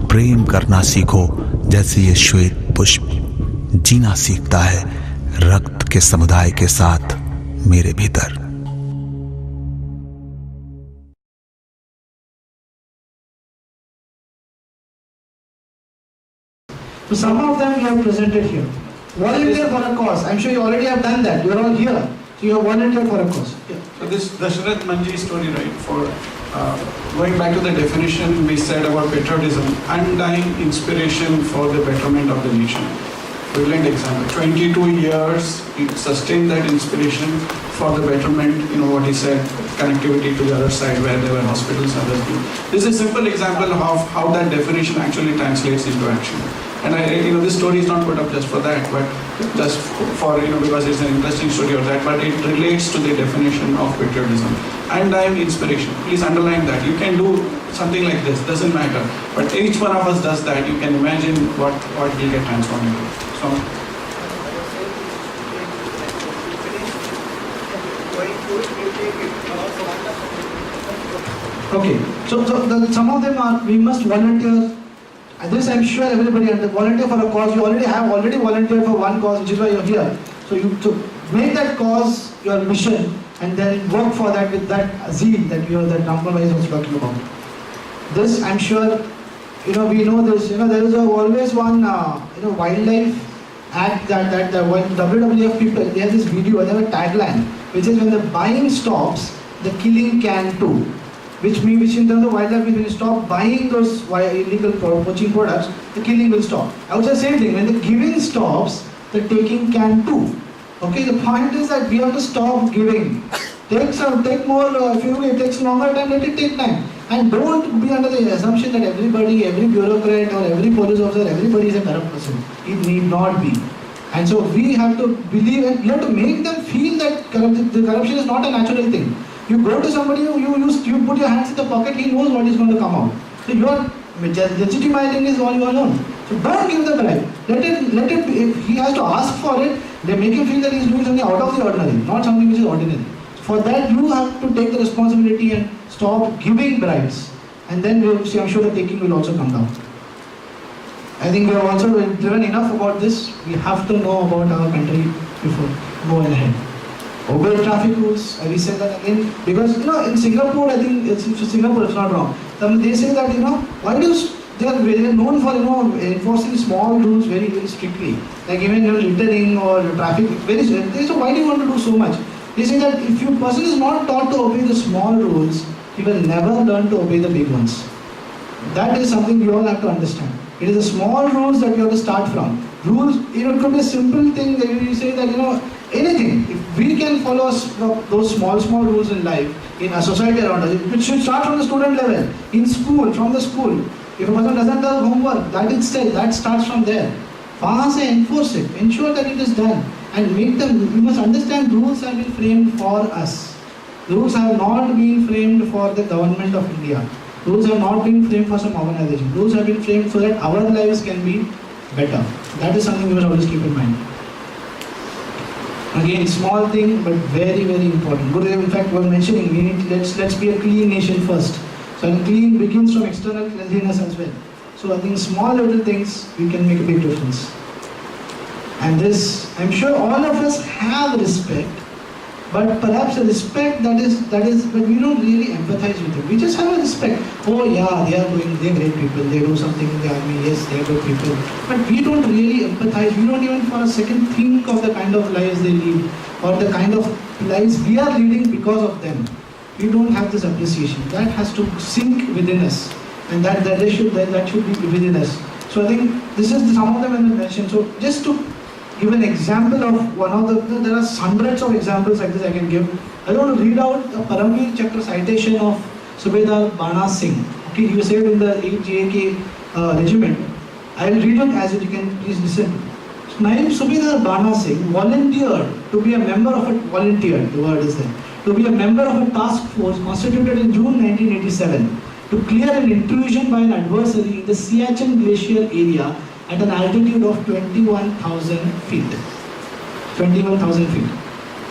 प्रेम करना सीखो जैसे ये श्वेत पुष्प जीना सीखता है रक्त के समुदाय के साथ मेरे भीतर। So some of them you have presented here. Volunteer for a cause. I'm sure you already have done that. You're all here. So you have volunteered for a cause. Yeah. So this Dashrath Manji story, right, for going back to the definition we said about patriotism, undying inspiration for the betterment of the nation. Brilliant example. 22 years, it sustained that inspiration for the betterment, what he said, connectivity to the other side where there were hospitals and others. This is a simple example of how that definition actually translates into action. And this story is not put up just for that, but just for, because it's an interesting story of that, but it relates to the definition of patriotism. And I am inspiration. Please underline that. You can do something like this, doesn't matter. But each one of us does that. You can imagine what will get transformed into. So, Okay, so some of them are, we must volunteer. This I'm sure everybody volunteer for a cause. You already volunteered for one cause, which is why you're here. So you to make that cause your mission and then work for that with that zeal that that Ramkumar was talking about. This I'm sure, we know this. There is always one wildlife act that when WWF people, they have this video, they have a tagline, which is when the buying stops, the killing can too. Which in terms of wildlife, when you stop buying those illegal poaching products, the killing will stop. I would say the same thing, when the giving stops, the taking can too. Okay, the point is that we have to stop giving. Take more, if it takes longer time, let it take time. And don't be under the assumption that everybody, every bureaucrat or every police officer, everybody is a corrupt person. It need not be. And so we have to believe and we have to make them feel that the corruption is not a natural thing. You go to somebody, you put your hands in the pocket, he knows what is going to come out. So you are legitimizing is all you alone. So don't give the bribe. Let it be, if he has to ask for it, they make him feel that he is doing something out of the ordinary, not something which is ordinary. For that you have to take the responsibility and stop giving bribes. And then we will see, I'm sure the taking will also come down. I think we have also driven enough about this. We have to know about our country before going ahead. Obey traffic rules, we said that again, because in Singapore, I think Singapore is not wrong. They say that why do they are known for enforcing small rules very, very strictly, like even littering or traffic. So why do you want to do so much? They say that if your person is not taught to obey the small rules, he will never learn to obey the big ones. That is something we all have to understand. It is the small rules that we have to start from. Rules, it could be a simple thing that you say that anything. If we can follow those small rules in life, in a society around us, it should start from the student level, in school, from the school. If a person doesn't do homework, that starts from there. Where se enforce it, ensure that it is done, and make them. You must understand, rules have been framed for us. Rules have not been framed for the government of India. Rules have not been framed for some organization. Rules have been framed so that our lives can be better. That is something we must always keep in mind. Again, small thing, but very, very important. Gurudev, in fact, was mentioning, let's be a clean nation first. So clean begins from external cleanliness as well. So I think small little things, we can make a big difference. And this, I'm sure all of us have respect, but perhaps a respect that is, but we don't really empathize with it. We just have a respect. Oh yeah, they're great people, they do something in the army, yes, they're good people. But we don't really empathize, we don't even for a second think of the kind of lives they lead, or the kind of lives we are leading because of them. We don't have this appreciation. That has to sink within us. And that should be within us. So I think this is some of them in the mention. So just to give an example of one of there are hundreds of examples like this I can give. I want to read out the Paramveer Chakra citation of Subedar Bana Singh. Okay, he was saved in the 8 regiment. I will read it as you can please listen. Naib Subedar Bana Singh volunteered to be a member of the word is there, to be a member of a task force constituted in June 1987 to clear an intrusion by an adversary in the Siachen Glacier area at an altitude of 21,000 feet. 21,000 feet.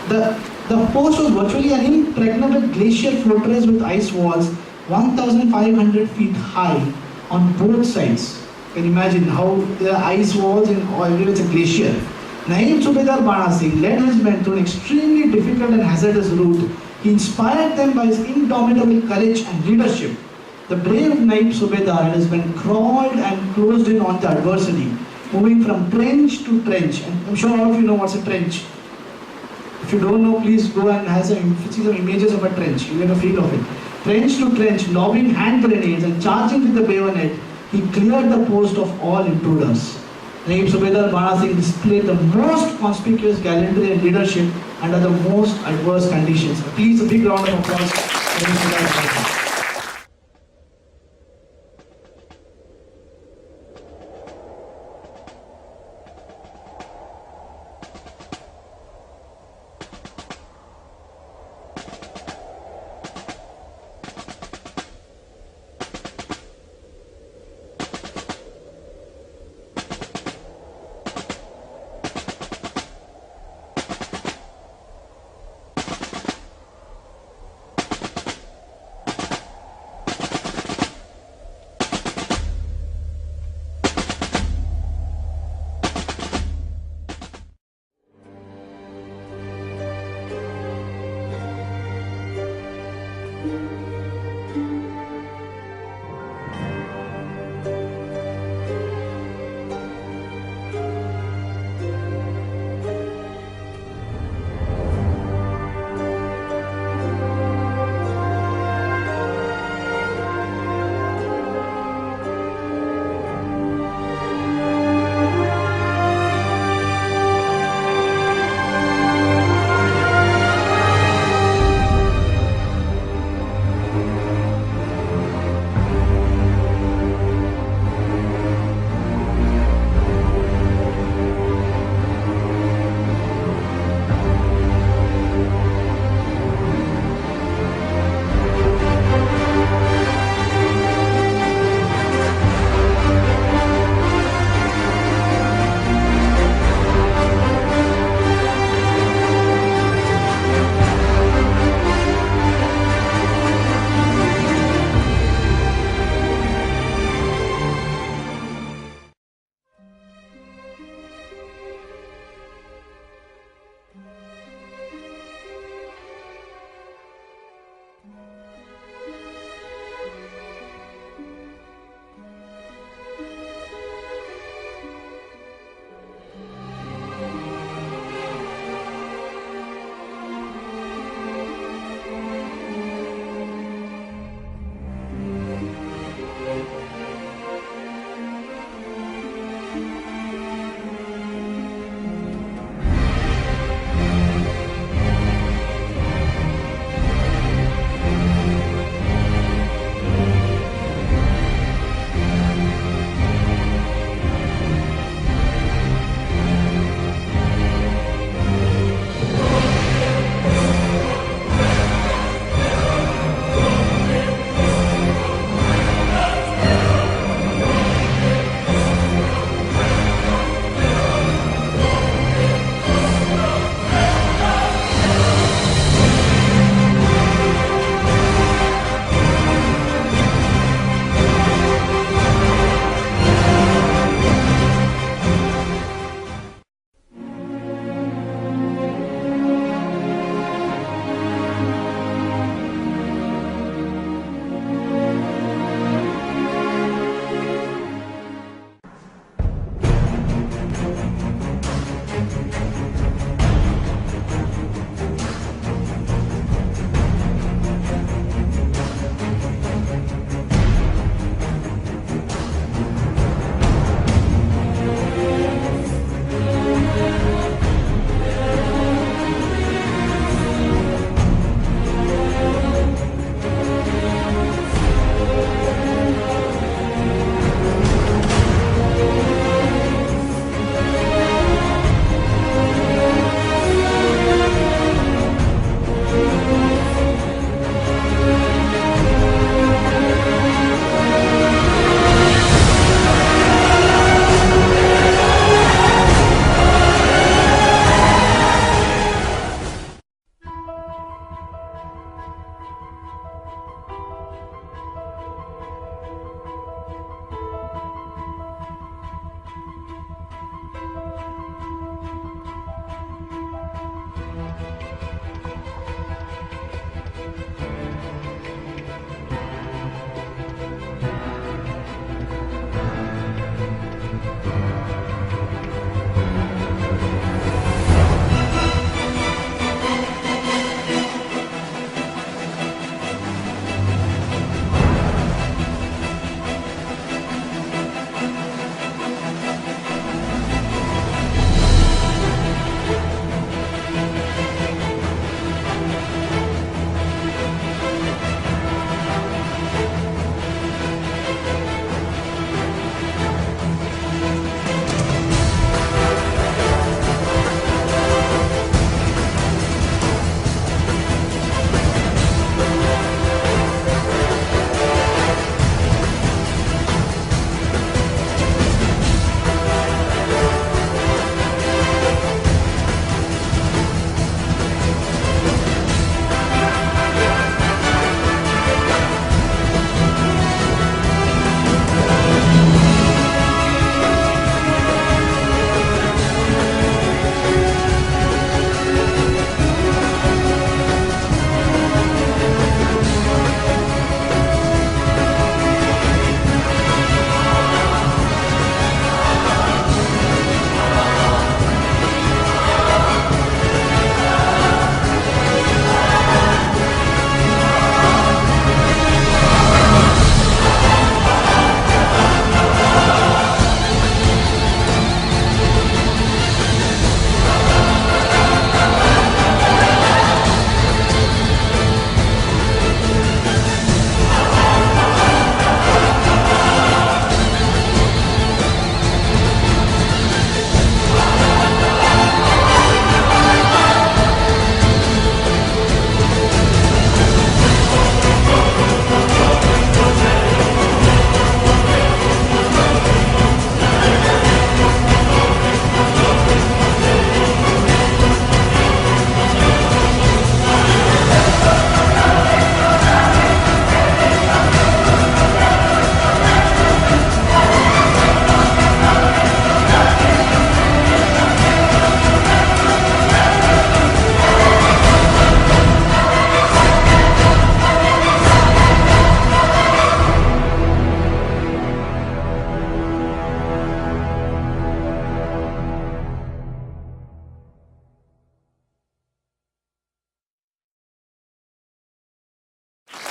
The post was virtually an impregnable glacier fortress with ice walls 1,500 feet high on both sides. You can imagine how there are ice walls and everywhere it's a glacier. Naib Subedar Bana Singh led his men through an extremely difficult and hazardous route. He inspired them by his indomitable courage and leadership. The brave Naib Subedar and his men crawled and closed in on the adversary, moving from trench to trench. And I'm sure all of you know what's a trench. If you don't know, please go and see some images of a trench. You get a feel of it. Trench to trench, lobbing hand grenades and charging with the bayonet, he cleared the post of all intruders. Naib Subedar Bana Singh displayed the most conspicuous gallantry and leadership under the most adverse conditions. Please, a big round of applause for Naib Subedar Bana Singh.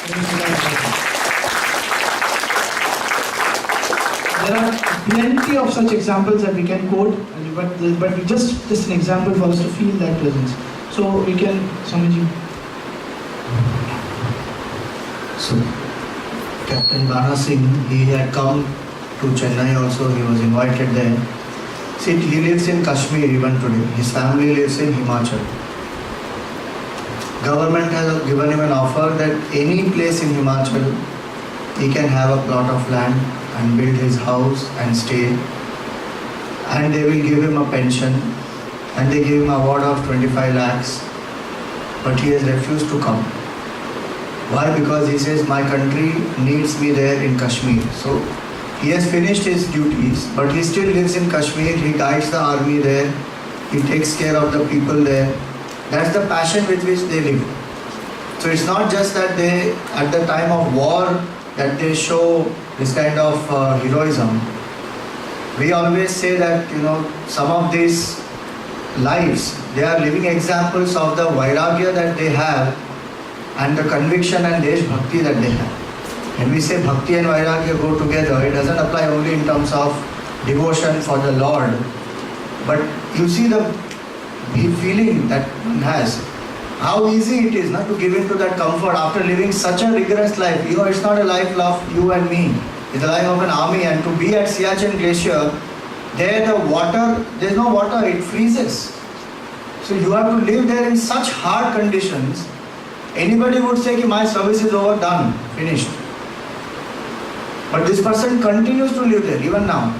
There are plenty of such examples that we can quote, but just an example for us to feel that presence. So we can, Swamiji. So, Captain Bana Singh, he had come to Chennai also, he was invited there. See, he lives in Kashmir even today. His family lives in Himachal. Government has given him an offer that any place in Himachal, he can have a plot of land and build his house and stay. And they will give him a pension. And they give him an award of 25 lakhs. But he has refused to come. Why? Because he says, my country needs me there in Kashmir. So he has finished his duties, but he still lives in Kashmir. He guides the army there. He takes care of the people there. That's the passion with which they live. So it's not just that they, at the time of war, that they show this kind of heroism. We always say that, some of these lives, they are living examples of the vairagya that they have and the conviction and desh bhakti that they have. When we say bhakti and vairagya go together, it doesn't apply only in terms of devotion for the Lord, but you see the feeling that one has. How easy it is not to give in to that comfort after living such a rigorous life. It's not a life of you and me. It's the life of an army, and to be at Siachen Glacier, there the water, there's no water, it freezes. So you have to live there in such hard conditions. Anybody would say, my service is over, done, finished. But this person continues to live there even now.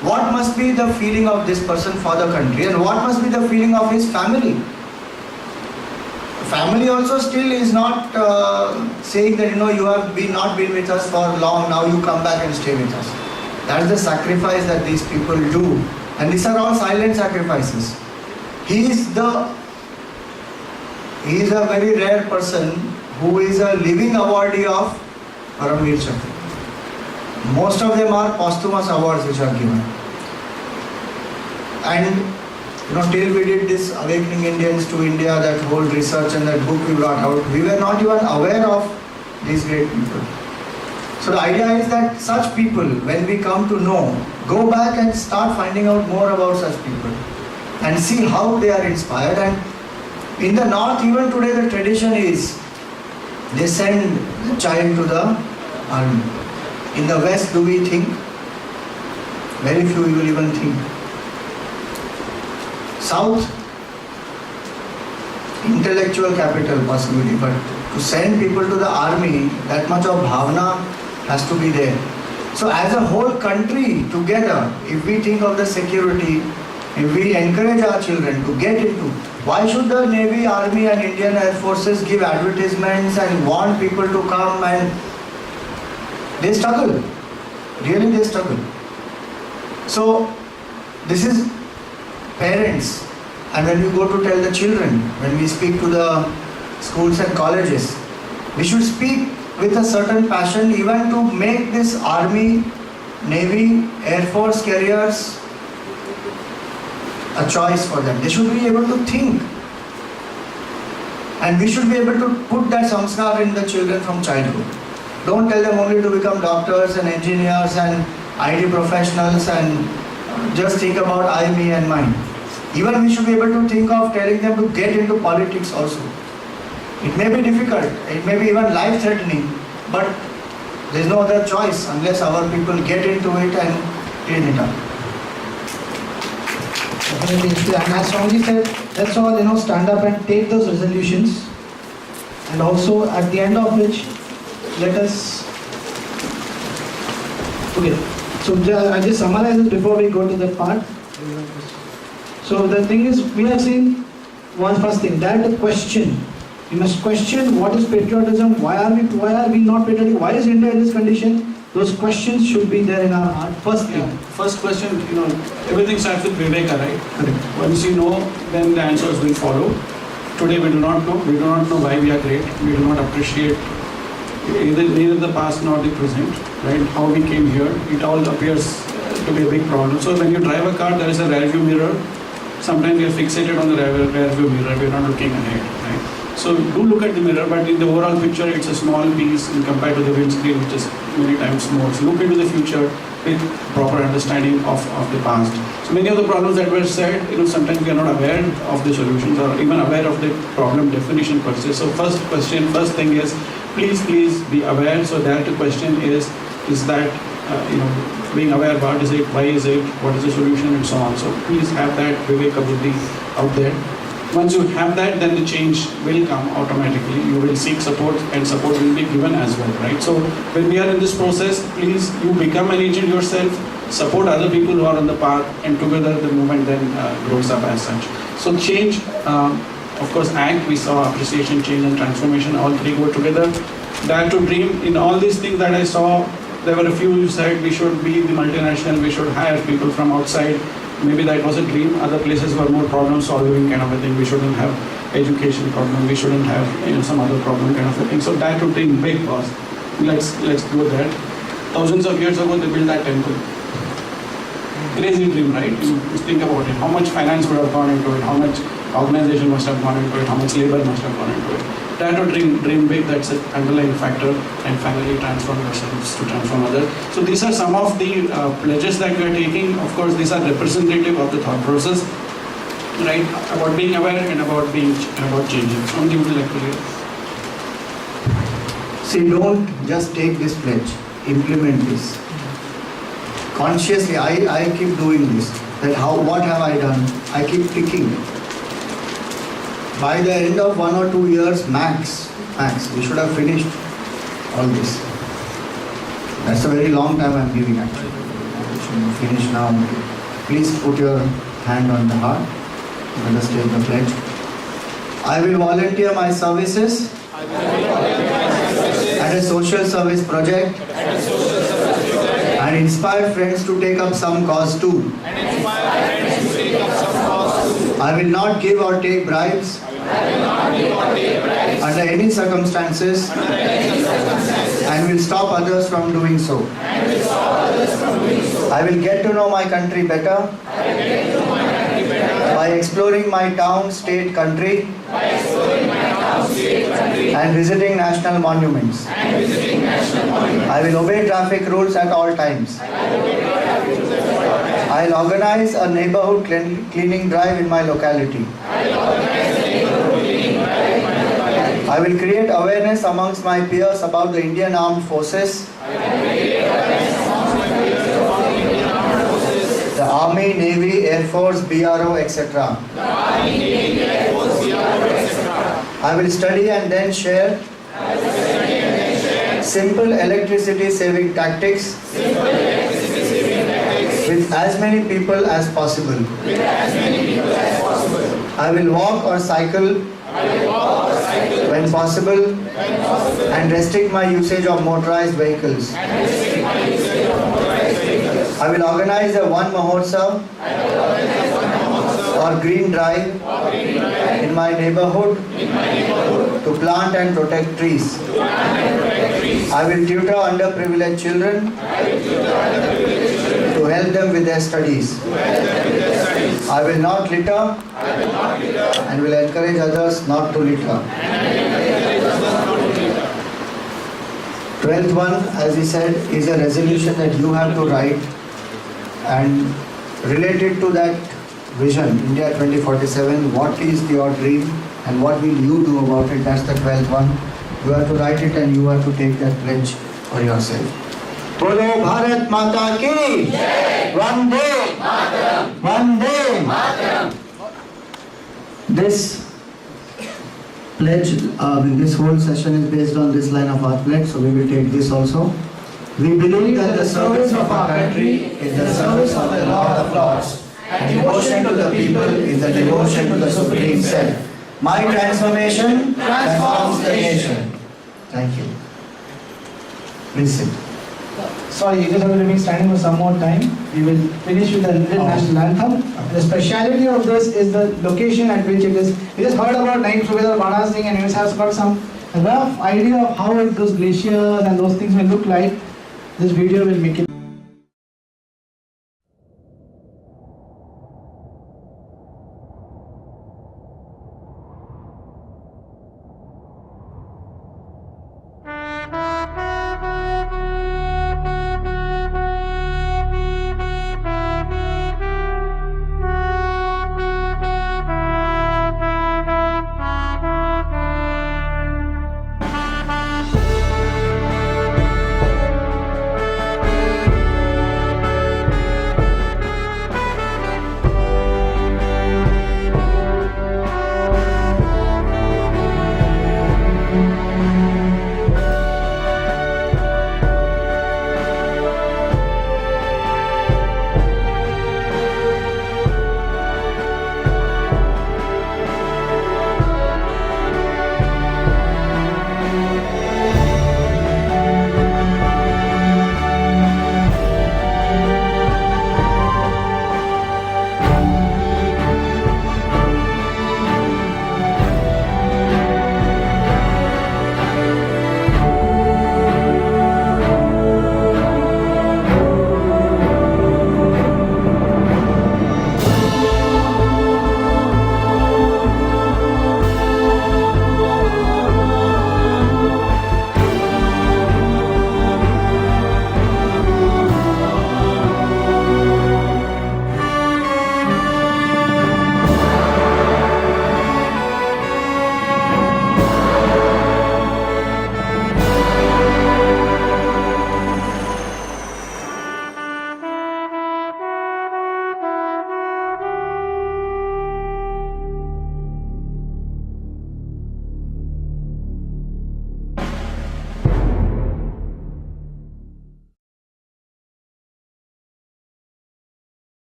What must be the feeling of this person for the country, and what must be the feeling of his family? Family also still is not saying that you have not been with us for long, now you come back and stay with us. That's the sacrifice that these people do, and these are all silent sacrifices. He is a very rare person who is a living awardee of Paramveer Chakra. Most of them are posthumous awards which are given. And till we did this Awakening Indians to India, that whole research and that book we brought out, we were not even aware of these great people. So the idea is that such people, when we come to know, go back and start finding out more about such people and see how they are inspired. And in the north, even today, the tradition is they send the child to the army. In the west, do we think? Very few will even think. South, intellectual capital possibly, but to send people to the army, that much of bhavana has to be there. So as a whole country together, if we think of the security, if we encourage our children to get into, why should the Navy, Army and Indian Air Forces give advertisements and want people to come? And they struggle. Really they struggle. So this is parents, and when we go to tell the children, when we speak to the schools and colleges, we should speak with a certain passion even to make this Army, Navy, Air Force careers a choice for them. They should be able to think, and we should be able to put that samskar in the children from childhood. Don't tell them only to become doctors and engineers and IT professionals and just think about I, me and mine. Even we should be able to think of telling them to get into politics also. It may be difficult, it may be even life-threatening, but there is no other choice unless our people get into it and clean it up. Definitely. And as Swamiji said, let's all stand up and take those resolutions, and also at the end of which, let us. Okay. So I'll just summarize this before we go to that part. So the thing is, we have seen one first thing, that the question. We must question what is patriotism, why are we not patriotic, why is India in this condition? Those questions should be there in our heart. First thing. First question, everything starts with Viveka, right? Correct. Once you know, then the answers will follow. Today we do not know. We do not know why we are great. We do not appreciate neither the past nor the present, right? How we came here. It all appears to be a big problem. So when you drive a car, there is a rear view mirror. Sometimes we are fixated on the rear view mirror. We are not looking ahead, right? So do look at the mirror, but in the overall picture, it's a small piece in compared to the windscreen, which is many times more. So look into the future with proper understanding of the past. So many of the problems that were said, sometimes we are not aware of the solutions or even aware of the problem definition per se. So first thing is, please be aware. So that the question is that, being aware, what is it, why is it, what is the solution, and so on. So please have that viveka buddhi out there. Once you have that, then the change will come automatically. You will seek support and support will be given as well, right? So when we are in this process, please, you become an agent yourself, support other people who are on the path, and together the movement then grows up as such. So change, of course, act, we saw appreciation, change and transformation, all three go together. Dare to dream. In all these things that I saw, there were a few who said we should be the multinational, we should hire people from outside. Maybe that was a dream. Other places were more problem solving kind of a thing. We shouldn't have education problem. We shouldn't have some other problem kind of a thing. So dare to dream big, boss. Let's go there. Thousands of years ago they built that temple. Crazy dream, right? You think about it. How much finance would have gone into it? How much organization must have gone into it? How much labor must have gone into it? Dare to dream big. That's an underlying factor. And finally transform yourselves to transform others. So these are some of the pledges that we are taking. Of course, these are representative of the thought process, right? About being aware and about changing. Somebody would like to read. See, don't just take this pledge. Implement this. Consciously, I keep doing this. What have I done? I keep ticking. By the end of 1 or 2 years, max, we should have finished all this. That's a very long time I'm giving actually. We should finish now. Please put your hand on the heart. Let us take the pledge. I will volunteer my services at a social service project and inspire friends to take up some cause too. I will not give or take bribes under any circumstances and will stop others from doing so. I will get to know my country better by exploring my town, state, country and visiting national monuments. I will obey traffic rules at all times. I will organize a neighborhood cleaning drive in my locality. I will create awareness amongst my peers about the Indian Armed Forces, the Army, Navy, Air Force, BRO, etc. I will study and then share simple electricity saving tactics with as many people as possible. I will walk or cycle when possible and restrict my usage of motorized vehicles. I will organize a One Mahotsav or green drive in my neighborhood to plant and protect trees. I will tutor underprivileged children to help them with their studies. I will not litter and will encourage others not to litter. 12th one, as he said, is a resolution that you have to write and related to that vision, India 2047, what is your dream and what will you do about it? That's the 12th one. You have to write it and you have to take that pledge for yourself. Bolo Bharat Mata Ki Vande Mataram. Vande Mataram. This pledge, this whole session is based on this line of our pledge, so we will take this also. We believe that the service of our country is the service of the Lord of Lords, and devotion to the people is the devotion to the Supreme Self. My transformation transforms the nation. Thank you. Please sit. Sorry, you just have to remain standing for some more time. We will finish with the Indian national anthem. The speciality of this is the location at which it is. We just heard about Naik Subedar Bana Singh and you have got some rough idea of how those glaciers and those things will look like. This video will make it.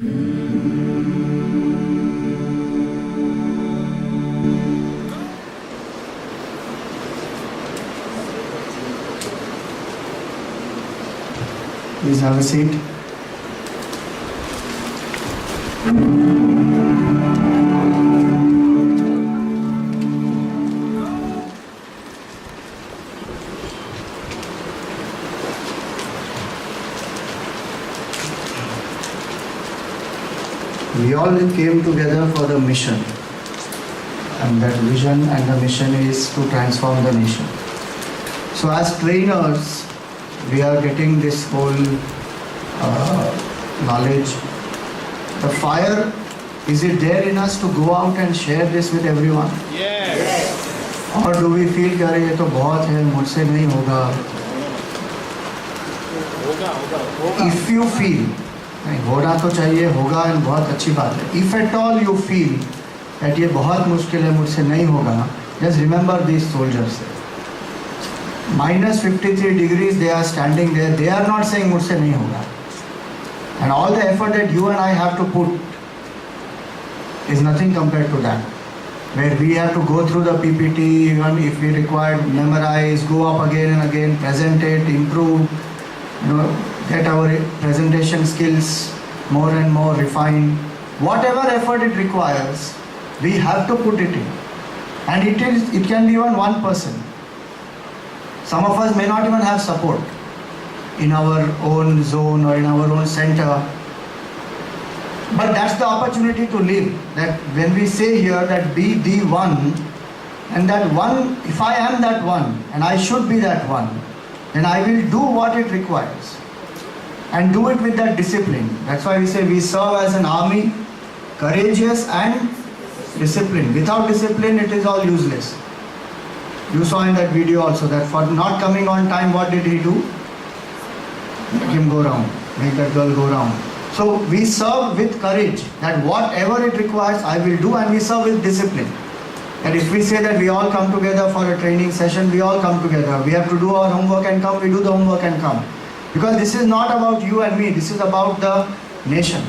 Please have a seat. We all came together for the mission, and that vision and the mission is to transform the nation. So as trainers, we are getting this whole knowledge. The fire, is it there in us to go out and share this with everyone? Yes. Or do we feel कि अरे ये तो बहुत है, मुझसे नहीं होगा? If you feel, नहीं होना तो चाहिए, होगा and बहुत अच्छी बात है. If at all you feel that ये बहुत मुश्किल है, मुझसे नहीं होगा, just remember these soldiers. Minus 53 degrees, they are standing there. They are not saying मुझसे नहीं होगा. And all the effort that you and I have to put is nothing compared to that. Where we have to go through the PPT, even if we require memorize, go up again and again, present it, improve, get our presentation skills more and more refined. Whatever effort it requires, we have to put it in. And it can be even one person. Some of us may not even have support in our own zone or in our own center. But that's the opportunity to live. That when we say here that be the one, and that one, if I am that one, and I should be that one, then I will do what it requires. And do it with that discipline. That's why we say we serve as an army, courageous and disciplined. Without discipline, it is all useless. You saw in that video also that for not coming on time, what did he do? Make him go round, make that girl go round. So we serve with courage, that whatever it requires, I will do, and we serve with discipline. And if we say that we all come together for a training session, we all come together. We have to do our homework and come, we do the homework and come. Because this is not about you and me, this is about the nation.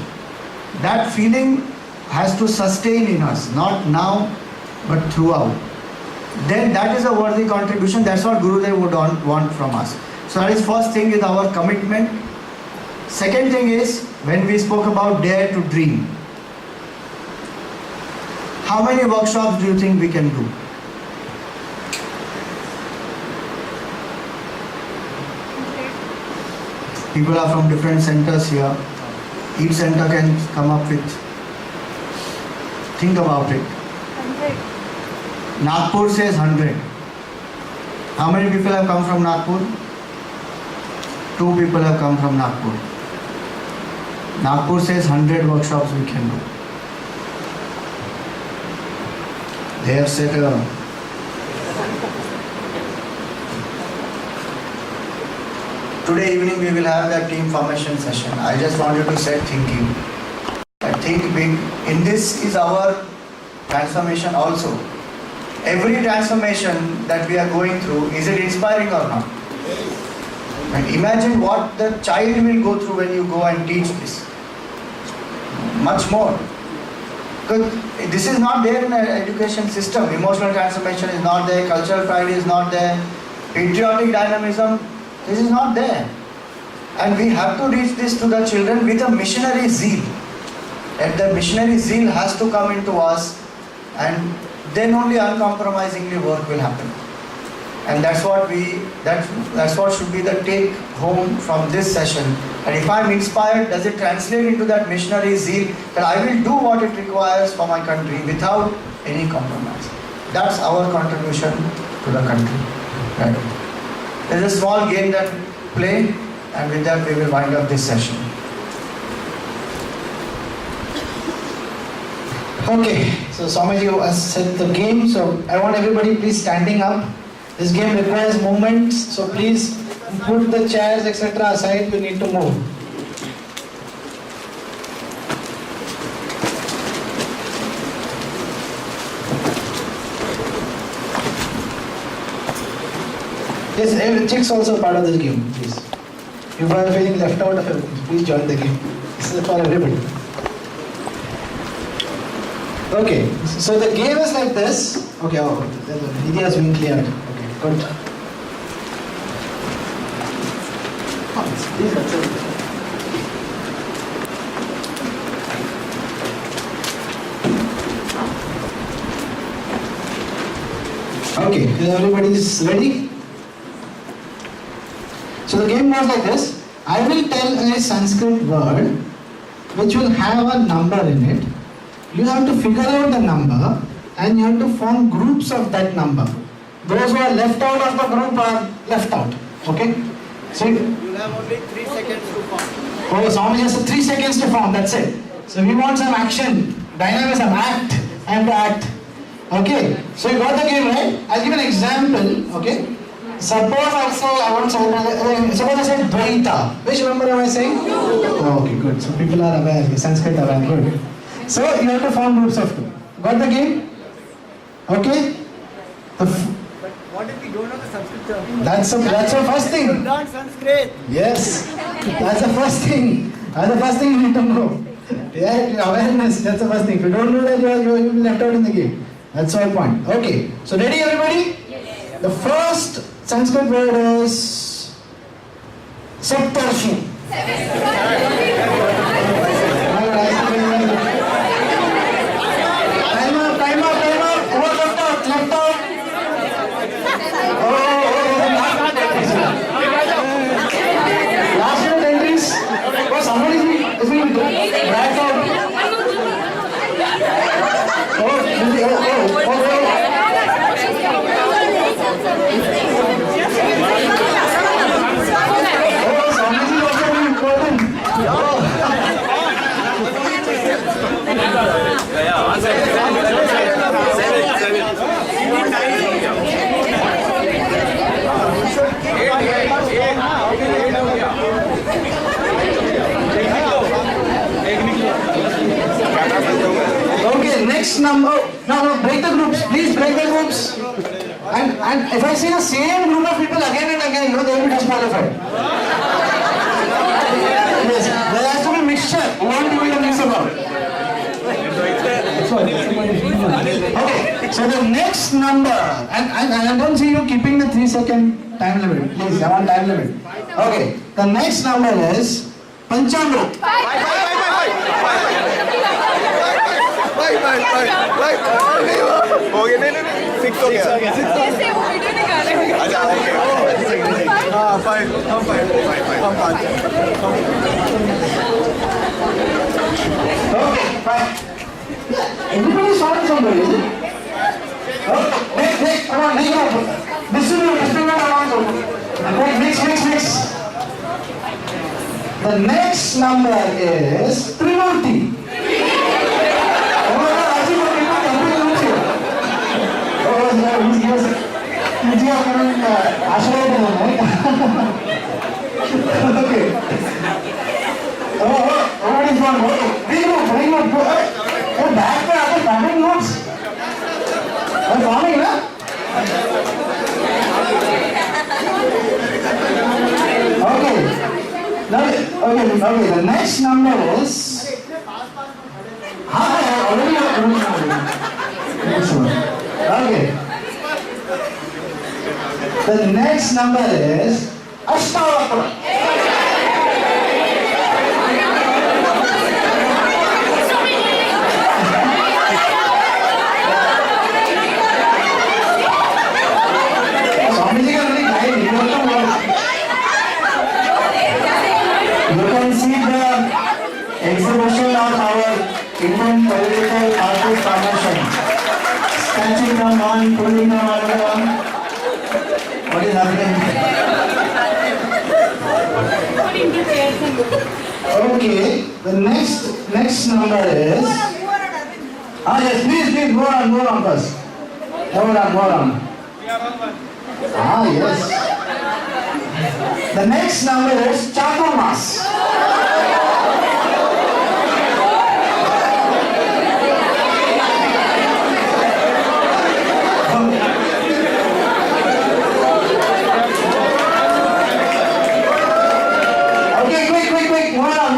That feeling has to sustain in us, not now, but throughout. Then that is a worthy contribution. That's what Gurudev would want from us. So that is first thing is our commitment. Second thing is when we spoke about dare to dream. How many workshops do you think we can do? People are from different centers here. Each center can come up with. Think about it. 100. Nagpur says 100. How many people have come from Nagpur? 2 people have come from Nagpur. Nagpur says 100 workshops we can do. They have set a Today evening we will have that team formation session. I just wanted to set thinking. Think big. In this is our transformation also. Every transformation that we are going through, is it inspiring or not? And imagine what the child will go through when you go and teach this. Much more. Because this is not there in the education system. Emotional transformation is not there, cultural pride is not there, patriotic dynamism, this is not there. And we have to reach this to the children with a missionary zeal. And the missionary zeal has to come into us, and then only uncompromisingly work will happen. And that's what should be the take home from this session. And if I'm inspired, does it translate into that missionary zeal that I will do what it requires for my country without any compromise? That's our contribution to the country. Right? There's a small game that we play, and with that we will wind up this session. Okay, so Swamiji has set the game, so I want everybody please standing up. This game requires movement, so please put the chairs etc. aside, we need to move. Yes, chicks also part of this game, please. If you are feeling left out of it, please join the game. This is for everybody. Okay, so the game is like this. Okay, the media has been cleared. Okay, good. Please accept. Okay, is everybody ready? So the game goes like this. I will tell a Sanskrit word which will have a number in it. You have to figure out the number and you have to form groups of that number. Those who are left out of the group are left out. Okay? So you have only 3 seconds to form. Oh, so only just 3 seconds to form, that's it. So we want some action, dynamism, act. I have to act. Okay, so you got the game, right? I'll give an example, okay? Suppose I say, suppose I say Dvaita. Which number am I saying? Oh, okay, good. So people are aware, Sanskrit aware, good. So you have to form groups of 2. Got the game? Okay? But what if we don't know the Sanskrit term? That's the first thing. You learn Sanskrit. Yes, that's the first thing. That's the first thing you need to know. Yeah, awareness, that's the first thing. If you don't know that, you'll be left out in the game. That's the whole point. Okay, so ready everybody? Yes. The first Sanskrit word is Saptarshi. Time up. Over left out. Last minute entries. Oh, somebody is being dragged out. Okay, next number. No, break the groups. Please break the groups. And if I see the same group of people again and again, they will be disqualified. Yes, there has to be mixture. You want to be a mix about. Okay, so the next number, and I don't see you keeping the 3-second time limit. Please, I want time limit. Okay, the next number is Panchamrit. हो गया नहीं 6 हो गया 6 कैसे वो video निकालेंगे अच्छा हां 5 हम 5 Okay, fine. Everybody saw somebody, is it? Next, come on, next. Distribute around. Okay, next. The next number is Trimurti. Okay. What is one? Bring up. Oh, back to other family notes. Oh, farming, na? Okay. Okay. The next number is. Already. Okay. The next number is Ashtavakra. You can see the exhibition of our Indian political artist formation. Stretching from one, pulling on everyone. What is happening? Okay, the next number is. Yes, please, go on first. More on. Yes. The next number is Chaturmas. Okay, quick. More on.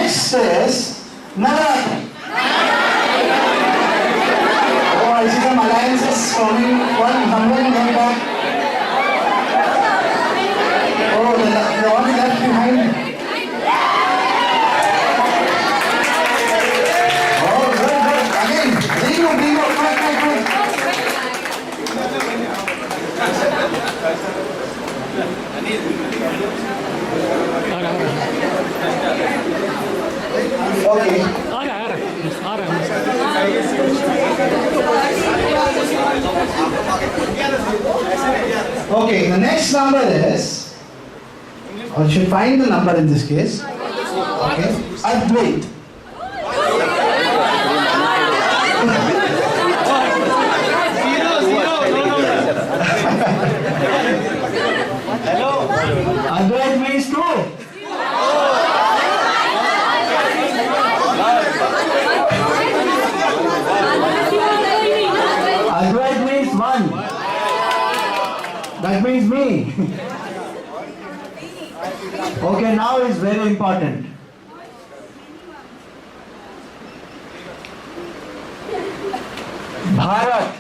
next is Navaratri. Oh, I see some alliances forming. One going back. Oh, the one left behind. Oh, good. Again, bingo. Good. Okay. Okay, the next number is, or should find the number in this case. Okay, Advait. Hello. Advait means two. Advait means one. That means me. Okay, now is very important. Bharat.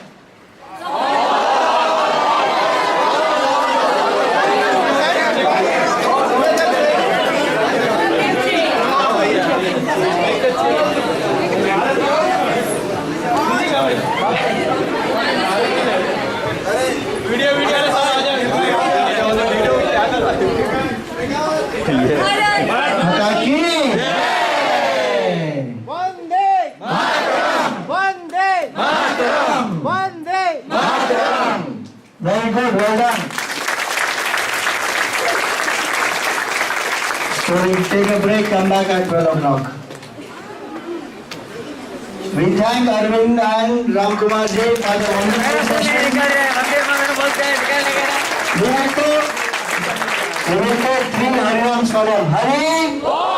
Very good, well done. So we take a break, come back at 12 o'clock. We thank Arvind and Ramkumar ji for the wonderful session. We will take 3 Hari Nams for them. Hari.